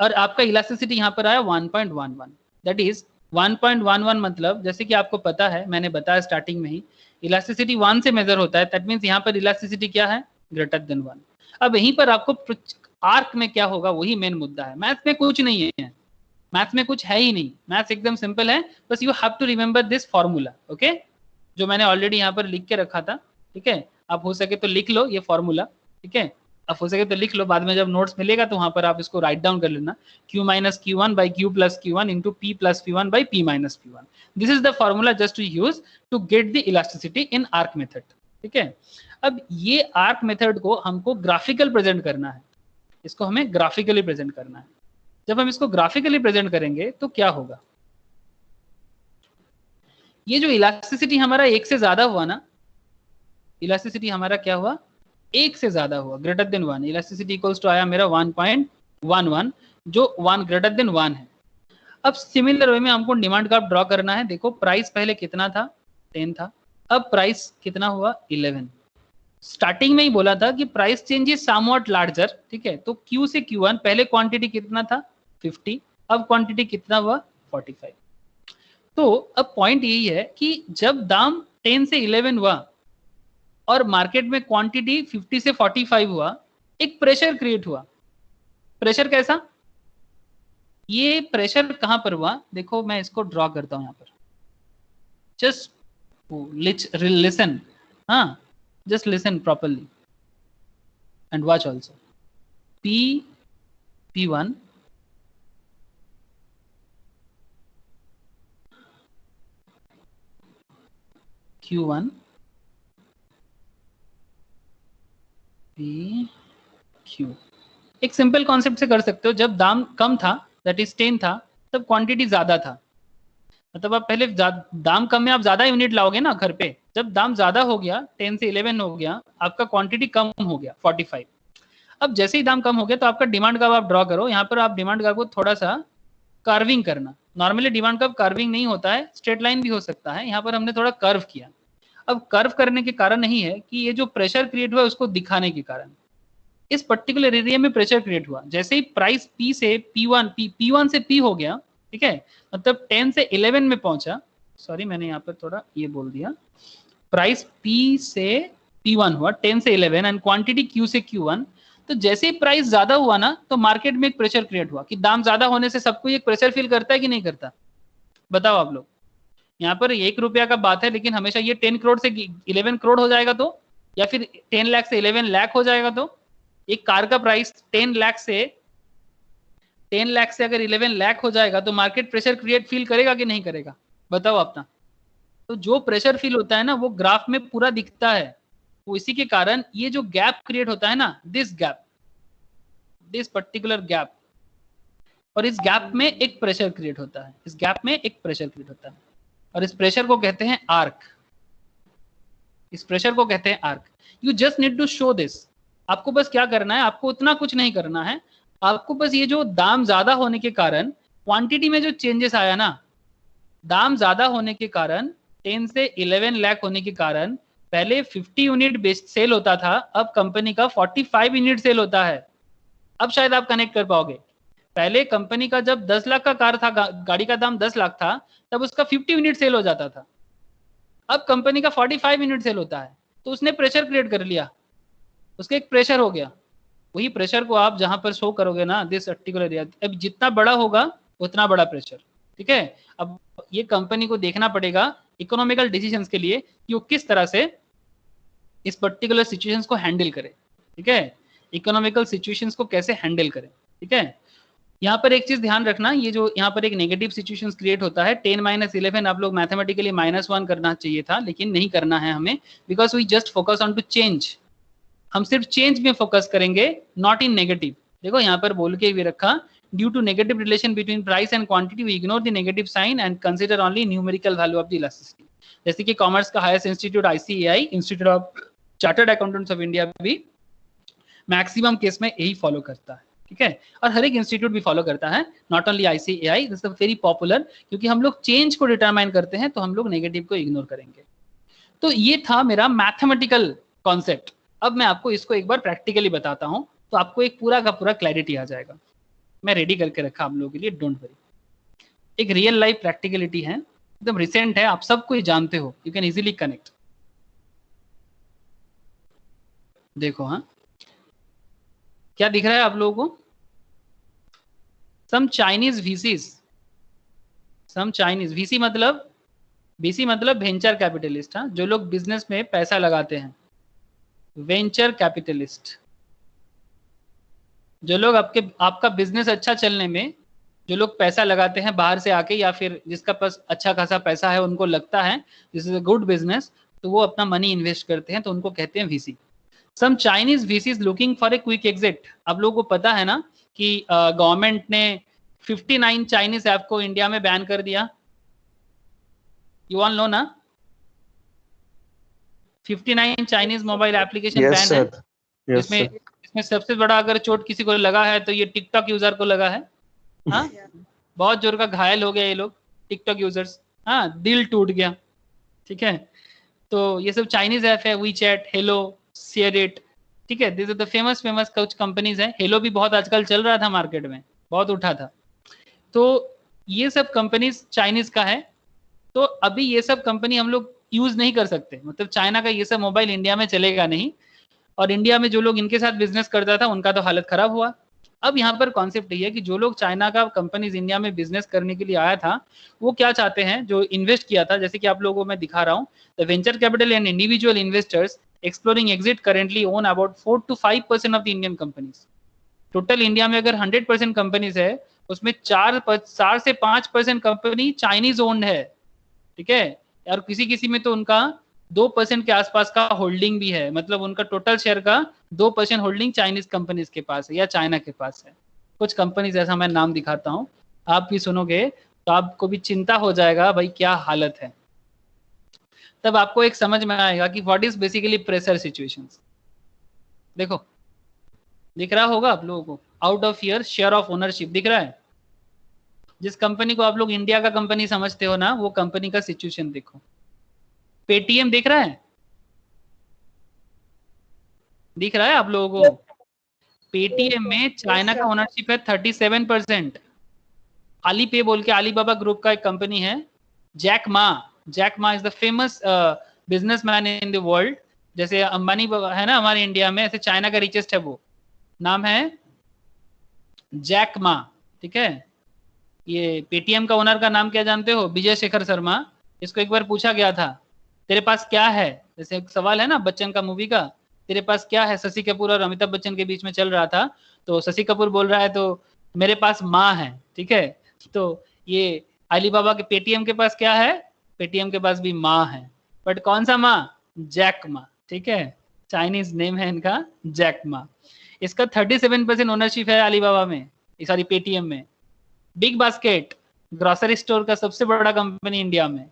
और आपका इलास्टिसिटी यहाँ पर आया 1.11, दैट इज 1.11 मतलब जैसे कि आपको पता है, मैंने बताया स्टार्टिंग में ही, इलास्टिसिटी 1 से मेजर होता है, दैट मींस यहाँ पर इलास्टिसिटी क्या है, ग्रेटर देन 1। अब यहीं पर आपको आर्क में क्या होगा वही मेन मुद्दा है। मैथ में कुछ नहीं है, मैथ में कुछ है ही नहीं, मैथ एकदम सिंपल है, बस you have to remember this formula, okay, जो मैंने ऑलरेडी यहाँ पर लिख के रखा था, ठीक है। आप हो सके तो लिख लो ये फॉर्मूला, ठीक है, अब हो सके तो लिख लो, बाद में जब नोट्स मिलेगा तो वहां पर आप इसको राइट डाउन कर लेना, Q minus Q1 by Q plus Q1 into P plus P1 by P minus P1. This is the formula just to use to get the elasticity in arc method. ठीक है, अब ये आर्क मेथड को हमको ग्राफिकल प्रेजेंट करना है, इसको हमें ग्राफिकली प्रेजेंट करना है। जब हम इसको ग्राफिकली प्रेजेंट करेंगे तो क्या होगा, ये जो इलास्टिसिटी हमारा एक से ज्यादा हुआ ना, इलास्टिसिटी हमारा क्या हुआ, एक से ज्यादा हुआ, greater than 1, elasticity equals to आया मेरा 1.11 जो 1 ग्रेटर देन 1 है। अब सिमिलर वे में हमको डिमांड कर्व ड्रॉ करना है। देखो प्राइस पहले कितना था, 10 था, अब प्राइस कितना हुआ, 11। स्टार्टिंग में ही बोला था कि price change is somewhat larger, ठीक है, तो Q से Q1 पहले क्वांटिटी कितना था 50, अब क्वांटिटी कितना हुआ 45। तो अब पॉइंट यही है कि जब दाम 10 से 11 हुआ और मार्केट में क्वांटिटी 50 से 45 हुआ, एक प्रेशर क्रिएट हुआ। प्रेशर कैसा, ये प्रेशर कहां पर हुआ, देखो मैं इसको ड्रॉ करता हूं यहाँ पर, जस्ट लिसन, हाँ just listen properly and watch also. P1 Q1 PQ, एक सिंपल कॉन्सेप्ट से कर सकते हो। जब दाम कम था दैट इज 10 था, तब क्वांटिटी ज्यादा था, मतलब आप पहले दाम कम में आप ज्यादा यूनिट लाओगे ना घर पे, जब दाम ज्यादा हो गया 10 से 11 हो गया, आपका क्वांटिटी कम हो गया 45। अब जैसे ही दाम कम हो गया तो आपका डिमांड कर्व आप ड्रॉ करो। यहाँ पर आप डिमांड कर्व को थोड़ा सा कार्विंग करना, नॉर्मली डिमांड कर्व कार्विंग नहीं होता है, स्ट्रेट लाइन भी हो सकता है, यहाँ पर हमने थोड़ा कर्व किया। अब कर्व करने के कारण नहीं है कि ये जो प्रेशर क्रिएट हुआ उसको दिखाने के कारण, इस पर्टिकुलर एरिया में प्रेशर क्रिएट हुआ। जैसे ही प्राइस P से P1 से P हो गया, ठीक है, मतलब 10 से 11 में पहुंचा, सॉरी मैंने यहाँ पर थोड़ा ये बोल दिया, प्राइस P से P1 हुआ 10 से 11 एंड क्वांटिटी Q से Q1। तो जैसे ही प्राइस ज्यादा हुआ ना, तो मार्केट में एक प्रेशर क्रिएट हुआ कि दाम ज्यादा होने से सबको एक प्रेशर फील करता है कि नहीं करता, बताओ आप लोग। यहाँ पर 1 रुपया का बात है, लेकिन हमेशा ये 10 करोड़ से 11 करोड़ हो जाएगा तो, या फिर 10 लाख से 11 लाख हो जाएगा तो, एक कार का प्राइस 10 लाख से अगर 11 लाख हो जाएगा तो मार्केट प्रेशर क्रिएट फील करेगा कि नहीं करेगा, बताओ अपना। तो जो प्रेशर फील होता है ना वो ग्राफ में पूरा दिखता है, वो इसी के कारण ये जो गैप क्रिएट होता है ना, this gap, this particular gap, और इस गैप में एक प्रेशर क्रिएट होता है, इस गैप में एक प्रेशर क्रिएट होता है, और इस प्रेशर को कहते हैं आर्क, इस प्रेशर को कहते हैं arc. You just need to show this. आपको बस क्या करना है, आपको उतना कुछ नहीं करना है, आपको बस ये जो दाम ज्यादा होने के कारण क्वांटिटी में जो चेंजेस आया ना, दाम ज्यादा होने के कारण 10 से 11 लाख होने के कारण पहले 50 यूनिट बेस्ट सेल होता था, अब कंपनी का 45 यूनिट सेल होता है। अब शायद आप कनेक्ट कर पाओगे। पहले कंपनी का जब 10 लाख का कार था, गाड़ी का दाम 10 लाख था, तब उसका 50 यूनिट सेल हो जाता था। अब कंपनी का 45 यूनिट सेल होता है, तो उसने प्रेशर क्रिएट कर लिया, उसका एक प्रेशर हो गया। वही प्रेशर को आप जहां पर शो करोगे ना, दिस पर्टिकुलर एरिया, अब जितना बड़ा होगा उतना बड़ा प्रेशर, ठीक है। अब ये कंपनी को देखना पड़ेगा इकोनॉमिकल डिसीजंस के लिए कि वो किस तरह से इस पर्टिकुलर सिचुएशंस को हैंडल करे, ठीक है, इकोनॉमिकल सिचुएशंस को कैसे हैंडल करे, ठीक है। यहाँ पर एक चीज ध्यान रखना, ये जो यहाँ पर एक नेगेटिव सिचुएशंस क्रिएट होता है 10 - 11, आप लोग मैथमेटिकली -1 करना चाहिए था, लेकिन नहीं करना है हमें, because we just focus on to change. हम सिर्फ चेंज में फोकस करेंगे, नॉट इन नेगेटिव। देखो यहाँ पर बोल के भी रखा, due to negative relation between price and quantity we ignore the negative sign and consider only numerical value of the elasticity. जैसे कि कॉमर्स का highest institute ICAI, institute of chartered accountants of India, भी मैक्सिमम केस में यही फॉलो करता है, ठीक है, और हर एक इंस्टीट्यूट भी फॉलो करता है, not only ICAI, this is very popular, क्योंकि हम लोग चेंज को डिटरमाइन करते हैं तो हम लोग नेगेटिव को इग्नोर करेंगे। तो ये था मेरा मैथमेटिकल कॉन्सेप्ट। अब मैं आपको इसको एक बार प्रैक्टिकली बताता हूं, तो आपको एक पूरा का पूरा क्लैरिटी आ जाएगा। मैं रेडी करके रखा आप लोगों के लिए, डोंट वरी। एक रियल लाइफ प्रैक्टिकलिटी है, एकदम रिसेंट है, आप सबको ही जानते हो, यू कैन इजीली कनेक्ट। देखो हाँ, क्या दिख रहा है आप लोगों को? सम चाइनीज VCs, सम चाइनीज VC मतलब VC मतलब वेंचर कैपिटलिस्ट, हाँ, जो लोग बिजनेस में पैसा लगाते हैं, वेंचर कैपिटलिस्ट, जो लोग आपका बिजनेस अच्छा चलने में जो लोग पैसा लगाते हैं बाहर से आके, या फिर जिसका पास अच्छा खासा पैसा है, उनको लगता है this is a good business, तो वो अपना मनी इन्वेस्ट करते हैं, तो उनको कहते हैं VC. Some Chinese VCs looking for a quick exit. आप लोगों को पता है ना कि गवर्नमेंट ने 59 चाइनीज ऐप को इंडिया में बैन कर दिया। यू ऑल नो ना, 59 चाइनीज मोबाइल एप्लीकेशन बैन है। इसमें सबसे बड़ा अगर चोट किसी को लगा है तो ये टिकटॉक यूजर को लगा है। हाँ, बहुत जोर का घायल हो गया ये लोग टिकटॉक यूजर्स। हाँ, दिल टूट गया। ठीक है, तो ये सब चाइनीज ऐप है, वी चैट, हेलो, शेयरिट। ठीक है, दिस आर द फेमस कुछ कंपनीज है। हेलो भी बहुत आजकल चल रहा था मार्केट में, बहुत उठा था। तो ये सब कंपनीज चाइनीज का है। तो अभी ये सब कंपनी हम लोग यूज नहीं कर सकते, मतलब चाइना का ये सब मोबाइल इंडिया में चलेगा नहीं। और इंडिया में जो लोग इनके साथ बिजनेस करता था उनका तो हालत खराब हुआ। अब यहाँ पर कॉन्सेप्ट ये है कि जो लोग चाइना का कंपनीज इंडिया में बिजनेस करने के लिए आया था, वो क्या चाहते हैं, जो इन्वेस्ट किया था, जैसे कि आप लोगों को मैं दिखा रहा हूँ, the venture capital and individual investors exploring exit currently own about 4 to 5% of the Indian companies. Total India में अगर 100% कंपनीज है, उसमें 4 से 5% कंपनी चाइनीज ओन्ड है। ठीक है, और किसी किसी में तो उनका 2% के आसपास का होल्डिंग भी है, मतलब उनका टोटल शेयर का 2% होल्डिंग चाइनीज कंपनीज के पास है या चाइना के पास है। कुछ कंपनीज ऐसा मैं नाम दिखाता हूँ, आप भी सुनोगे तो आपको भी चिंता हो जाएगा भाई क्या हालत है। तब आपको एक समझ में आएगा कि what is basically pressure situations. देखो, दिख रहा होगा आप लोगों को, out of year share of ownership दिख रहा है। जिस कंपनी को आप लोग इंडिया का कंपनी समझते हो ना, वो कंपनी का सिचुएशन देखो। पेटीएम दिख रहा है, दिख रहा है आप लोगों को? पेटीएम में चाइना का ओनरशिप है 37%। अलीपे बोल के अलीबाबा ग्रुप का एक कंपनी है। Jack Ma is the famous businessman in the world. जैसे अंबानी है ना हमारे इंडिया में, ऐसे चाइना का रिचेस्ट है वो, नाम है जैक मा। ठीक है, ये पेटीएम का ओनर का नाम क्या जानते हो? विजय शेखर शर्मा। इसको एक बार पूछा गया था तेरे पास क्या है, जैसे एक सवाल है ना बच्चन का मूवी का, तेरे पास क्या है, शशि कपूर और अमिताभ बच्चन के बीच में चल रहा था। तो शशि कपूर बोल रहा है तो मेरे पास माँ है। ठीक है, तो ये अलीबाबा के पेटीएम के पास क्या है? पेटीएम के पास भी माँ है, बट कौन सा माँ? Jack Ma. ठीक है, चाइनीज नेम है इनका जैक मा। इसका 37% ओनरशिप है अलीबाबा में, सॉरी पेटीएम में। बिग बास्केट ग्रोसरी स्टोर का सबसे बड़ा कंपनी इंडिया में,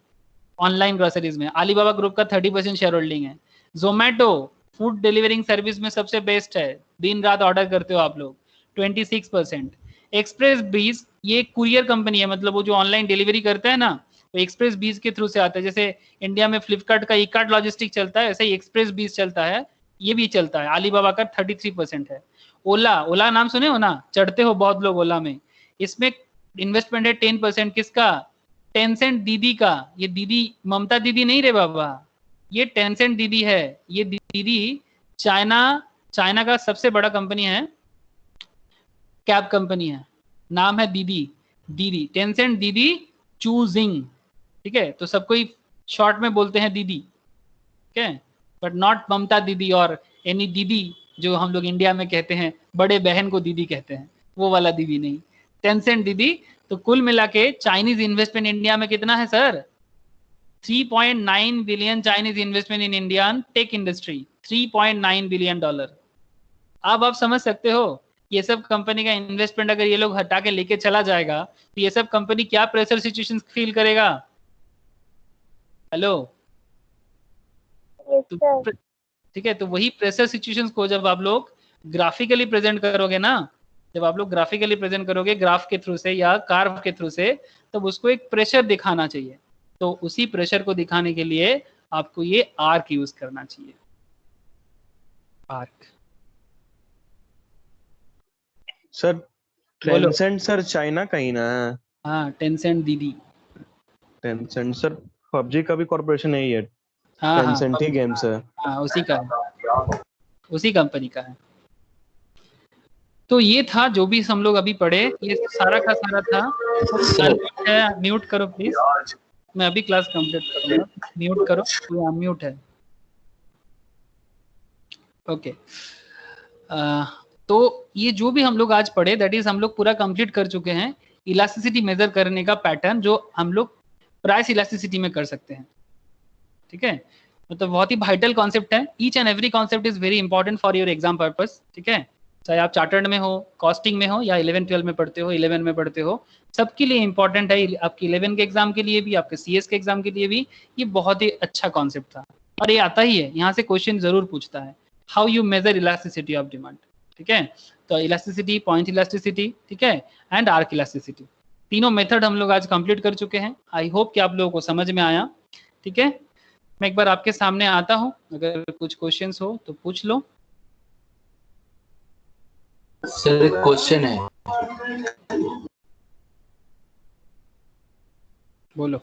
ऑनलाइन ग्रोसरीज में अलीबाबा ग्रुप का 30% शेयर होल्डिंग है। जोमेटो फूड डिलीवरिंग सर्विस में सबसे बेस्ट है, दिन रात ऑर्डर करते हो आप लोग, 26%। एक्सप्रेस बीज ये कुरियर कंपनी है, मतलब वो जो ऑनलाइन डिलीवरी करते हैं ना, तो एक्सप्रेस बीज के थ्रू से आता है। जैसे इंडिया में फ्लिपकार्ट का ई-कार्ट लॉजिस्टिक चलता है, ऐसे ही एक्सप्रेस बीज चलता है, ये भी चलता है। अलीबाबा का 33% है। ओला नाम सुने हो ना, चढ़ते हो बहुत लोग ओला में। इसमें इन्वेस्टमेंट है 10%, किसका? टेंसेंट दीदी का। ये दीदी ममता दीदी नहीं रे बाबा, ये टेंसेंट दीदी है। ये दीदी चाइना का सबसे बड़ा कंपनी है, कैब कंपनी है, नाम है दीदी टेंसेंट दीदी चूजिंग। ठीक है, तो सबको ही शॉर्ट में बोलते हैं दीदी। ठीक है, बट नॉट ममता दीदी और एनी दीदी जो हम लोग इंडिया में कहते हैं, बड़े बहन को दीदी कहते हैं, वो वाला दीदी नहीं, टेंसेंट दीदी। तो कुल मिला के चाइनीज इन्वेस्टमेंट इंडिया में कितना है sir? 3.9 billion Chinese investment in Indian tech industry, 3.9 billion dollar. अब आप समझ सकते हो ये सब कंपनी का इन्वेस्टमेंट अगर ये लोग हटा के लेके चला जाएगा तो ये सब कंपनी क्या प्रेशर सिचुएशन फील करेगा? हेलो, ठीक है, तो वही प्रेशर सिचुएशंस को जब आप लोग ग्राफिकली प्रेजेंट करोगे ना, जब आप लोग ग्राफिकली प्रेजेंट करोगे ग्राफ के थ्रू से या कार्व के थ्रू से, तब उसको एक प्रेशर दिखाना चाहिए। तो उसी प्रेशर को दिखाने के लिए आपको ये आर्क यूज करना चाहिए, arc. Sir Tencent sir China का ही ना? हाँ, टेंसेंट दीदी। टेंसेंट सर पबजी का भी कॉर्पोरेशन है ये। हाँ टेंसेंट ही गेम्स है। हाँ, उसी का है, उसी कंपनी का है। तो ये था जो भी हम लोग अभी पढ़े, ये सारा का सारा था। म्यूट करो प्लीज, मैं अभी क्लास कंप्लीट करूंगा। म्यूट करो, कोई अनम्यूट है। ओके, तो ये जो भी हम लोग आज पढ़े दैट इज हम लोग पूरा कंप्लीट कर चुके हैं इलास्टिसिटी मेजर करने का पैटर्न जो हम लोग प्राइस इलास्टिसिटी में कर सकते हैं। ठीक है, मतलब बहुत ही वाइटल कॉन्सेप्ट है। Each and every concept is very important for your exam purpose. ठीक है, चाहे आप चार्टर्ड में हो, कॉस्टिंग में हो, या 11-12 में पढ़ते हो, 11 में पढ़ते हो, सबके लिए इंपॉर्टेंट है। आपके 11 के एग्जाम के लिए भी, आपके CS के एग्जाम के लिए भी ये बहुत ही अच्छा कॉन्सेप्ट था और ये आता ही है, यहाँ से क्वेश्चन जरूर पूछता है how you measure elasticity of demand. ठीक है, तो इलास्टिसिटी, पॉइंट इलास्टिसिटी, ठीक है, एंड आर्क इलास्टिसिटी, तीनों मेथड हम लोग आज कंप्लीट कर चुके हैं। आई होप कि आप लोगों को समझ में आया। ठीक है, मैं एक बार आपके सामने आता हूँ, अगर कुछ क्वेश्चंस हो तो पूछ लो। सर एक क्वेश्चन है, बोलो।